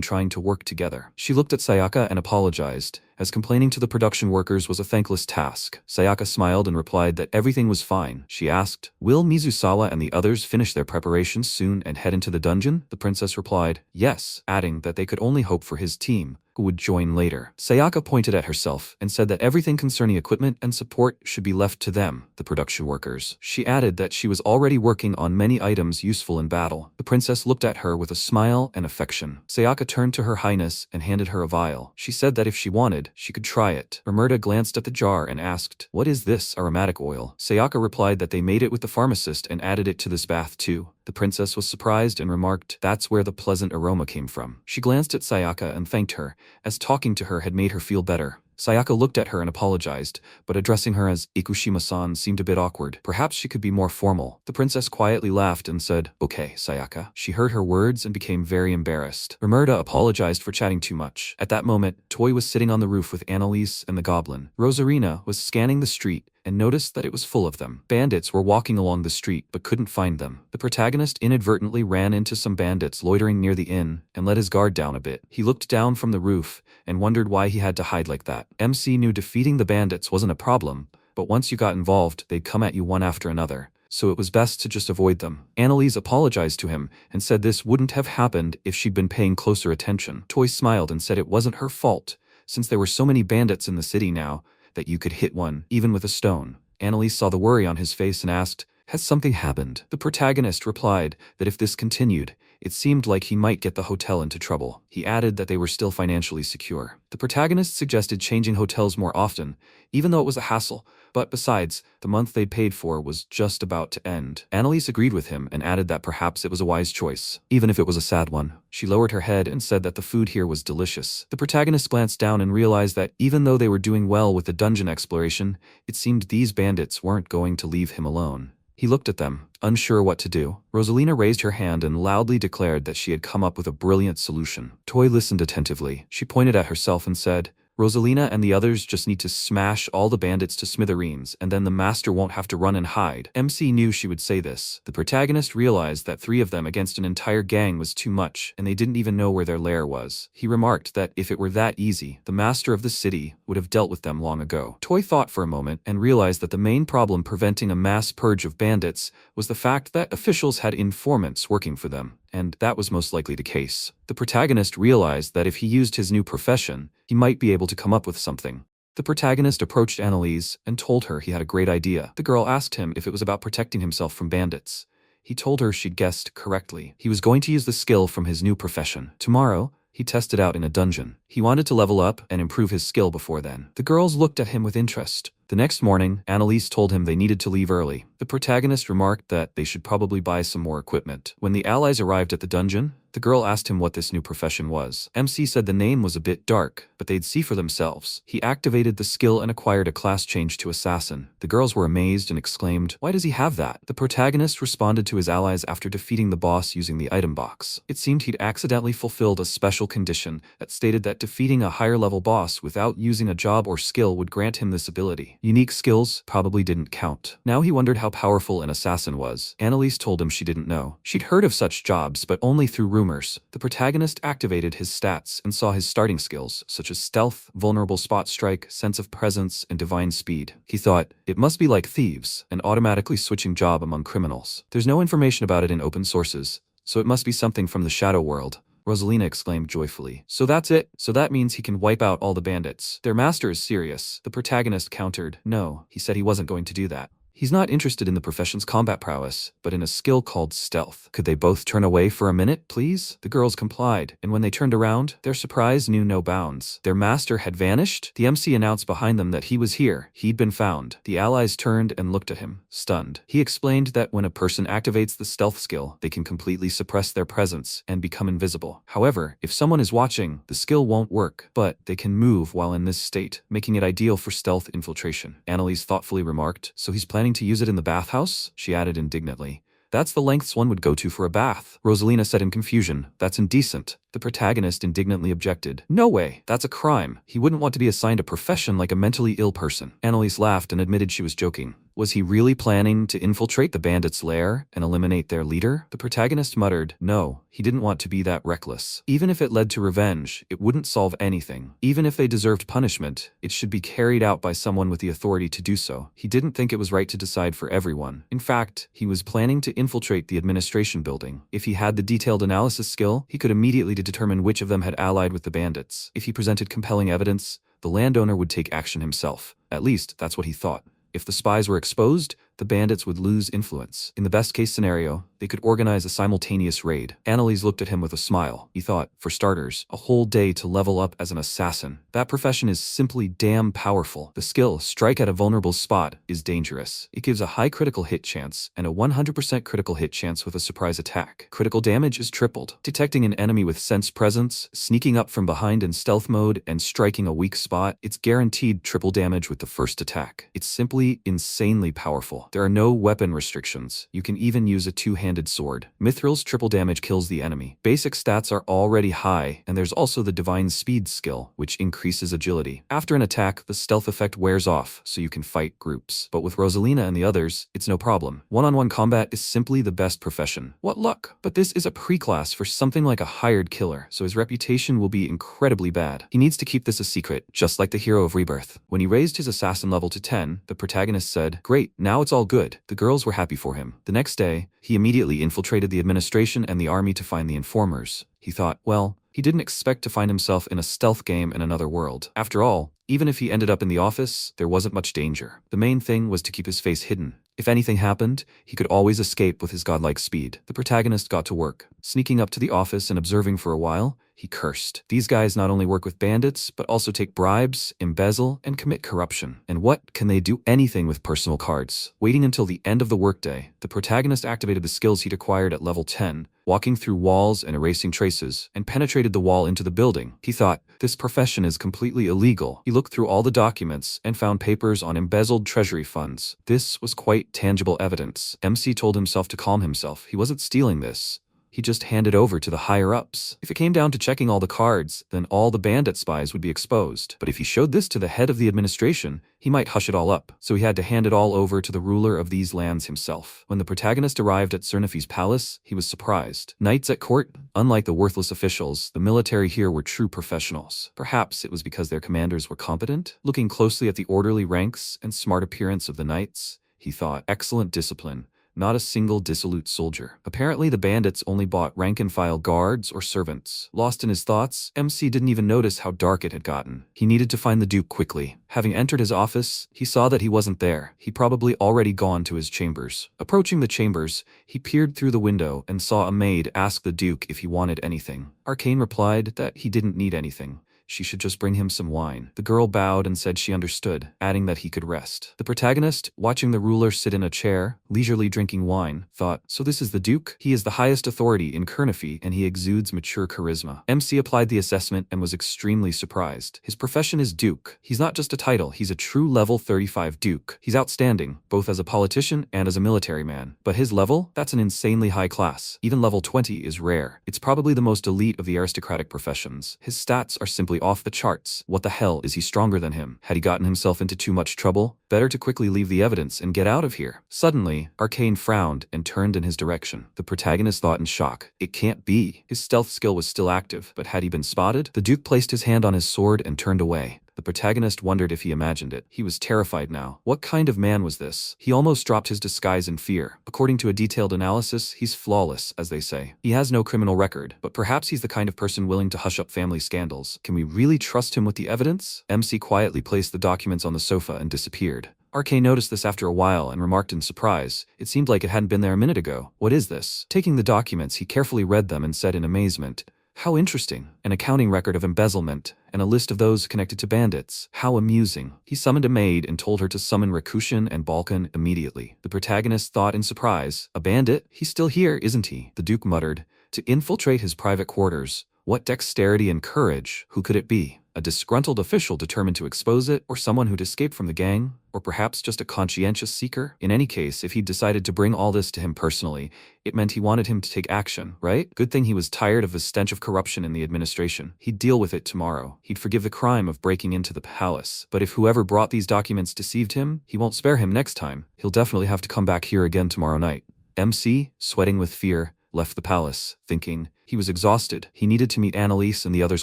trying to work together. She looked at Sayaka and apologized, as complaining to the production workers was a thankless task. Sayaka smiled and replied that everything was fine. She asked, "Will Mizusawa and the others finish their preparations soon and head into the dungeon?" The princess replied, "Yes," adding that they could only hope for his team, who would join later. Sayaka pointed at herself and said that everything concerning equipment and support should be left to them, the production workers. She added that she was already working on many items useful in battle. The princess looked at her with a smile and affection. Sayaka turned to her highness and handed her a vial. She said that if she wanted, she could try it. Ermerda glanced at the jar and asked, "What is this aromatic oil?" Sayaka replied that they made it with the pharmacist and added it to this bath too. The princess was surprised and remarked, "That's where the pleasant aroma came from." She glanced at Sayaka and thanked her, as talking to her had made her feel better. Sayaka looked at her and apologized, but addressing her as Ikushima-san seemed a bit awkward. Perhaps she could be more formal. The princess quietly laughed and said, "Okay, Sayaka." She heard her words and became very embarrassed. Ermerda apologized for chatting too much. At that moment, Toy was sitting on the roof with Annalise and the goblin. Rosarina was scanning the street and noticed that it was full of them. Bandits were walking along the street but couldn't find them. The protagonist inadvertently ran into some bandits loitering near the inn and let his guard down a bit. He looked down from the roof and wondered why he had to hide like that. MC knew defeating the bandits wasn't a problem, but once you got involved, they'd come at you one after another, so it was best to just avoid them. Annalise apologized to him and said this wouldn't have happened if she'd been paying closer attention. Toy smiled and said it wasn't her fault, since there were so many bandits in the city now that you could hit one, even with a stone. Annalise saw the worry on his face and asked, "Has something happened?" The protagonist replied that if this continued, it seemed like he might get the hotel into trouble. He added that they were still financially secure. The protagonist suggested changing hotels more often, even though it was a hassle, but besides, the month they'd paid for was just about to end. Annalise agreed with him and added that perhaps it was a wise choice, even if it was a sad one. She lowered her head and said that the food here was delicious. The protagonist glanced down and realized that even though they were doing well with the dungeon exploration, it seemed these bandits weren't going to leave him alone. He looked at them, unsure what to do. Rosalina raised her hand and loudly declared that she had come up with a brilliant solution. Toy listened attentively. She pointed at herself and said, "Rosalina and the others just need to smash all the bandits to smithereens, and then the master won't have to run and hide." MC knew she would say this. The protagonist realized that 3 of them against an entire gang was too much, and they didn't even know where their lair was. He remarked that if it were that easy, the master of the city would have dealt with them long ago. Toy thought for a moment and realized that the main problem preventing a mass purge of bandits was the fact that officials had informants working for them, and that was most likely the case. The protagonist realized that if he used his new profession, he might be able to come up with something. The protagonist approached Annalise and told her he had a great idea. The girl asked him if it was about protecting himself from bandits. He told her she'd guessed correctly. He was going to use the skill from his new profession. Tomorrow, he tested out in a dungeon. He wanted to level up and improve his skill before then. The girls looked at him with interest. The next morning, Annalise told him they needed to leave early. The protagonist remarked that they should probably buy some more equipment. When the allies arrived at the dungeon, the girl asked him what this new profession was. MC said the name was a bit dark, but they'd see for themselves. He activated the skill and acquired a class change to assassin. The girls were amazed and exclaimed, "Why does he have that?" The protagonist responded to his allies after defeating the boss using the item box. It seemed he'd accidentally fulfilled a special condition that stated that defeating a higher level boss without using a job or skill would grant him this ability. Unique skills probably didn't count. Now he wondered how powerful an assassin was. Annalise told him she didn't know. She'd heard of such jobs, but only through rumors. The protagonist activated his stats and saw his starting skills, such as stealth, vulnerable spot strike, sense of presence, and divine speed. He thought, it must be like thieves, and automatically switching job among criminals. There's no information about it in open sources, so it must be something from the shadow world. Rosalina exclaimed joyfully. "So that's it? So that means he can wipe out all the bandits. Their master is serious." The protagonist countered. No, he said he wasn't going to do that. He's not interested in the profession's combat prowess, but in a skill called stealth. Could they both turn away for a minute, please? The girls complied, and when they turned around, their surprise knew no bounds. Their master had vanished? The MC announced behind them that he was here. He'd been found. The allies turned and looked at him, stunned. He explained that when a person activates the stealth skill, they can completely suppress their presence and become invisible. However, if someone is watching, the skill won't work, but they can move while in this state, making it ideal for stealth infiltration. Annalise thoughtfully remarked, "So he's planning to use it in the bathhouse?" She added indignantly. "That's the lengths one would go to for a bath." Rosalina said in confusion, "That's indecent." The protagonist indignantly objected. "No way, that's a crime. He wouldn't want to be assigned a profession like a mentally ill person." Annalise laughed and admitted she was joking. Was he really planning to infiltrate the bandits' lair and eliminate their leader? The protagonist muttered, no, he didn't want to be that reckless. Even if it led to revenge, it wouldn't solve anything. Even if they deserved punishment, it should be carried out by someone with the authority to do so. He didn't think it was right to decide for everyone. In fact, he was planning to infiltrate the administration building. If he had the detailed analysis skill, he could immediately determine which of them had allied with the bandits. If he presented compelling evidence, the landowner would take action himself. At least, that's what he thought. If the spies were exposed, the bandits would lose influence. In the best-case scenario, they could organize a simultaneous raid. Annalise looked at him with a smile. He thought, for starters, a whole day to level up as an assassin. That profession is simply damn powerful. The skill, strike at a vulnerable spot, is dangerous. It gives a high critical hit chance and a 100% critical hit chance with a surprise attack. Critical damage is tripled. Detecting an enemy with sense presence, sneaking up from behind in stealth mode, and striking a weak spot, it's guaranteed triple damage with the first attack. It's simply insanely powerful. There are no weapon restrictions. You can even use a two-handed sword. Mithril's triple damage kills the enemy. Basic stats are already high, and there's also the divine speed skill, which increases agility. After an attack, the stealth effect wears off, so you can fight groups. But with Rosalina and the others, it's no problem. One-on-one combat is simply the best profession. What luck! But this is a pre-class for something like a hired killer, so his reputation will be incredibly bad. He needs to keep this a secret, just like the hero of Rebirth. When he raised his assassin level to 10, the protagonist said, "Great, now it's all good." The girls were happy for him. The next day, he immediately infiltrated the administration and the army to find the informers. He thought, well, he didn't expect to find himself in a stealth game in another world. After all, even if he ended up in the office, there wasn't much danger. The main thing was to keep his face hidden. If anything happened, he could always escape with his godlike speed. The protagonist got to work. Sneaking up to the office and observing for a while, he cursed. These guys not only work with bandits, but also take bribes, embezzle, and commit corruption. And what can they do anything with personal cards? Waiting until the end of the workday, the protagonist activated the skills he'd acquired at level 10, walking through walls and erasing traces, and penetrated the wall into the building. He thought, this profession is completely illegal. He looked through all the documents and found papers on embezzled treasury funds. This was quite tangible evidence. MC told himself to calm himself. He wasn't stealing this. He just handed over to the higher-ups. If it came down to checking all the cards, then all the bandit spies would be exposed. But if he showed this to the head of the administration, he might hush it all up. So he had to hand it all over to the ruler of these lands himself. When the protagonist arrived at Cernifi's palace, he was surprised. Knights at court, unlike the worthless officials, the military here were true professionals. Perhaps it was because their commanders were competent? Looking closely at the orderly ranks and smart appearance of the knights, he thought, excellent discipline. Not a single dissolute soldier. Apparently the bandits only bought rank-and-file guards or servants. Lost in his thoughts, MC didn't even notice how dark it had gotten. He needed to find the Duke quickly. Having entered his office, he saw that he wasn't there. He'd probably already gone to his chambers. Approaching the chambers, he peered through the window and saw a maid ask the Duke if he wanted anything. Arcane replied that he didn't need anything. She should just bring him some wine. The girl bowed and said she understood, adding that he could rest. The protagonist, watching the ruler sit in a chair, leisurely drinking wine, thought, so this is the Duke? He is the highest authority in Cernifi and he exudes mature charisma. MC applied the assessment and was extremely surprised. His profession is Duke. He's not just a title, he's a true level 35 Duke. He's outstanding, both as a politician and as a military man. But his level? That's an insanely high class. Even level 20 is rare. It's probably the most elite of the aristocratic professions. His stats are simply off the charts. What the hell, is he stronger than him? Had he gotten himself into too much trouble? Better to quickly leave the evidence and get out of here. Suddenly, Arcane frowned and turned in his direction. The protagonist thought in shock. It can't be. His stealth skill was still active, but had he been spotted? The Duke placed his hand on his sword and turned away. The protagonist wondered if he imagined it. He was terrified now. What kind of man was this? He almost dropped his disguise in fear. According to a detailed analysis, he's flawless, as they say. He has no criminal record, but perhaps he's the kind of person willing to hush up family scandals. Can we really trust him with the evidence? MC quietly placed the documents on the sofa and disappeared. Arcane noticed this after a while and remarked in surprise. It seemed like it hadn't been there a minute ago. What is this? Taking the documents, he carefully read them and said in amazement, how interesting. An accounting record of embezzlement, and a list of those connected to bandits. How amusing. He summoned a maid and told her to summon Rakushin and Balkan immediately. The protagonist thought in surprise, a bandit? He's still here, isn't he? The Duke muttered, to infiltrate his private quarters. What dexterity and courage. Who could it be? A disgruntled official determined to expose it, or someone who'd escaped from the gang, or perhaps just a conscientious seeker? In any case, if he'd decided to bring all this to him personally, it meant he wanted him to take action, right? Good thing he was tired of the stench of corruption in the administration. He'd deal with it tomorrow. He'd forgive the crime of breaking into the palace. But if whoever brought these documents deceived him, he won't spare him next time. He'll definitely have to come back here again tomorrow night. MC, sweating with fear, left the palace, thinking he was exhausted. He needed to meet Annalise and the others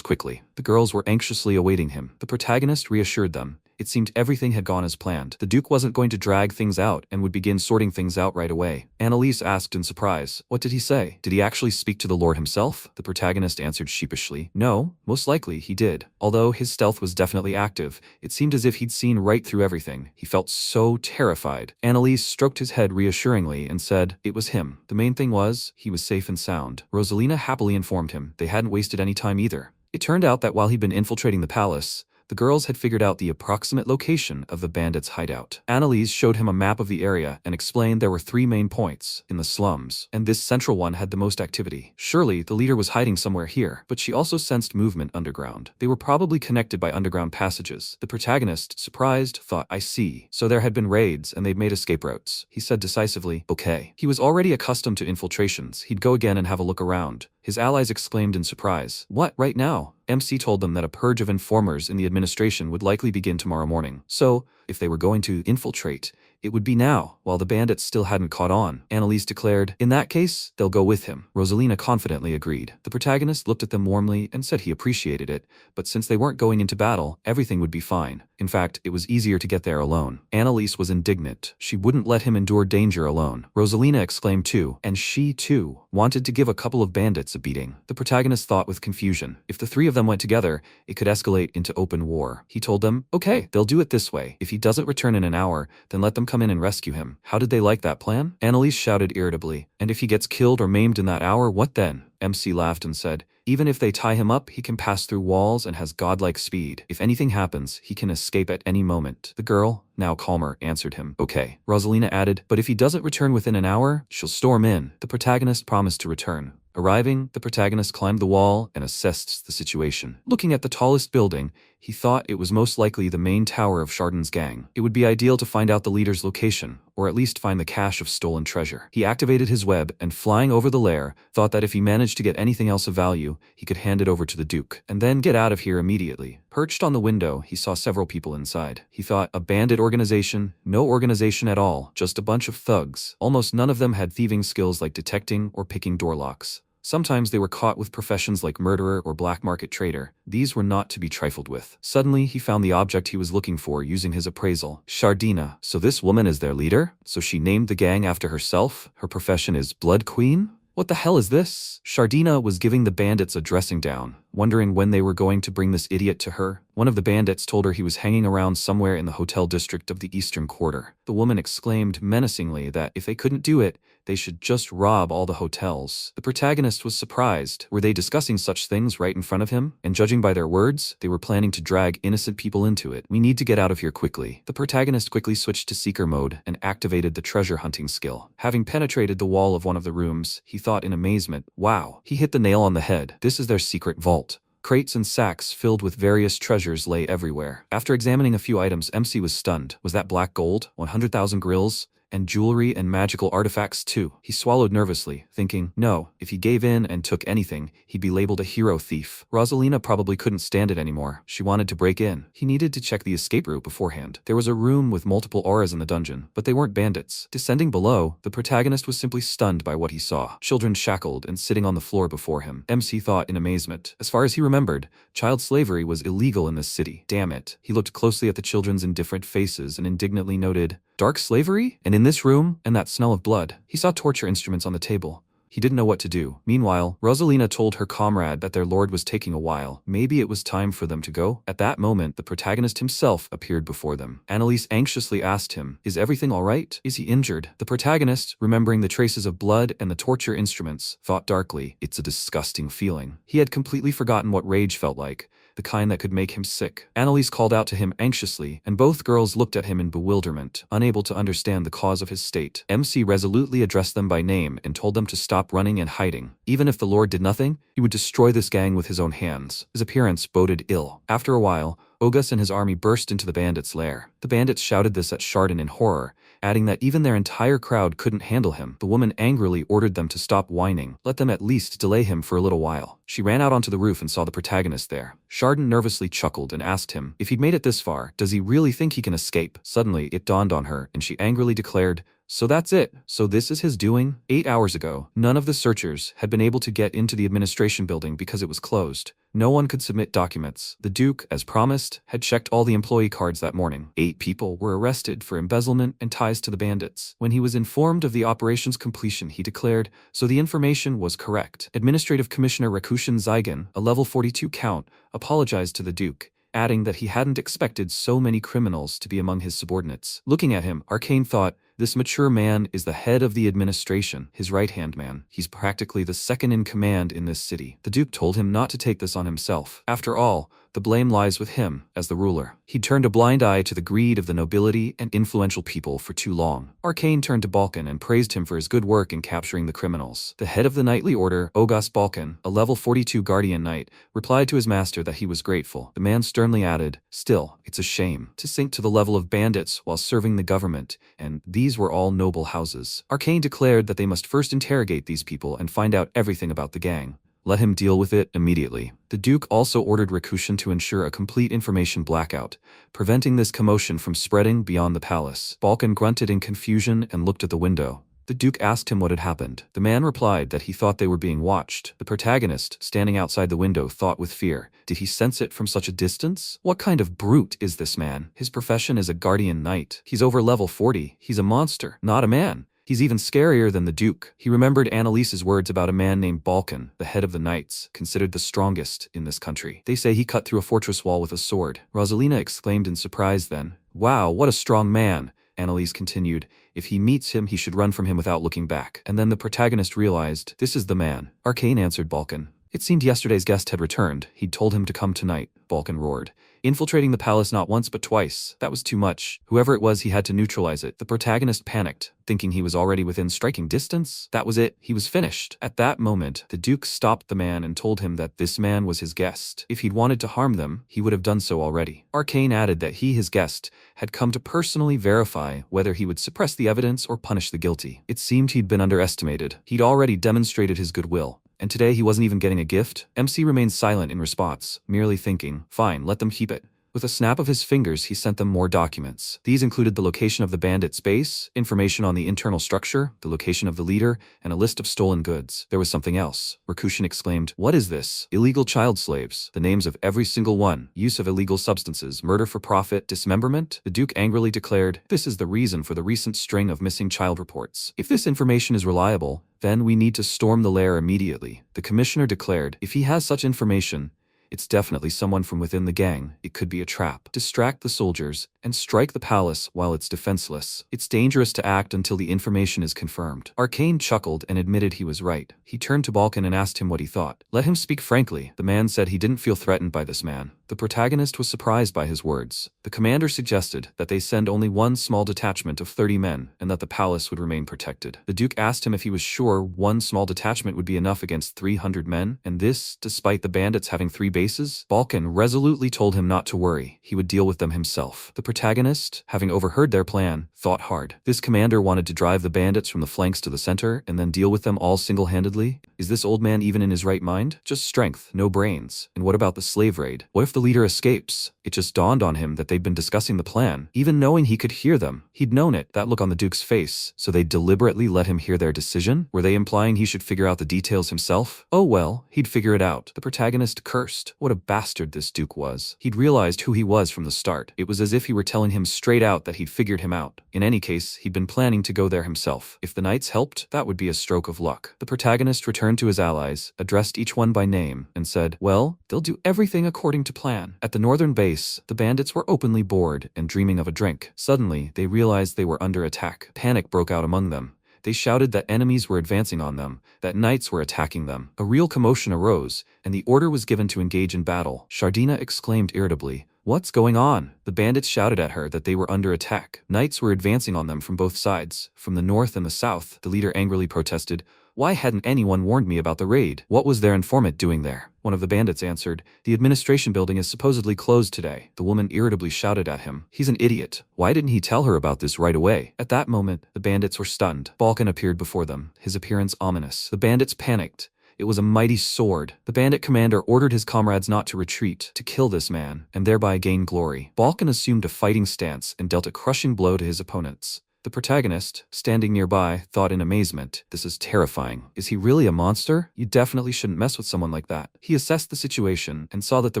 quickly. The girls were anxiously awaiting him. The protagonist reassured them. It seemed everything had gone as planned. The Duke wasn't going to drag things out and would begin sorting things out right away. Annalise asked in surprise, what did he say? Did he actually speak to the Lord himself? The protagonist answered sheepishly, no, most likely he did. Although his stealth was definitely active, it seemed as if he'd seen right through everything. He felt so terrified. Annalise stroked his head reassuringly and said, it was him. The main thing was, he was safe and sound. Rosalina happily informed him they hadn't wasted any time either. It turned out that while he'd been infiltrating the palace, the girls had figured out the approximate location of the bandits' hideout. Annalise showed him a map of the area and explained there were 3 main points in the slums, and this central one had the most activity. Surely, the leader was hiding somewhere here, but she also sensed movement underground. They were probably connected by underground passages. The protagonist, surprised, thought, I see. So there had been raids and they'd made escape routes. He said decisively, okay. He was already accustomed to infiltrations. He'd go again and have a look around. His allies exclaimed in surprise, what, right now? MC told them that a purge of informers in the administration would likely begin tomorrow morning. So, if they were going to infiltrate, it would be now, while the bandits still hadn't caught on. Annalise declared, in that case, they'll go with him. Rosalina confidently agreed. The protagonist looked at them warmly and said he appreciated it, but since they weren't going into battle, everything would be fine. In fact, it was easier to get there alone. Annalise was indignant. She wouldn't let him endure danger alone. Rosalina exclaimed too, and she too wanted to give a couple of bandits a beating. The protagonist thought with confusion. If the 3 of them went together, it could escalate into open war. He told them, okay, they'll do it this way. If he doesn't return in an hour, then let them come in and rescue him. How did they like that plan? Annalise shouted irritably. And if he gets killed or maimed in that hour, what then? MC laughed and said, even if they tie him up, he can pass through walls and has godlike speed. If anything happens, he can escape at any moment. The girl, now calmer, answered him. Okay. Rosalina added, but if he doesn't return within an hour, she'll storm in. The protagonist promised to return. Arriving, the protagonist climbed the wall and assessed the situation. Looking at the tallest building, he thought it was most likely the main tower of Chardon's gang. It would be ideal to find out the leader's location, or at least find the cache of stolen treasure. He activated his web and, flying over the lair, thought that if he managed to get anything else of value, he could hand it over to the Duke, and then get out of here immediately. Perched on the window, he saw several people inside. He thought, a bandit organization? No organization at all, just a bunch of thugs. Almost none of them had thieving skills like detecting or picking door locks. Sometimes they were caught with professions like murderer or black market trader. These were not to be trifled with. Suddenly, he found the object he was looking for using his appraisal. Chardina. So this woman is their leader? So she named the gang after herself? Her profession is Blood Queen? What the hell is this? Chardina was giving the bandits a dressing down, wondering when they were going to bring this idiot to her. One of the bandits told her he was hanging around somewhere in the hotel district of the Eastern Quarter. The woman exclaimed menacingly that if they couldn't do it, they should just rob all the hotels. The protagonist was surprised. Were they discussing such things right in front of him? And judging by their words, they were planning to drag innocent people into it. We need to get out of here quickly. The protagonist quickly switched to seeker mode and activated the treasure hunting skill. Having penetrated the wall of one of the rooms, he thought in amazement, wow, he hit the nail on the head. This is their secret vault. Crates and sacks filled with various treasures lay everywhere. After examining a few items, MC was stunned. Was that black gold? 100,000 grills? And jewelry and magical artifacts too. He swallowed nervously, thinking, no, if he gave in and took anything, he'd be labeled a hero thief. Rosalina probably couldn't stand it anymore. She wanted to break in. He needed to check the escape route beforehand. There was a room with multiple auras in the dungeon, but they weren't bandits. Descending below, the protagonist was simply stunned by what he saw. Children shackled and sitting on the floor before him. MC thought in amazement. As far as he remembered, child slavery was illegal in this city. Damn it. He looked closely at the children's indifferent faces and indignantly noted, dark slavery? And in this room, and that smell of blood, he saw torture instruments on the table. He didn't know what to do. Meanwhile, Rosalina told her comrade that their lord was taking a while. Maybe it was time for them to go. At that moment, the protagonist himself appeared before them. Annalise anxiously asked him, is everything all right? Is he injured? The protagonist, remembering the traces of blood and the torture instruments, thought darkly, it's a disgusting feeling. He had completely forgotten what rage felt like. The kind that could make him sick. Annalise called out to him anxiously, and both girls looked at him in bewilderment, unable to understand the cause of his state. MC resolutely addressed them by name and told them to stop running and hiding. Even if the Lord did nothing, he would destroy this gang with his own hands. His appearance boded ill. After a while, Ogus and his army burst into the bandits' lair. The bandits shouted this at Chardon in horror, adding that even their entire crowd couldn't handle him. The woman angrily ordered them to stop whining. Let them at least delay him for a little while. She ran out onto the roof and saw the protagonist there. Chardon nervously chuckled and asked him, if he'd made it this far, does he really think he can escape? Suddenly, it dawned on her, and she angrily declared, so that's it. So this is his doing? 8 hours ago, none of the searchers had been able to get into the administration building because it was closed. No one could submit documents. The Duke, as promised, had checked all the employee cards that morning. 8 people were arrested for embezzlement and ties to the bandits. When he was informed of the operation's completion, he declared, so the information was correct. Administrative Commissioner Rakushin Zygon, a level 42 count, apologized to the Duke, adding that he hadn't expected so many criminals to be among his subordinates. Looking at him, Arcane thought, this mature man is the head of the administration, his right-hand man. He's practically the second in command in this city. The Duke told him not to take this on himself. After all, the blame lies with him, as the ruler. He'd turned a blind eye to the greed of the nobility and influential people for too long. Arcane turned to Balkan and praised him for his good work in capturing the criminals. The head of the knightly order, Ogus Balkan, a level 42 guardian knight, replied to his master that he was grateful. The man sternly added, still, it's a shame to sink to the level of bandits while serving the government, and these were all noble houses. Arcane declared that they must first interrogate these people and find out everything about the gang. Let him deal with it immediately. The Duke also ordered Rakushin to ensure a complete information blackout, preventing this commotion from spreading beyond the palace. Balkan grunted in confusion and looked at the window. The Duke asked him what had happened. The man replied that he thought they were being watched. The protagonist, standing outside the window, thought with fear. Did he sense it from such a distance? What kind of brute is this man? His profession is a guardian knight. He's over level 40. He's a monster, not a man. He's even scarier than the Duke. He remembered Annalise's words about a man named Balkan, the head of the knights, considered the strongest in this country. They say he cut through a fortress wall with a sword. Rosalina exclaimed in surprise then, wow, what a strong man. Annalise continued. If he meets him, he should run from him without looking back. And then the protagonist realized, this is the man. Arcane, answered Balkan. It seemed yesterday's guest had returned. He'd told him to come tonight, Balkan roared. Infiltrating the palace not once but twice. That was too much. Whoever it was, he had to neutralize it. The protagonist panicked, thinking he was already within striking distance. That was it. He was finished. At that moment, the Duke stopped the man and told him that this man was his guest. If he'd wanted to harm them, he would have done so already. Arcane added that he, his guest, had come to personally verify whether he would suppress the evidence or punish the guilty. It seemed he'd been underestimated. He'd already demonstrated his goodwill. And today he wasn't even getting a gift? MC remained silent in response, merely thinking, fine, let them keep it. With a snap of his fingers, he sent them more documents. These included the location of the bandit's base, information on the internal structure, the location of the leader, and a list of stolen goods. There was something else. Rakushin exclaimed, what is this? Illegal child slaves. The names of every single one. Use of illegal substances. Murder for profit. Dismemberment. The Duke angrily declared, this is the reason for the recent string of missing child reports. If this information is reliable, then we need to storm the lair immediately. The commissioner declared, if he has such information, it's definitely someone from within the gang. It could be a trap. Distract the soldiers and strike the palace while it's defenseless. It's dangerous to act until the information is confirmed. Arcane chuckled and admitted he was right. He turned to Balkan and asked him what he thought. Let him speak frankly. The man said he didn't feel threatened by this man. The protagonist was surprised by his words. The commander suggested that they send only one small detachment of 30 men and that the palace would remain protected. The Duke asked him if he was sure one small detachment would be enough against 300 men, and this, despite the bandits having 3 bases. Balkan resolutely told him not to worry. He would deal with them himself. The protagonist, having overheard their plan, thought hard. This commander wanted to drive the bandits from the flanks to the center and then deal with them all single-handedly? Is this old man even in his right mind? Just strength, no brains. And what about the slave raid? What if the leader escapes? It just dawned on him that they'd been discussing the plan, even knowing he could hear them. He'd known it, that look on the Duke's face. So they deliberately let him hear their decision? Were they implying he should figure out the details himself? Oh well, he'd figure it out. The protagonist cursed. What a bastard this Duke was. He'd realized who he was from the start. It was as if he were telling him straight out that he'd figured him out. In any case, he'd been planning to go there himself. If the knights helped, that would be a stroke of luck. The protagonist returned to his allies, addressed each one by name, and said, well, they'll do everything according to plan. At the northern base, the bandits were openly bored and dreaming of a drink. Suddenly, they realized they were under attack. Panic broke out among them. They shouted that enemies were advancing on them, that knights were attacking them. A real commotion arose, and the order was given to engage in battle. Shardina exclaimed irritably, what's going on? The bandits shouted at her that they were under attack. Knights were advancing on them from both sides, from the north and the south. The leader angrily protested, why hadn't anyone warned me about the raid? What was their informant doing there? One of the bandits answered, the administration building is supposedly closed today. The woman irritably shouted at him, he's an idiot. Why didn't he tell her about this right away? At that moment, the bandits were stunned. Balkan appeared before them, his appearance ominous. The bandits panicked. It was a mighty sword. The bandit commander ordered his comrades not to retreat, to kill this man, and thereby gain glory. Balkan assumed a fighting stance and dealt a crushing blow to his opponents. The protagonist, standing nearby, thought in amazement, this is terrifying. Is he really a monster? You definitely shouldn't mess with someone like that. He assessed the situation and saw that the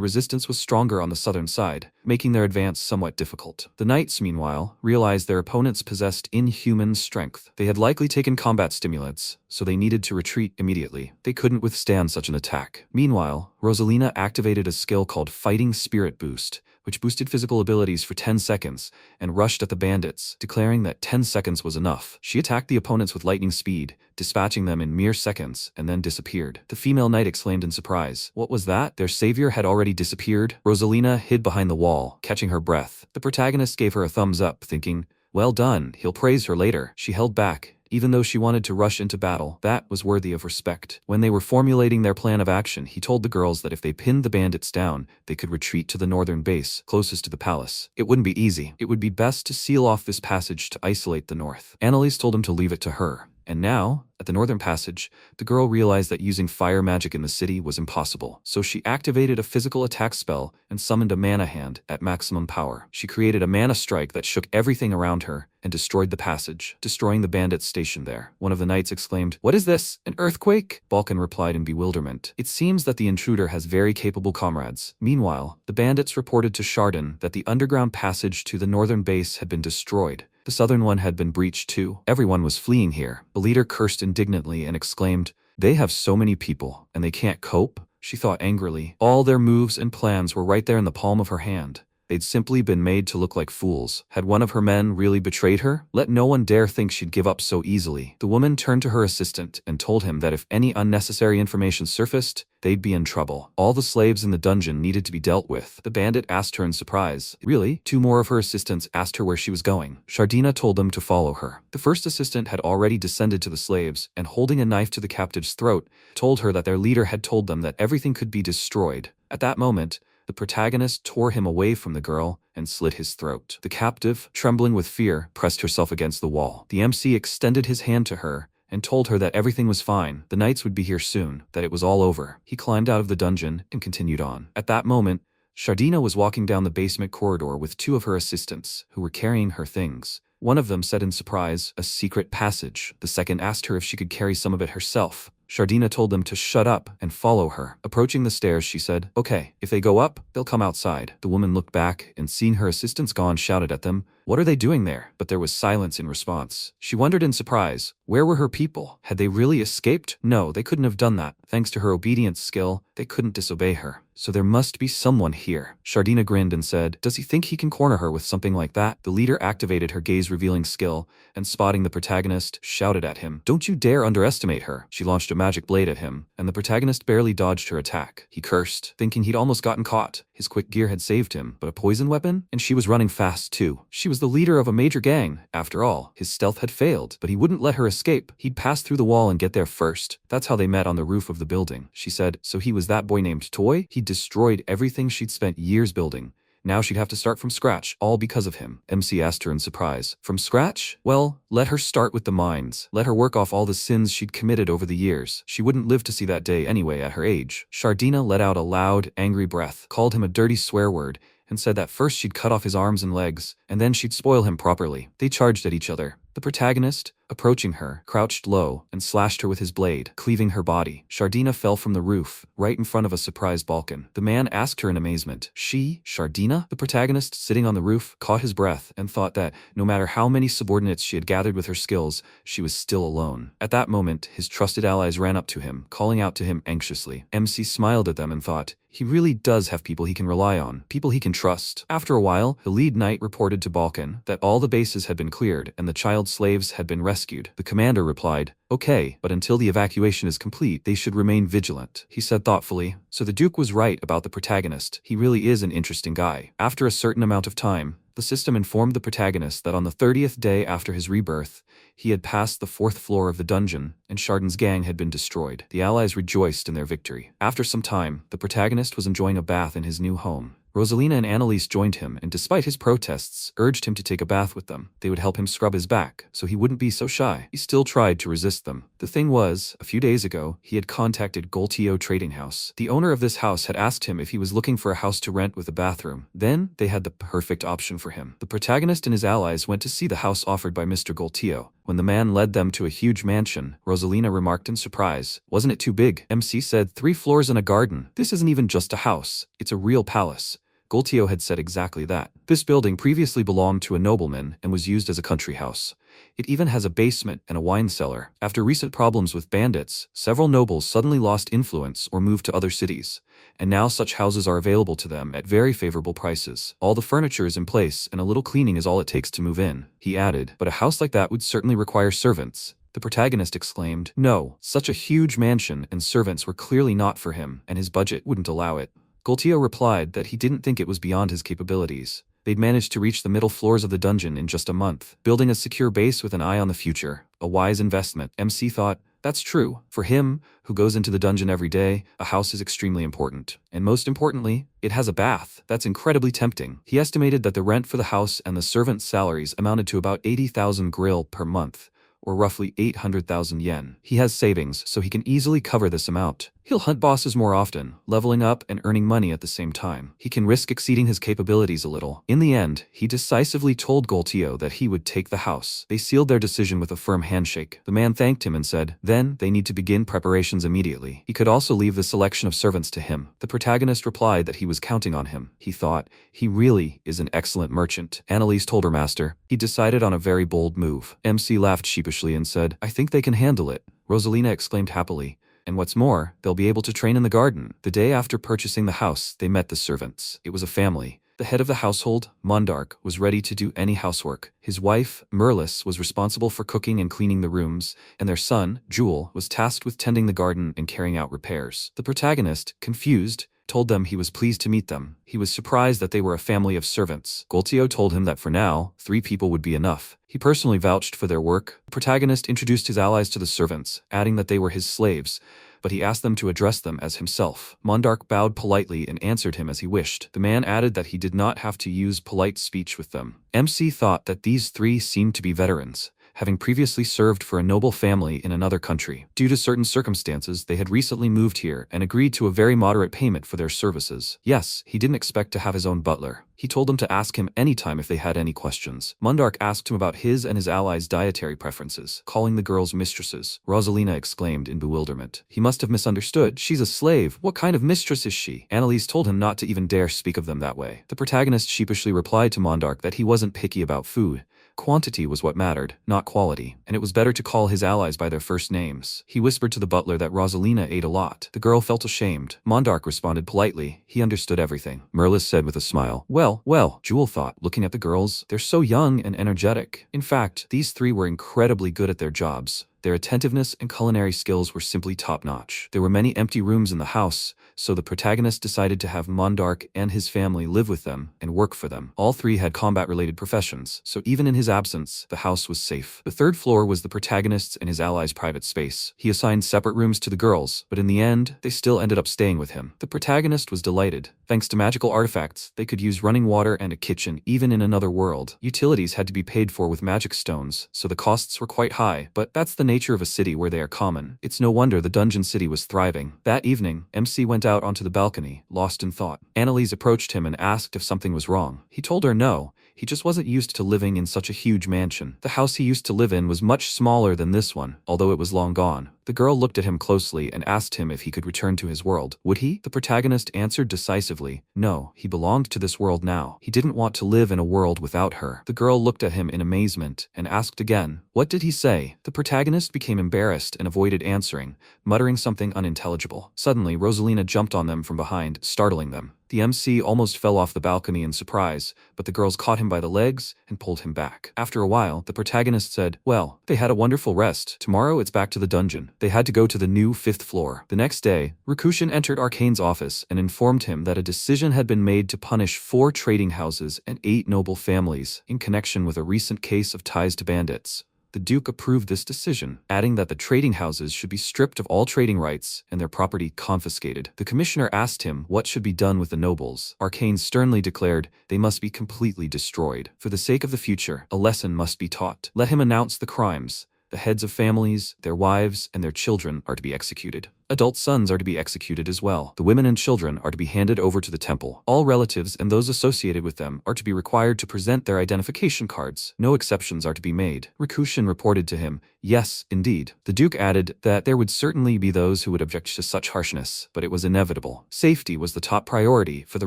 resistance was stronger on the southern side, making their advance somewhat difficult. The knights, meanwhile, realized their opponents possessed inhuman strength. They had likely taken combat stimulants, so they needed to retreat immediately. They couldn't withstand such an attack. Meanwhile, Rosalina activated a skill called Fighting Spirit Boost, which boosted physical abilities for 10 seconds, and rushed at the bandits, declaring that 10 seconds was enough. She attacked the opponents with lightning speed, dispatching them in mere seconds, and then disappeared. The female knight exclaimed in surprise, what was that? Their savior had already disappeared? Rosalina hid behind the wall, catching her breath. The protagonist gave her a thumbs up, thinking, well done, he'll praise her later. She held back, even though she wanted to rush into battle. That was worthy of respect. When they were formulating their plan of action, he told the girls that if they pinned the bandits down, they could retreat to the northern base, closest to the palace. It wouldn't be easy. It would be best to seal off this passage to isolate the north. Annalise told him to leave it to her. And now, at the northern passage, the girl realized that using fire magic in the city was impossible. So she activated a physical attack spell and summoned a mana hand at maximum power. She created a mana strike that shook everything around her and destroyed the passage, destroying the bandits stationed there. One of the knights exclaimed, what is this? An earthquake? Balkan replied in bewilderment. It seems that the intruder has very capable comrades. Meanwhile, the bandits reported to Chardin that the underground passage to the northern base had been destroyed. The southern one had been breached too. Everyone was fleeing here. The leader cursed indignantly and exclaimed, they have so many people, and they can't cope? She thought angrily. All their moves and plans were right there in the palm of her hand. They'd simply been made to look like fools. Had one of her men really betrayed her? Let no one dare think she'd give up so easily. The woman turned to her assistant and told him that if any unnecessary information surfaced, they'd be in trouble. All the slaves in the dungeon needed to be dealt with. The bandit asked her in surprise. Really? Two more of her assistants asked her where she was going. Shardina told them to follow her. The first assistant had already descended to the slaves and, holding a knife to the captive's throat, told her that their leader had told them that everything could be destroyed. At that moment, the protagonist tore him away from the girl and slit his throat. The captive, trembling with fear, pressed herself against the wall. The MC extended his hand to her and told her that everything was fine, the knights would be here soon, that it was all over. He climbed out of the dungeon and continued on. At that moment, Shardina was walking down the basement corridor with two of her assistants, who were carrying her things. One of them said in surprise, "A secret passage." The second asked her if she could carry some of it herself. Shardina told them to shut up and follow her. Approaching the stairs, she said, "Okay, if they go up, they'll come outside." The woman looked back and, seeing her assistants gone, shouted at them, "What are they doing there?" But there was silence in response. She wondered in surprise, where were her people? Had they really escaped? No, they couldn't have done that. Thanks to her obedience skill, they couldn't disobey her. So there must be someone here. Shardina grinned and said, "Does he think he can corner her with something like that?" The leader activated her gaze-revealing skill and, spotting the protagonist, shouted at him, "Don't you dare underestimate her." She launched a magic blade at him, and the protagonist barely dodged her attack. He cursed, thinking he'd almost gotten caught. His quick gear had saved him, but a poison weapon? And she was running fast too. She was the leader of a major gang. After all, his stealth had failed, but he wouldn't let her escape. He'd pass through the wall and get there first. That's how they met on the roof of the building. She said, "So he was that boy named Toy? He destroyed everything she'd spent years building. Now she'd have to start from scratch, all because of him." MC asked her in surprise. "From scratch? Well, let her start with the mines. Let her work off all the sins she'd committed over the years. She wouldn't live to see that day anyway at her age." Shardina let out a loud, angry breath, called him a dirty swear word, and said that first she'd cut off his arms and legs, and then she'd spoil him properly. They charged at each other. The protagonist, approaching her, crouched low and slashed her with his blade, cleaving her body. Shardina fell from the roof, right in front of a surprise Balkan. The man asked her in amazement, "She, Shardina?" The protagonist, sitting on the roof, caught his breath and thought that, no matter how many subordinates she had gathered with her skills, she was still alone. At that moment, his trusted allies ran up to him, calling out to him anxiously. MC smiled at them and thought, he really does have people he can rely on, people he can trust. After a while, the lead knight reported to Balkan that all the bases had been cleared and the child slaves had been rescued. The commander replied, "Okay, but until the evacuation is complete, they should remain vigilant." He said thoughtfully, "So the Duke was right about the protagonist. He really is an interesting guy." After a certain amount of time, the system informed the protagonist that on the 30th day after his rebirth, he had passed the 4th floor of the dungeon, and Chardin's gang had been destroyed. The allies rejoiced in their victory. After some time, the protagonist was enjoying a bath in his new home. Rosalina and Annalise joined him and, despite his protests, urged him to take a bath with them. They would help him scrub his back, so he wouldn't be so shy. He still tried to resist them. The thing was, a few days ago, he had contacted Goltio Trading House. The owner of this house had asked him if he was looking for a house to rent with a bathroom. Then, they had the perfect option for him. The protagonist and his allies went to see the house offered by Mr. Goltio. When the man led them to a huge mansion, Rosalina remarked in surprise, "Wasn't it too big?" MC said, 3 floors and a garden. This isn't even just a house. It's a real palace." Goltio had said exactly that. This building previously belonged to a nobleman and was used as a country house. It even has a basement and a wine cellar. After recent problems with bandits, several nobles suddenly lost influence or moved to other cities, and now such houses are available to them at very favorable prices. All the furniture is in place and a little cleaning is all it takes to move in. He added, "But a house like that would certainly require servants." The protagonist exclaimed, "No, such a huge mansion and servants were clearly not for him, and his budget wouldn't allow it." Goltio replied that he didn't think it was beyond his capabilities. They'd managed to reach the middle floors of the dungeon in just a month, building a secure base with an eye on the future. A wise investment. MC thought, that's true. For him, who goes into the dungeon every day, a house is extremely important. And most importantly, it has a bath. That's incredibly tempting. He estimated that the rent for the house and the servants' salaries amounted to about 80,000 grill per month, or roughly 800,000 yen. He has savings, so he can easily cover this amount. He'll hunt bosses more often, leveling up and earning money at the same time. He can risk exceeding his capabilities a little. In the end, he decisively told Goltio that he would take the house. They sealed their decision with a firm handshake. The man thanked him and said, then they need to begin preparations immediately. He could also leave the selection of servants to him. The protagonist replied that he was counting on him. He thought, he really is an excellent merchant. Annalise told her master. He decided on a very bold move. MC laughed sheepishly and said, I think they can handle it. Rosalina exclaimed happily. And what's more, they'll be able to train in the garden. The day after purchasing the house, they met the servants. It was a family. The head of the household, Mondarch, was ready to do any housework. His wife, Merlis, was responsible for cooking and cleaning the rooms, and their son, Jewel, was tasked with tending the garden and carrying out repairs. The protagonist, confused, told them he was pleased to meet them. He was surprised that they were a family of servants. Goltio told him that for now, 3 people would be enough. He personally vouched for their work. The protagonist introduced his allies to the servants, adding that they were his slaves, but he asked them to address them as himself. Mondarch bowed politely and answered him as he wished. The man added that he did not have to use polite speech with them. MC thought that these 3 seemed to be veterans, having previously served for a noble family in another country. Due to certain circumstances, they had recently moved here and agreed to a very moderate payment for their services. Yes, he didn't expect to have his own butler. He told them to ask him anytime if they had any questions. Mondarch asked him about his and his allies' dietary preferences, calling the girls mistresses. Rosalina exclaimed in bewilderment. He must have misunderstood. She's a slave. What kind of mistress is she? Annalise told him not to even dare speak of them that way. The protagonist sheepishly replied to Mondarch that he wasn't picky about food. Quantity was what mattered, not quality, and it was better to call his allies by their first names. He whispered to the butler that Rosalina ate a lot. The girl felt ashamed. Mondarch responded politely. He understood everything. Merlis said with a smile, Well, Jewel thought, looking at the girls. They're so young and energetic. In fact, these 3 were incredibly good at their jobs. Their attentiveness and culinary skills were simply top-notch. There were many empty rooms in the house, so the protagonist decided to have Mondarch and his family live with them and work for them. All 3 had combat-related professions, so even in his absence, the house was safe. The 3rd floor was the protagonist's and his allies' private space. He assigned separate rooms to the girls, but in the end, they still ended up staying with him. The protagonist was delighted. Thanks to magical artifacts, they could use running water and a kitchen even in another world. Utilities had to be paid for with magic stones, so the costs were quite high, but that's the nature of a city where they are common. It's no wonder the dungeon city was thriving. That evening, MC went out onto the balcony, lost in thought. Annalise approached him and asked if something was wrong. He told her no. He just wasn't used to living in such a huge mansion. The house he used to live in was much smaller than this one, although it was long gone. The girl looked at him closely and asked him if he could return to his world. Would he? The protagonist answered decisively. No, he belonged to this world now. He didn't want to live in a world without her. The girl looked at him in amazement and asked again, what did he say? The protagonist became embarrassed and avoided answering, muttering something unintelligible. Suddenly, Rosalina jumped on them from behind, startling them. The MC almost fell off the balcony in surprise, but the girls caught him by the legs and pulled him back. After a while, the protagonist said, well, they had a wonderful rest. Tomorrow it's back to the dungeon. They had to go to the new 5th floor. The next day, Rikushин entered Arcane's office and informed him that a decision had been made to punish 4 trading houses and 8 noble families in connection with a recent case of ties to bandits. The Duke approved this decision, adding that the trading houses should be stripped of all trading rights and their property confiscated. The commissioner asked him what should be done with the nobles. Arcane sternly declared they must be completely destroyed. For the sake of the future, a lesson must be taught. Let him announce the crimes. The heads of families, their wives, and their children are to be executed. Adult sons are to be executed as well. The women and children are to be handed over to the temple. All relatives and those associated with them are to be required to present their identification cards. No exceptions are to be made. Rikushin reported to him, yes, indeed. The Duke added that there would certainly be those who would object to such harshness, but it was inevitable. Safety was the top priority for the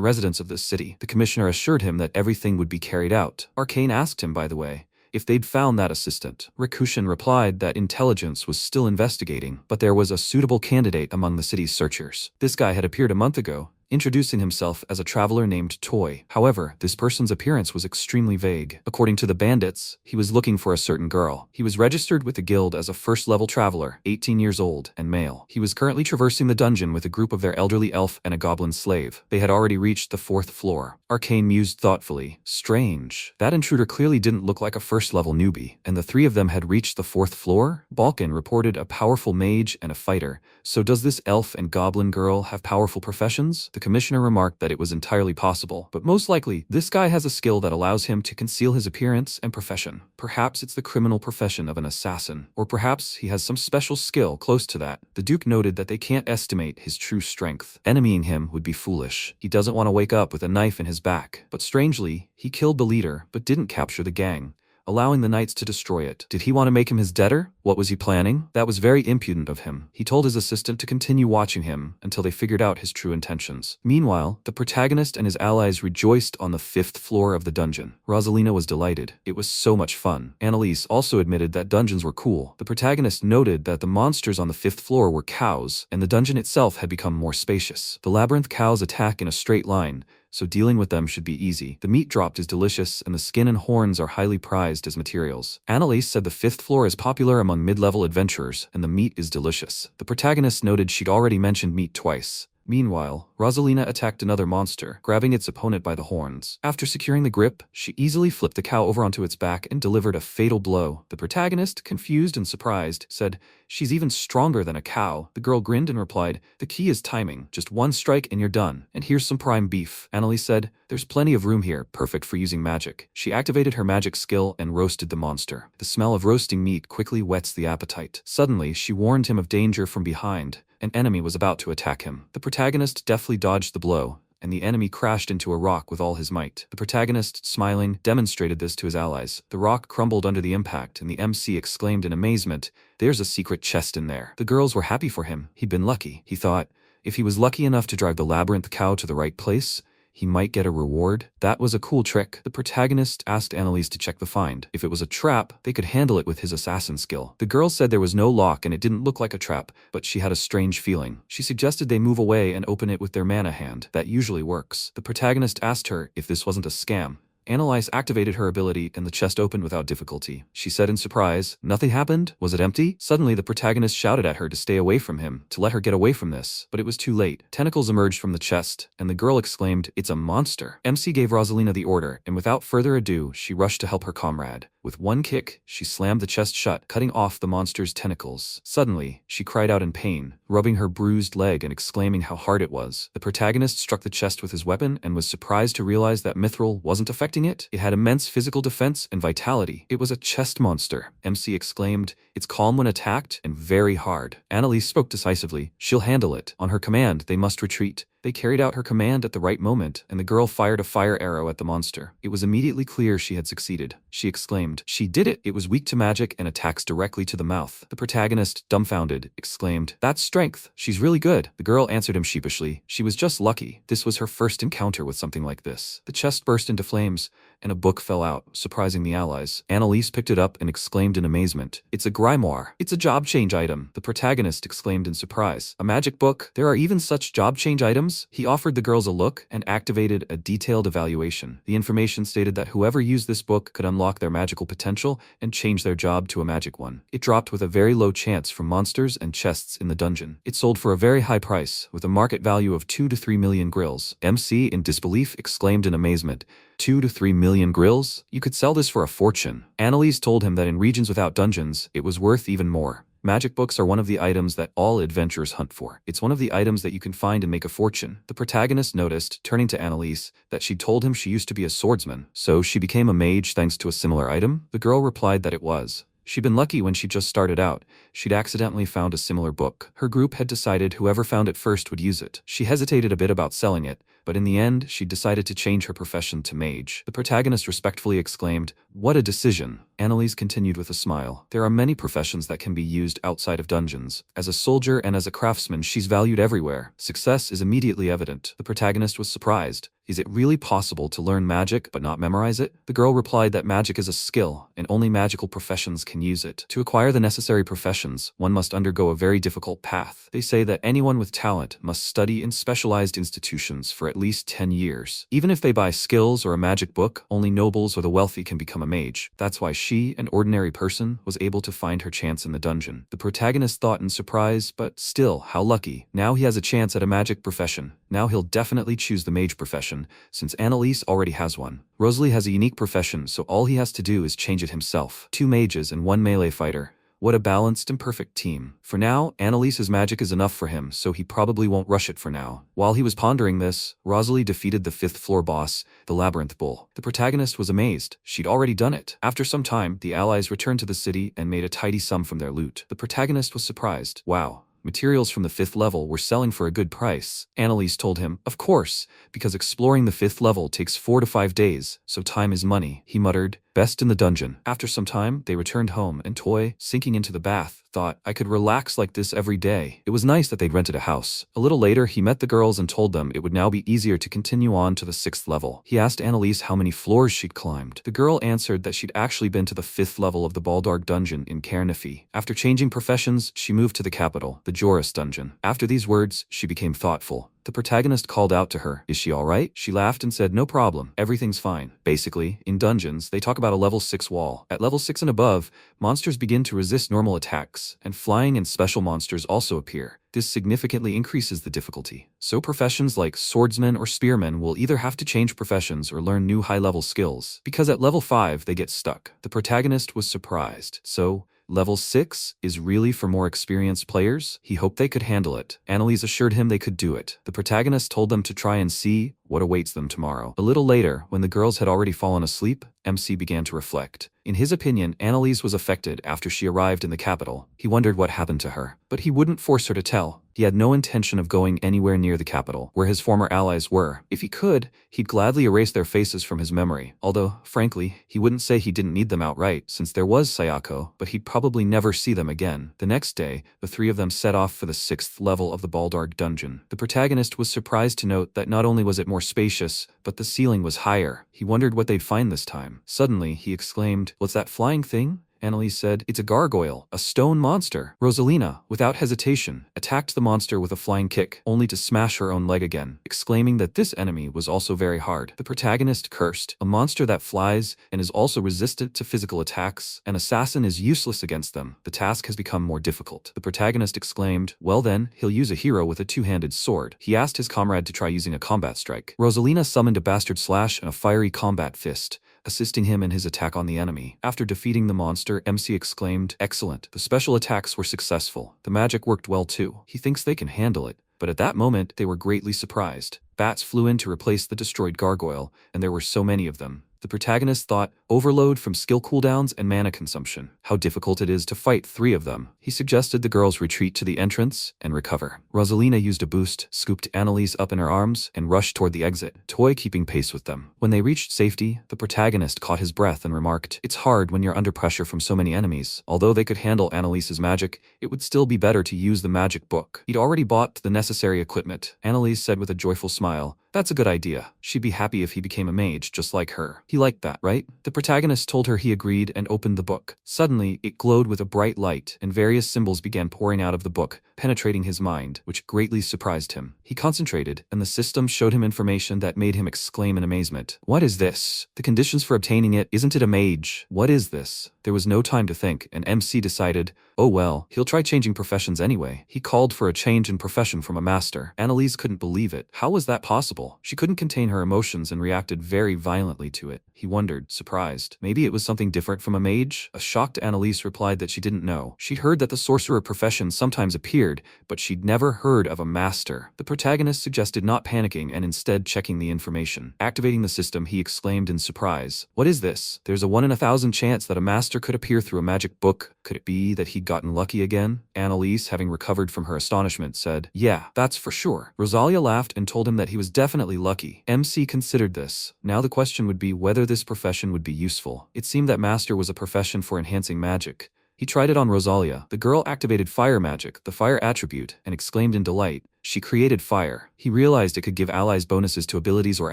residents of this city. The commissioner assured him that everything would be carried out. Arcane asked him, by the way, if they'd found that assistant. Rikushin replied that intelligence was still investigating, but there was a suitable candidate among the city's searchers. This guy had appeared a month ago, introducing himself as a traveler named Toy. However, this person's appearance was extremely vague. According to the bandits, he was looking for a certain girl. He was registered with the guild as a first-level traveler, 18 years old, and male. He was currently traversing the dungeon with a group of their elderly elf and a goblin slave. They had already reached the 4th floor. Arcane mused thoughtfully. Strange. That intruder clearly didn't look like a first-level newbie, and the 3 of them had reached the 4th floor? Balkan reported a powerful mage and a fighter. So does this elf and goblin girl have powerful professions? The commissioner remarked that it was entirely possible, but most likely, this guy has a skill that allows him to conceal his appearance and profession. Perhaps it's the criminal profession of an assassin, or perhaps he has some special skill close to that. The Duke noted that they can't estimate his true strength. Enemying him would be foolish. He doesn't want to wake up with a knife in his back. But strangely, he killed the leader, but didn't capture the gang, allowing the knights to destroy it. Did he want to make him his debtor? What was he planning? That was very impudent of him. He told his assistant to continue watching him until they figured out his true intentions. Meanwhile, the protagonist and his allies rejoiced on the 5th floor of the dungeon. Rosalina was delighted. It was so much fun. Annalise also admitted that dungeons were cool. The protagonist noted that the monsters on the 5th floor were cows, and the dungeon itself had become more spacious. The labyrinth cows attack in a straight line, so dealing with them should be easy. The meat dropped is delicious, and the skin and horns are highly prized as materials. Annalise said the 5th floor is popular among mid-level adventurers, and the meat is delicious. The protagonist noted she'd already mentioned meat twice. Meanwhile, Rosalina attacked another monster, grabbing its opponent by the horns. After securing the grip, she easily flipped the cow over onto its back and delivered a fatal blow. The protagonist, confused and surprised, said, "She's even stronger than a cow." The girl grinned and replied, "The key is timing. Just one strike and you're done. And here's some prime beef." Annalise said, "There's plenty of room here, perfect for using magic." She activated her magic skill and roasted the monster. The smell of roasting meat quickly whets the appetite. Suddenly, she warned him of danger from behind. An enemy was about to attack him. The protagonist deftly dodged the blow, and the enemy crashed into a rock with all his might. The protagonist, smiling, demonstrated this to his allies. The rock crumbled under the impact, and the MC exclaimed in amazement, "There's a secret chest in there." The girls were happy for him. He'd been lucky, he thought. If he was lucky enough to drive the labyrinth cow to the right place, he might get a reward. That was a cool trick. The protagonist asked Annalise to check the find. If it was a trap, they could handle it with his assassin skill. The girl said there was no lock and it didn't look like a trap, but she had a strange feeling. She suggested they move away and open it with their mana hand. That usually works. The protagonist asked her if this wasn't a scam. Annalise activated her ability and the chest opened without difficulty. She said in surprise, "Nothing happened? Was it empty?" Suddenly the protagonist shouted at her to stay away from him, to let her get away from this. But it was too late. Tentacles emerged from the chest, and the girl exclaimed, "It's a monster." MC gave Rosalina the order, and without further ado, she rushed to help her comrade. With one kick, she slammed the chest shut, cutting off the monster's tentacles. Suddenly, she cried out in pain, rubbing her bruised leg and exclaiming how hard it was. The protagonist struck the chest with his weapon and was surprised to realize that mithril wasn't affecting it. It had immense physical defense and vitality. It was a chest monster. MC exclaimed, "It's calm when attacked and very hard." Annalise spoke decisively. "She'll handle it. On her command, they must retreat." They carried out her command at the right moment, and the girl fired a fire arrow at the monster. It was immediately clear she had succeeded. She exclaimed, "She did it!" It was weak to magic and attacks directly to the mouth. The protagonist, dumbfounded, exclaimed, "That's strength! She's really good!" The girl answered him sheepishly, "She was just lucky. This was her first encounter with something like this." The chest burst into flames, and a book fell out, surprising the allies. Annalise picked it up and exclaimed in amazement, "It's a grimoire! It's a job change item!" The protagonist exclaimed in surprise, "A magic book? There are even such job change items?" He offered the girls a look and activated a detailed evaluation. The information stated that whoever used this book could unlock their magical potential and change their job to a magic one. It dropped with a very low chance from monsters and chests in the dungeon. It sold for a very high price, with a market value of 2 to 3 million grills. MC, in disbelief, exclaimed in amazement, 2 to 3 million grills? You could sell this for a fortune. Annalise told him that in regions without dungeons, it was worth even more. Magic books are one of the items that all adventurers hunt for. It's one of the items that you can find and make a fortune. The protagonist noticed, turning to Annalise, that she'd told him she used to be a swordsman. So she became a mage thanks to a similar item? The girl replied that it was. She'd been lucky when she just started out. She'd accidentally found a similar book. Her group had decided whoever found it first would use it. She hesitated a bit about selling it, but in the end, she decided to change her profession to mage. The protagonist respectfully exclaimed, "What a decision." Annalise continued with a smile. There are many professions that can be used outside of dungeons. As a soldier and as a craftsman, she's valued everywhere. Success is immediately evident. The protagonist was surprised. Is it really possible to learn magic but not memorize it? The girl replied that magic is a skill, and only magical professions can use it. To acquire the necessary professions, one must undergo a very difficult path. They say that anyone with talent must study in specialized institutions for at least 10 years. Even if they buy skills or a magic book, only nobles or the wealthy can become a mage. That's why she, an ordinary person, was able to find her chance in the dungeon. The protagonist thought in surprise, but still, how lucky. Now he has a chance at a magic profession. Now he'll definitely choose the mage profession, since Annalise already has one. Rosalie has a unique profession, so all he has to do is change it himself. 2 mages and 1 melee fighter. What a balanced and perfect team. For now, Annalise's magic is enough for him, so he probably won't rush it for now. While he was pondering this, Rosalie defeated the 5th floor boss, the Labyrinth Bull. The protagonist was amazed. She'd already done it. After some time, the allies returned to the city and made a tidy sum from their loot. The protagonist was surprised. Wow. Materials from the 5th level were selling for a good price. Annalise told him, "Of course, because exploring the 5th level takes 4 to 5 days, so time is money." He muttered, "Best in the dungeon." After some time, they returned home, and Toy, sinking into the bath, thought, "I could relax like this every day." It was nice that they'd rented a house. A little later, he met the girls and told them it would now be easier to continue on to the 6th level. He asked Annalise how many floors she'd climbed. The girl answered that she'd actually been to the 5th level of the Baldarg dungeon in Cairnathy. After changing professions, she moved to the capital, the Joris dungeon. After these words, she became thoughtful. The protagonist called out to her, "Is she alright?" She laughed and said, "No problem, everything's fine." Basically, in dungeons, they talk about a level 6 wall. At level 6 and above, monsters begin to resist normal attacks, and flying and special monsters also appear. This significantly increases the difficulty. So professions like swordsmen or spearmen will either have to change professions or learn new high-level skills, because at level 5 they get stuck. The protagonist was surprised. So, level 6 is really for more experienced players? He hoped they could handle it. Annalise assured him they could do it. The protagonist told them to try and see what awaits them tomorrow. A little later, when the girls had already fallen asleep, MC began to reflect. In his opinion, Annalise was affected after she arrived in the capital. He wondered what happened to her, but he wouldn't force her to tell. He had no intention of going anywhere near the capital, where his former allies were. If he could, he'd gladly erase their faces from his memory. Although, frankly, he wouldn't say he didn't need them outright, since there was Sayako, but he'd probably never see them again. The next day, the three of them set off for the 6th level of the Baldarg dungeon. The protagonist was surprised to note that not only was it more spacious, but the ceiling was higher. He wondered what they'd find this time. Suddenly, he exclaimed, "What's that flying thing?" Annalise said, "It's a gargoyle, a stone monster." Rosalina, without hesitation, attacked the monster with a flying kick, only to smash her own leg again, exclaiming that this enemy was also very hard. The protagonist cursed, "A monster that flies and is also resistant to physical attacks. An assassin is useless against them. The task has become more difficult." The protagonist exclaimed, "Well then, he'll use a hero with a two-handed sword." He asked his comrade to try using a combat strike. Rosalina summoned a bastard slash and a fiery combat fist, assisting him in his attack on the enemy. After defeating the monster, MC exclaimed, "Excellent. The special attacks were successful. The magic worked well too. He thinks they can handle it." But at that moment, they were greatly surprised. Bats flew in to replace the destroyed gargoyle, and there were so many of them. The protagonist thought, overload from skill cooldowns and mana consumption. How difficult it is to fight 3 of them. He suggested the girls retreat to the entrance and recover. Rosalina used a boost, scooped Annalise up in her arms, and rushed toward the exit, Toy keeping pace with them. When they reached safety, the protagonist caught his breath and remarked, "It's hard when you're under pressure from so many enemies. Although they could handle Annalise's magic, it would still be better to use the magic book." He'd already bought the necessary equipment. Annalise said with a joyful smile, "That's a good idea. She'd be happy if he became a mage just like her. He liked that, right?" The protagonist told her he agreed and opened the book. Suddenly, it glowed with a bright light, and various symbols began pouring out of the book, penetrating his mind, which greatly surprised him. He concentrated, and the system showed him information that made him exclaim in amazement. "What is this? The conditions for obtaining it, isn't it a mage? What is this?" There was no time to think, and MC decided, oh well, he'll try changing professions anyway. He called for a change in profession from a master. Annalise couldn't believe it. How was that possible? She couldn't contain her emotions and reacted very violently to it. He wondered, surprised. Maybe it was something different from a mage? A shocked Annalise replied that she didn't know. She'd heard that the sorcerer profession sometimes appeared, but she'd never heard of a master. The protagonist suggested not panicking and instead checking the information. Activating the system, he exclaimed in surprise, "What is this? There's a 1 in 1,000 chance that a master could appear through a magic book. Could it be that he'd gotten lucky again?" Annalise, having recovered from her astonishment, said, "Yeah, that's for sure." Rosalia laughed and told him that he was definitely lucky. MC considered this. Now the question would be whether this profession would be useful. It seemed that master was a profession for enhancing magic. He tried it on Rosalia. The girl activated fire magic, the fire attribute, and exclaimed in delight. She created fire. He realized it could give allies bonuses to abilities or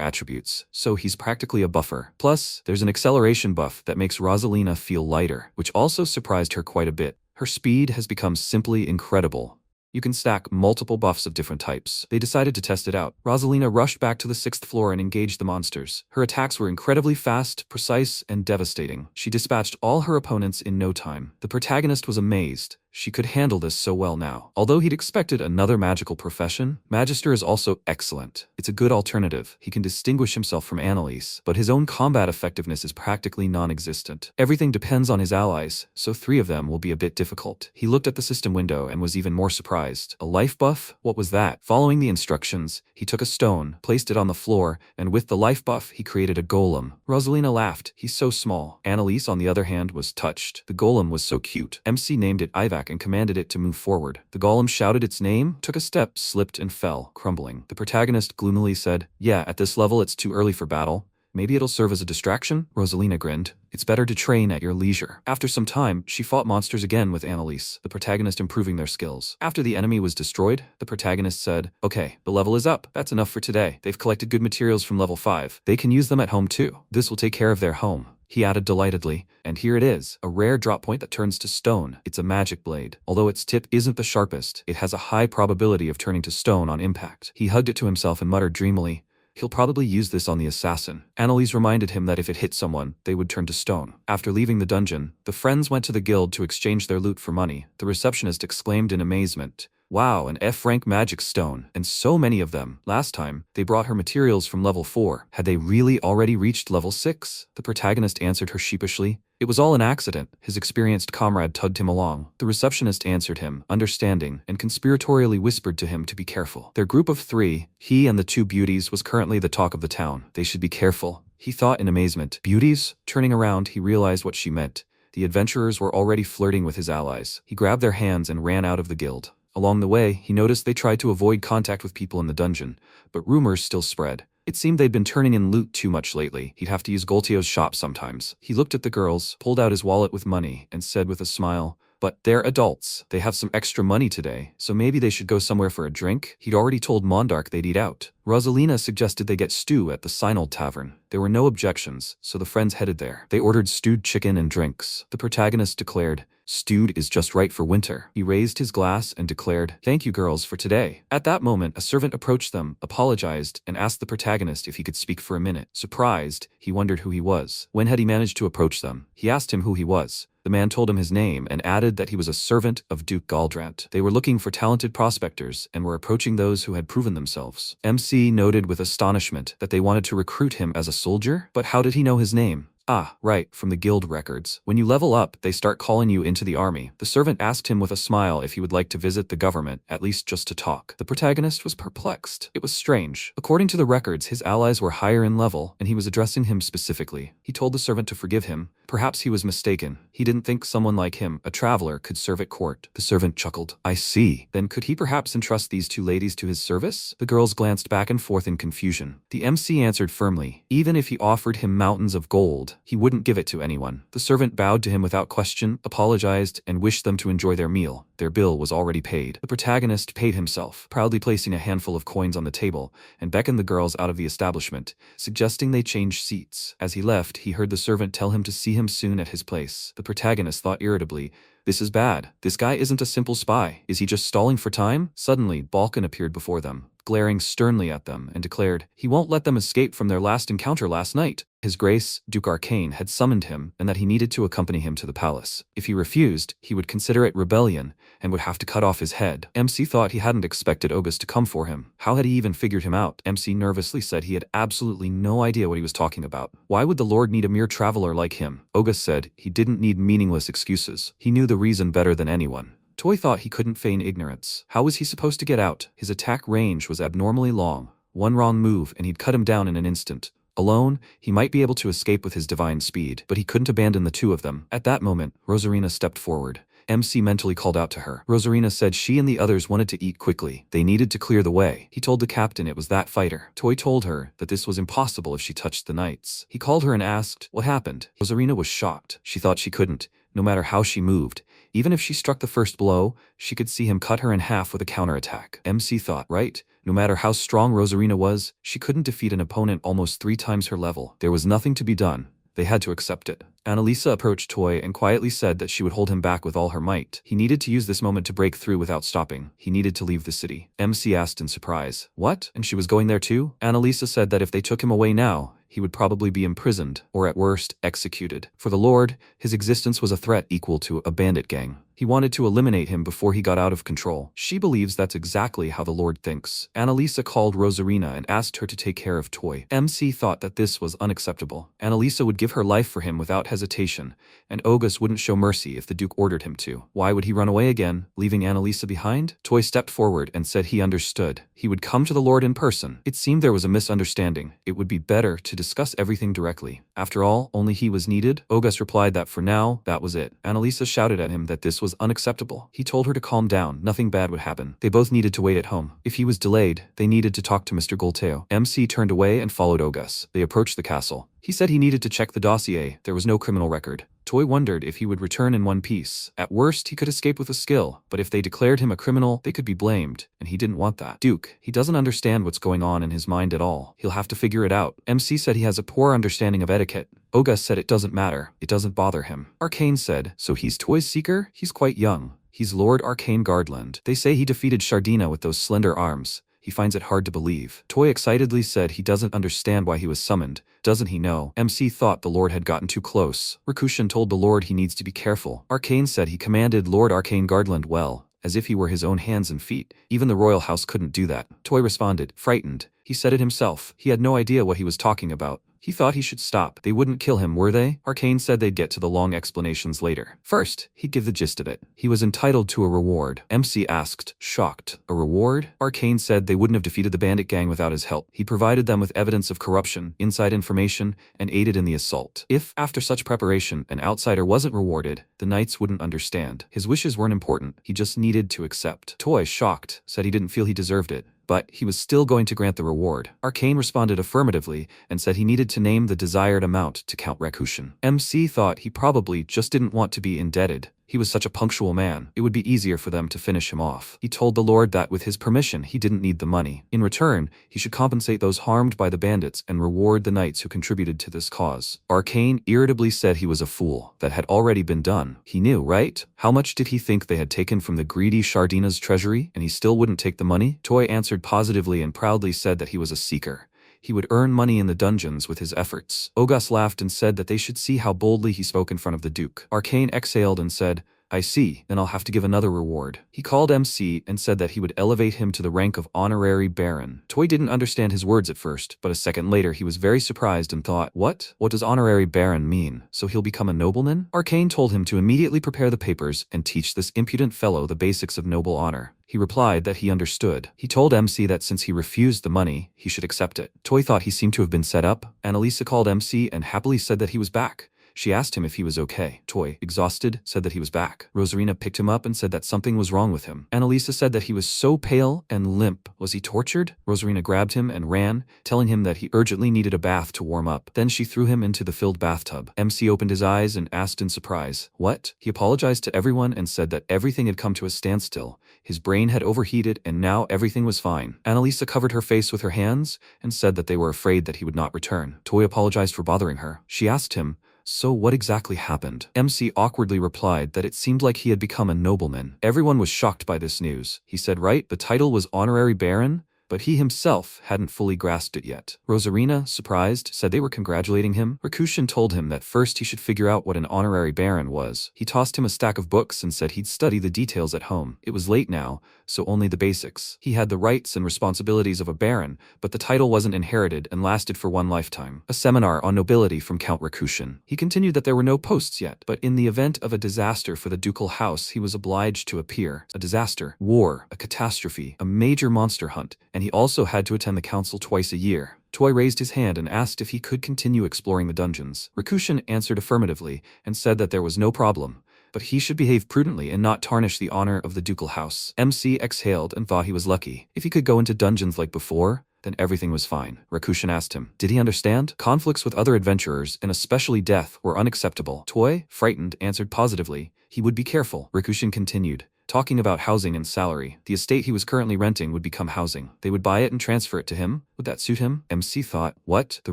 attributes, so he's practically a buffer. Plus, there's an acceleration buff that makes Rosalina feel lighter, which also surprised her quite a bit. Her speed has become simply incredible. You can stack multiple buffs of different types. They decided to test it out. Rosalina rushed back to the 6th floor and engaged the monsters. Her attacks were incredibly fast, precise, and devastating. She dispatched all her opponents in no time. The protagonist was amazed. She could handle this so well now. Although he'd expected another magical profession, Magister is also excellent. It's a good alternative. He can distinguish himself from Annalise, but his own combat effectiveness is practically non-existent. Everything depends on his allies, so 3 of them will be a bit difficult. He looked at the system window and was even more surprised. A life buff? What was that? Following the instructions, he took a stone, placed it on the floor, and with the life buff, he created a golem. Rosalina laughed. He's so small. Annalise, on the other hand, was touched. The golem was so cute. MC named it Ivac and commanded it to move forward. The golem shouted its name, took a step, slipped, and fell, crumbling. The protagonist gloomily said, "Yeah, at this level it's too early for battle. Maybe it'll serve as a distraction?" Rosalina grinned. "It's better to train at your leisure." After some time, she fought monsters again with Annalise, the protagonist improving their skills. After the enemy was destroyed, the protagonist said, "Okay, the level is up. That's enough for today. They've collected good materials from level 5. They can use them at home too. This will take care of their home." he added delightedly. And here it is, a rare drop point that turns to stone. It's a magic blade. Although its tip isn't the sharpest, it has a high probability of turning to stone on impact. He hugged it to himself and muttered dreamily, he'll probably use this on the assassin. Annalise reminded him that if it hit someone, they would turn to stone. After leaving the dungeon, the friends went to the guild to exchange their loot for money. The receptionist exclaimed in amazement, "Wow, an F-rank magic stone, and so many of them. Last time, they brought her materials from level 4. Had they really already reached level 6? The protagonist answered her sheepishly. It was all an accident. His experienced comrade tugged him along. The receptionist answered him, understanding, and conspiratorially whispered to him to be careful. Their group of 3, he and the 2 beauties, was currently the talk of the town. They should be careful, he thought in amazement. Beauties? Turning around, he realized what she meant. The adventurers were already flirting with his allies. He grabbed their hands and ran out of the guild. Along the way, he noticed they tried to avoid contact with people in the dungeon, but rumors still spread. It seemed they'd been turning in loot too much lately. He'd have to use Golteo's shop sometimes. He looked at the girls, pulled out his wallet with money, and said with a smile, "But they're adults. They have some extra money today, so maybe they should go somewhere for a drink?" He'd already told Mondarch they'd eat out. Rosalina suggested they get stew at the Synold Tavern. There were no objections, so the friends headed there. They ordered stewed chicken and drinks. The protagonist declared, "Stewed is just right for winter." He raised his glass and declared, "Thank you girls for today." At that moment, a servant approached them, apologized, and asked the protagonist if he could speak for a minute. Surprised, he wondered who he was. When had he managed to approach them? He asked him who he was. The man told him his name and added that he was a servant of Duke Galdrant. They were looking for talented prospectors and were approaching those who had proven themselves. MC noted with astonishment that they wanted to recruit him as a soldier? But how did he know his name? Ah, right, from the guild records. When you level up, they start calling you into the army. The servant asked him with a smile if he would like to visit the government, at least just to talk. The protagonist was perplexed. It was strange. According to the records, his allies were higher in level, and he was addressing him specifically. He told the servant to forgive him. Perhaps he was mistaken. He didn't think someone like him, a traveler, could serve at court. The servant chuckled. "I see. Then could he perhaps entrust these 2 ladies to his service?" The girls glanced back and forth in confusion. The MC answered firmly, even if he offered him mountains of gold, he wouldn't give it to anyone. The servant bowed to him without question, apologized, and wished them to enjoy their meal. Their bill was already paid. The protagonist paid himself, proudly placing a handful of coins on the table, and beckoned the girls out of the establishment, suggesting they change seats. As he left, he heard the servant tell him to see him soon at his place. The protagonist thought irritably, "This is bad. This guy isn't a simple spy. Is he just stalling for time?" Suddenly, Balkan appeared before them, glaring sternly at them, and declared, he won't let them escape from their last encounter last night. His Grace, Duke Arcane, had summoned him, and that he needed to accompany him to the palace. If he refused, he would consider it rebellion, and would have to cut off his head. MC thought he hadn't expected August to come for him. How had he even figured him out? MC nervously said he had absolutely no idea what he was talking about. Why would the Lord need a mere traveler like him? August said he didn't need meaningless excuses. He knew the reason better than anyone. Toy thought he couldn't feign ignorance. How was he supposed to get out? His attack range was abnormally long. One wrong move, and he'd cut him down in an instant. Alone, he might be able to escape with his divine speed, but he couldn't abandon the 2 of them. At that moment, Rosarina stepped forward. MC mentally called out to her. Rosarina said she and the others wanted to eat quickly. They needed to clear the way. He told the captain it was that fighter. Toy told her that this was impossible if she touched the knights. He called her and asked, "What happened?" Rosarina was shocked. She thought she couldn't, no matter how she moved. Even if she struck the first blow, she could see him cut her in half with a counterattack. MC thought, right? No matter how strong Rosarina was, she couldn't defeat an opponent almost 3 times her level. There was nothing to be done. They had to accept it. Annalisa approached Toy and quietly said that she would hold him back with all her might. He needed to use this moment to break through without stopping. He needed to leave the city. MC asked in surprise, "What? And she was going there too?" Annalisa said that if they took him away now, he would probably be imprisoned, or at worst, executed. For the Lord, his existence was a threat equal to a bandit gang. He wanted to eliminate him before he got out of control. She believes that's exactly how the Lord thinks. Annalisa called Rosarina and asked her to take care of Toy. MC thought that this was unacceptable. Annalisa would give her life for him without hesitation, and August wouldn't show mercy if the Duke ordered him to. Why would he run away again, leaving Annalisa behind? Toy stepped forward and said he understood. He would come to the Lord in person. It seemed there was a misunderstanding. It would be better to discuss everything directly. After all, only he was needed. August replied that for now, that was it. Annalisa shouted at him that this was unacceptable. He told her to calm down. Nothing bad would happen. They both needed to wait at home. If he was delayed, they needed to talk to Mr. Golteo. MC turned away and followed August. They approached the castle. He said he needed to check the dossier. There was no criminal record. Toy wondered if he would return in one piece. At worst, he could escape with a skill, but if they declared him a criminal, they could be blamed, and he didn't want that. Duke, he doesn't understand what's going on in his mind at all. He'll have to figure it out. MC said he has a poor understanding of etiquette. Oga said it doesn't matter. It doesn't bother him. Arcane said, so he's Toy's seeker? He's quite young. He's Lord Arcane Guardland. They say he defeated Shardina with those slender arms. He finds it hard to believe. Toy excitedly said he doesn't understand why he was summoned. Doesn't he know? MC thought the Lord had gotten too close. Rakushin told the Lord he needs to be careful. Arcane said he commanded Lord Arcane Guardland well, as if he were his own hands and feet. Even the royal house couldn't do that. Toy responded, frightened. He said it himself. He had no idea what he was talking about. He thought he should stop. They wouldn't kill him, were they? Arcane said they'd get to the long explanations later. First, he'd give the gist of it. He was entitled to a reward. MC asked, shocked. A reward? Arcane said they wouldn't have defeated the bandit gang without his help. He provided them with evidence of corruption, inside information, and aided in the assault. If, after such preparation, an outsider wasn't rewarded, the knights wouldn't understand. His wishes weren't important. He just needed to accept. Toy, shocked, said he didn't feel he deserved it, but he was still going to grant the reward. Arcane responded affirmatively and said he needed to name the desired amount to Count Rakushin. MC thought he probably just didn't want to be indebted. He was such a punctual man, it would be easier for them to finish him off. He told the Lord that with his permission he didn't need the money. In return, he should compensate those harmed by the bandits and reward the knights who contributed to this cause. Arcane irritably said he was a fool. That had already been done. He knew, right? How much did he think they had taken from the greedy Shardina's treasury, and he still wouldn't take the money? Toy answered positively and proudly said that he was a seeker. He would earn money in the dungeons with his efforts. Ogas laughed and said that they should see how boldly he spoke in front of the Duke. Arcane exhaled and said, I see, then I'll have to give another reward. He called MC and said that he would elevate him to the rank of honorary baron. Toy didn't understand his words at first, but a second later he was very surprised and thought, what? What does honorary baron mean? So he'll become a nobleman? Arcane told him to immediately prepare the papers and teach this impudent fellow the basics of noble honor. He replied that he understood. He told MC that since he refused the money, he should accept it. Toy thought he seemed to have been set up. Annalisa called MC and happily said that he was back. She asked him if he was okay. Toy, exhausted, said that he was back. Rosarina picked him up and said that something was wrong with him. Annalisa said that he was so pale and limp. Was he tortured? Rosarina grabbed him and ran, telling him that he urgently needed a bath to warm up. Then she threw him into the filled bathtub. MC opened his eyes and asked in surprise, what? He apologized to everyone and said that everything had come to a standstill. His brain had overheated and now everything was fine. Annalisa covered her face with her hands and said that they were afraid that he would not return. Toy apologized for bothering her. She asked him, so what exactly happened? MC awkwardly replied that it seemed like he had become a nobleman. Everyone was shocked by this news. He said, right, the title was honorary baron? But he himself hadn't fully grasped it yet. Rosarina, surprised, said they were congratulating him. Rakushin told him that first he should figure out what an honorary baron was. He tossed him a stack of books and said he'd study the details at home. It was late now, so only the basics. He had the rights and responsibilities of a baron, but the title wasn't inherited and lasted for one lifetime. A seminar on nobility from Count Rakushin. He continued that there were no posts yet, but in the event of a disaster for the ducal house, he was obliged to appear. A disaster, war, a catastrophe, a major monster hunt, and he also had to attend the council twice a year. Toy raised his hand and asked if he could continue exploring the dungeons. Rakushin answered affirmatively and said that there was no problem, but he should behave prudently and not tarnish the honor of the ducal house. MC exhaled and thought he was lucky. If he could go into dungeons like before, then everything was fine. Rakushin asked him, did he understand? Conflicts with other adventurers, and especially death, were unacceptable. Toy, frightened, answered positively. He would be careful. Rakushin continued, talking about housing and salary. The estate he was currently renting would become housing. They would buy it and transfer it to him. Would that suit him? MC thought, what? The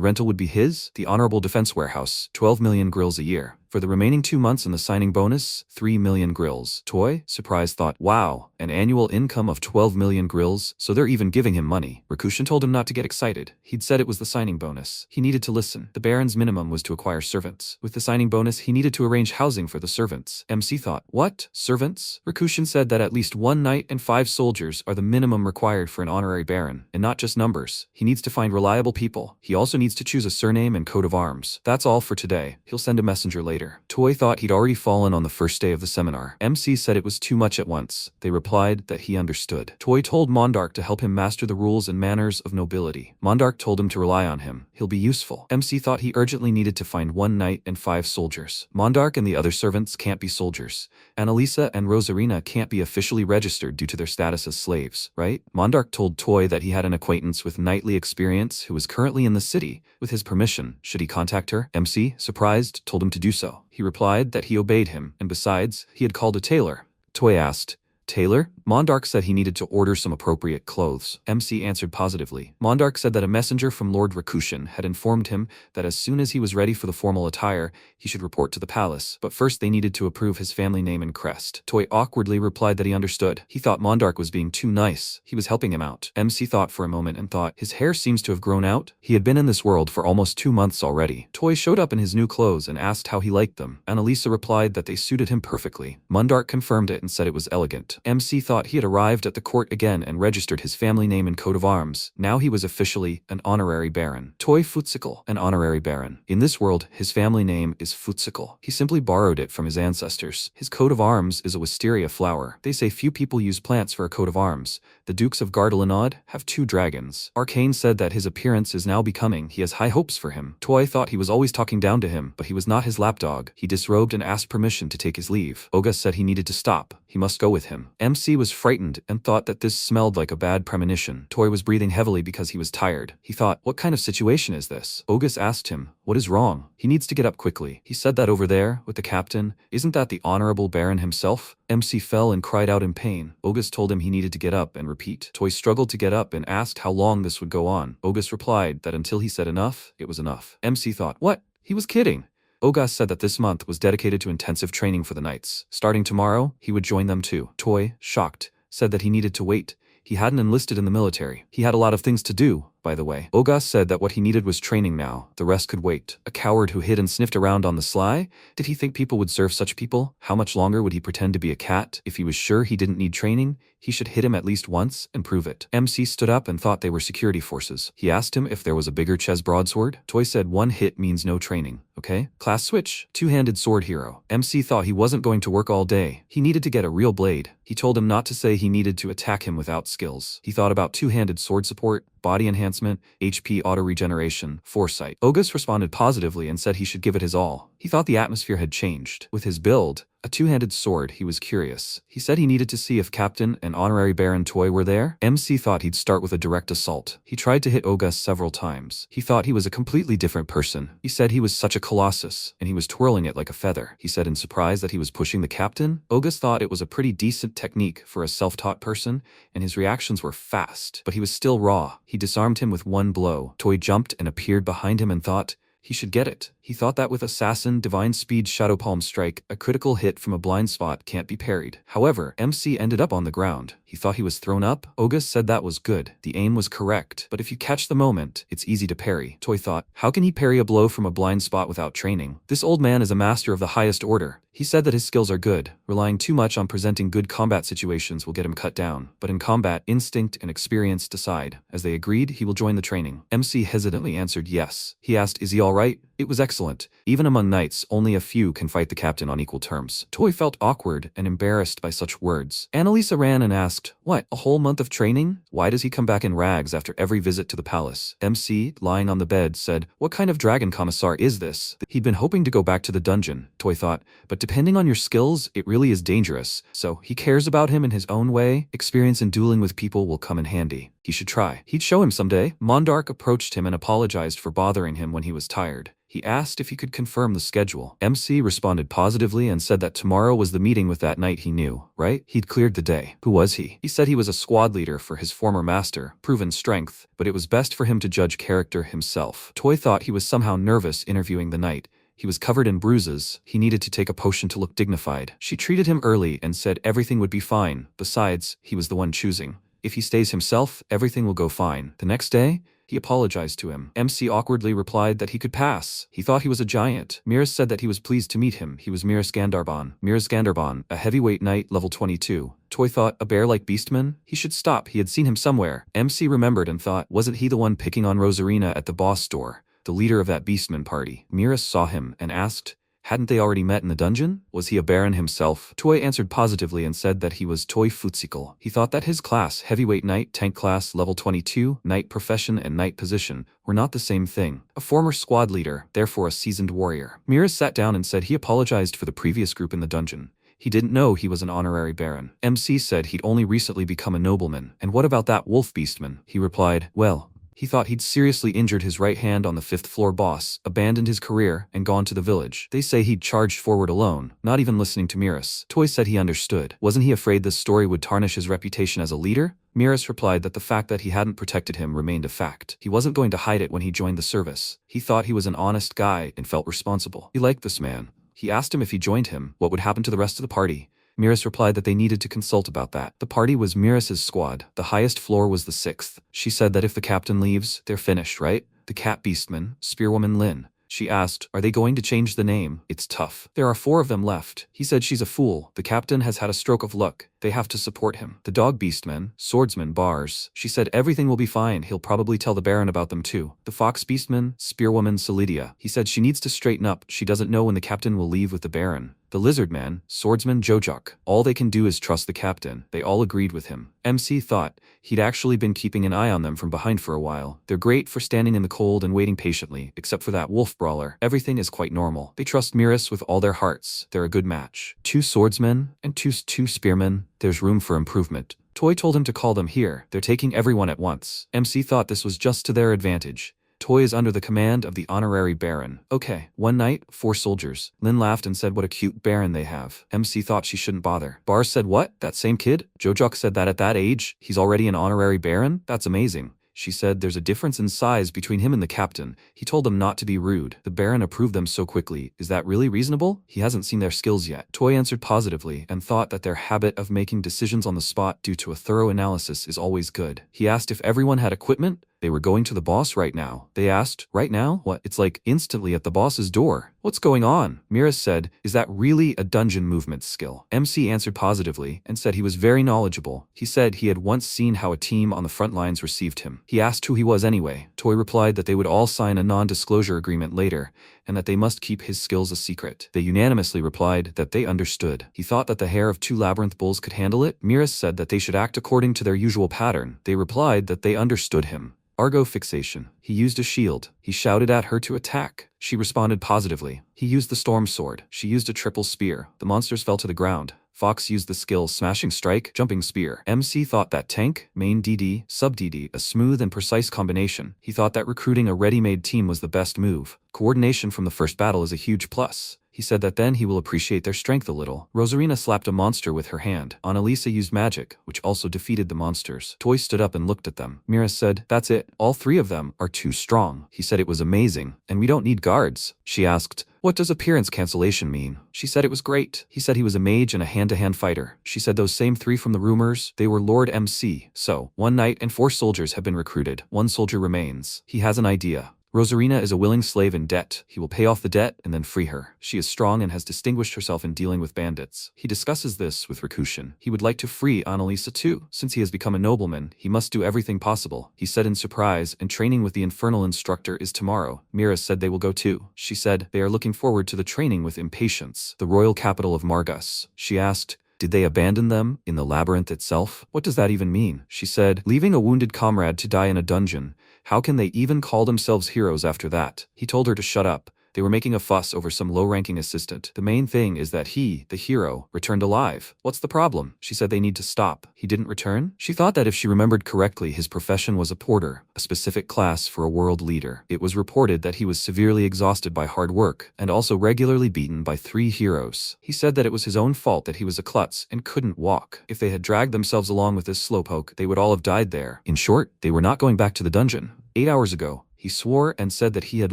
rental would be his? The Honorable Defense Warehouse, 12 million grills a year. For the remaining 2 months and the signing bonus, 3 million grills. Toy, surprised, thought, wow, an annual income of 12 million grills, so they're even giving him money. Rakushin told him not to get excited. He'd said it was the signing bonus. He needed to listen. The Baron's minimum was to acquire servants. With the signing bonus, he needed to arrange housing for the servants. MC thought, what? Servants? Rakushin said that at least 1 knight and 5 soldiers are the minimum required for an honorary baron, and not just numbers. He needs to find reliable people. He also needs to choose a surname and coat of arms. That's all for today. He'll send a messenger later. Toy thought he'd already fallen on the first day of the seminar. MC said it was too much at once. They replied that he understood. Toy told Mondarch to help him master the rules and manners of nobility. Mondarch told him to rely on him. He'll be useful. MC thought he urgently needed to find 1 knight and 5 soldiers. Mondarch and the other servants can't be soldiers. Annalisa and Rosarina can't be officially registered due to their status as slaves, right? Mondarch told Toy that he had an acquaintance with knightly experience who was currently in the city. With his permission, should he contact her? MC, surprised, told him to do so. so. He replied that he obeyed him, and besides, he had called a tailor. Toy asked, "Tailor?" Mondarch said he needed to order some appropriate clothes. MC answered positively. Mondarch said that a messenger from Lord Rakushin had informed him that as soon as he was ready for the formal attire, he should report to the palace, but first they needed to approve his family name and crest. Toy awkwardly replied that he understood. He thought Mondarch was being too nice. He was helping him out. MC thought for a moment and thought, his hair seems to have grown out. He had been in this world for almost 2 months already. Toy showed up in his new clothes and asked how he liked them. Annalisa replied that they suited him perfectly. Mondarch confirmed it and said it was elegant. MC thought he had arrived at the court again and registered his family name and coat of arms. Now he was officially an honorary baron. Toy Futsikal, an honorary baron. In this world, his family name is Futsikal. He simply borrowed it from his ancestors. His coat of arms is a wisteria flower. They say few people use plants for a coat of arms. The Dukes of Gardalanod have 2 dragons. Arcane said that his appearance is now becoming. He has high hopes for him. Toy thought he was always talking down to him, but he was not his lapdog. He disrobed and asked permission to take his leave. Oga said he needed to stop. He must go with him. MC was frightened and thought that this smelled like a bad premonition. Toy was breathing heavily because he was tired. He thought, what kind of situation is this? Ogus asked him, what is wrong? He needs to get up quickly. He said that over there, with the captain. Isn't that the honorable baron himself? MC fell and cried out in pain. Ogus told him he needed to get up and repeat. Toy struggled to get up and asked how long this would go on. Ogus replied that until he said enough, it was enough. MC thought, what? He was kidding. Ogas said that this month was dedicated to intensive training for the knights. Starting tomorrow, he would join them too. Toy, shocked, said that he needed to wait. He hadn't enlisted in the military. He had a lot of things to do, by the way. Ogas said that what he needed was training now. The rest could wait. A coward who hid and sniffed around on the sly? Did he think people would serve such people? How much longer would he pretend to be a cat? If he was sure he didn't need training, he should hit him at least once and prove it. MC stood up and thought they were security forces. He asked him if there was a bigger chess broadsword. Toy said 1 hit means no training. Okay? Class switch. 2-handed sword hero. MC thought he wasn't going to work all day. He needed to get a real blade. He told him not to say he needed to attack him without skills. He thought about 2-handed sword support, body enhancement, HP auto-regeneration, foresight. Ogus responded positively and said he should give it his all. He thought the atmosphere had changed. With his build, a 2-handed sword, he was curious. He said he needed to see if Captain and Honorary Baron Toy were there. MC thought he'd start with a direct assault. He tried to hit Ogus several times. He thought he was a completely different person. He said he was such a colossus, and he was twirling it like a feather. He said in surprise that he was pushing the captain. Ogus thought it was a pretty decent technique for a self-taught person, and his reactions were fast, but he was still raw. He disarmed him with 1 blow. Toy jumped and appeared behind him and thought he should get it. He thought that with Assassin Divine Speed Shadow Palm Strike, a critical hit from a blind spot can't be parried. However, MC ended up on the ground. He thought he was thrown up. Ogus said that was good. The aim was correct, but if you catch the moment, it's easy to parry. Toy thought, how can he parry a blow from a blind spot without training? This old man is a master of the highest order. He said that his skills are good. Relying too much on presenting good combat situations will get him cut down. But in combat, instinct and experience decide. As they agreed, he will join the training. MC hesitantly answered yes. He asked, is he alright? It was excellent. Even among knights, only a few can fight the captain on equal terms. Toy felt awkward and embarrassed by such words. Annalisa ran and asked, what, a whole month of training? Why does he come back in rags after every visit to the palace? MC, lying on the bed, said, what kind of dragon commissar is this? He'd been hoping to go back to the dungeon. Toy thought, but depending on your skills, it really is dangerous. So he cares about him in his own way. Experience in dueling with people will come in handy. He should try. He'd show him someday. Mondarch approached him and apologized for bothering him when he was tired. He asked if he could confirm the schedule. MC responded positively and said that tomorrow was the meeting with that knight he knew, right? He'd cleared the day. Who was he? He said he was a squad leader for his former master, proven strength, but it was best for him to judge character himself. Toy thought he was somehow nervous interviewing the knight. He was covered in bruises. He needed to take a potion to look dignified. She treated him early and said everything would be fine. Besides, he was the one choosing. If he stays himself, everything will go fine. The next day, he apologized to him. MC awkwardly replied that he could pass. He thought he was a giant. Miras said that he was pleased to meet him. He was Miras Gandarban. Miras Gandarban, a heavyweight knight, level 22. Toy thought, a bear like Beastman? He should stop. He had seen him somewhere. MC remembered and thought, wasn't he the one picking on Rosarina at the boss store? The leader of that Beastman party. Miras saw him and asked, hadn't they already met in the dungeon? Was he a baron himself? Toy answered positively and said that he was Toy Futsikal. He thought that his class, heavyweight knight, tank class, level 22, knight profession, and knight position, were not the same thing. A former squad leader, therefore a seasoned warrior. Miras sat down and said he apologized for the previous group in the dungeon. He didn't know he was an honorary baron. MC said he'd only recently become a nobleman. And what about that wolf Beastman? He replied, well, He thought he'd seriously injured his right hand on the 5th floor boss, abandoned his career, and gone to the village. They say he'd charged forward alone, not even listening to Miras. Toy said he understood. Wasn't he afraid this story would tarnish his reputation as a leader? Miras replied that the fact that he hadn't protected him remained a fact. He wasn't going to hide it when he joined the service. He thought he was an honest guy and felt responsible. He liked this man. He asked him if he joined him, what would happen to the rest of the party. Miras replied that they needed to consult about that. The party was Miras's squad. The highest floor was the 6th. She said that if the captain leaves, they're finished, right? The cat beastman, spearwoman Lin. She asked, are they going to change the name? It's tough. There are 4 of them left. He said she's a fool. The captain has had a stroke of luck. They have to support him. The dog beastman, swordsman Bars. She said everything will be fine. He'll probably tell the Baron about them too. The fox beastman, spearwoman Solidia. He said she needs to straighten up. She doesn't know when the captain will leave with the Baron. The lizard man, swordsman Jojok. All they can do is trust the captain. They all agreed with him. MC thought he'd actually been keeping an eye on them from behind for a while. They're great for standing in the cold and waiting patiently, except for that wolf brawler. Everything is quite normal. They trust Miras with all their hearts. They're a good match. 2 swordsmen and two spearmen. There's room for improvement. Toy told him to call them here. They're taking everyone at once. MC thought this was just to their advantage. Toy is under the command of the honorary Baron. Okay. One night, 4 soldiers. Lin laughed and said what a cute Baron they have. MC thought she shouldn't bother. Bars said what? That same kid? Jojok said that at that age, he's already an honorary Baron? That's amazing. She said there's a difference in size between him and the captain. He told them not to be rude. The Baron approved them so quickly. Is that really reasonable? He hasn't seen their skills yet. Toy answered positively and thought that their habit of making decisions on the spot due to a thorough analysis is always good. He asked if everyone had equipment. They were going to the boss right now. They asked, right now? What? It's like instantly at the boss's door. What's going on? Miras said, is that really a dungeon movement skill? MC answered positively and said he was very knowledgeable. He said he had once seen how a team on the front lines received him. He asked who he was anyway. Toy replied that they would all sign a non-disclosure agreement later and that they must keep his skills a secret. They unanimously replied that they understood. He thought that the hair of 2 labyrinth bulls could handle it. Miras said that they should act according to their usual pattern. They replied that they understood him. Argo fixation. He used a shield. He shouted at her to attack. She responded positively. He used the storm sword. She used a triple spear. The monsters fell to the ground. Fox used the skill Smashing Strike, Jumping Spear. MC thought that tank, main DD, sub DD, a smooth and precise combination. He thought that recruiting a ready-made team was the best move. Coordination from the first battle is a huge plus. He said that then he will appreciate their strength a little. Rosarina slapped a monster with her hand. Annalisa used magic, which also defeated the monsters. Toy stood up and looked at them. Miras said, that's it. All 3 of them are too strong. He said it was amazing. And we don't need guards. She asked, what does appearance cancellation mean? She said it was great. He said he was a mage and a hand-to-hand fighter. She said those same 3 from the rumors, they were Lord MC. So, one knight and 4 soldiers have been recruited. 1 soldier remains. He has an idea. Rosarina is a willing slave in debt. He will pay off the debt and then free her. She is strong and has distinguished herself in dealing with bandits. He discusses this with Rakushin. He would like to free Annalisa too. Since he has become a nobleman, he must do everything possible. He said in surprise, and training with the infernal instructor is tomorrow. Miras said they will go too. She said they are looking forward to the training with impatience. The royal capital of Margus. She asked, did they abandon them in the labyrinth itself? What does that even mean? She said, leaving a wounded comrade to die in a dungeon. How can they even call themselves heroes after that? He told her to shut up. They were making a fuss over some low-ranking assistant. The main thing is that he, the hero, returned alive. What's the problem? She said they need to stop. He didn't return? She thought that if she remembered correctly, his profession was a porter, a specific class for a world leader. It was reported that he was severely exhausted by hard work, and also regularly beaten by 3 heroes. He said that it was his own fault that he was a klutz and couldn't walk. If they had dragged themselves along with this slowpoke, they would all have died there. In short, they were not going back to the dungeon. 8 hours ago, he swore and said that he had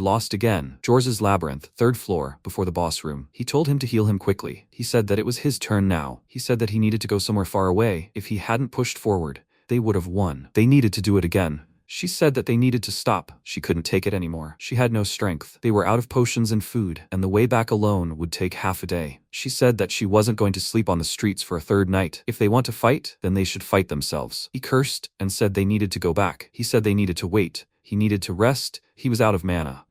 lost again. George's labyrinth, 3rd floor, before the boss room. He told him to heal him quickly. He said that it was his turn now. He said that he needed to go somewhere far away. If he hadn't pushed forward, they would have won. They needed to do it again. She said that they needed to stop. She couldn't take it anymore. She had no strength. They were out of potions and food, and the way back alone would take half a day. She said that she wasn't going to sleep on the streets for a 3rd night. If they want to fight, then they should fight themselves. He cursed and said they needed to go back. He said they needed to wait. He needed to rest. He was out of mana.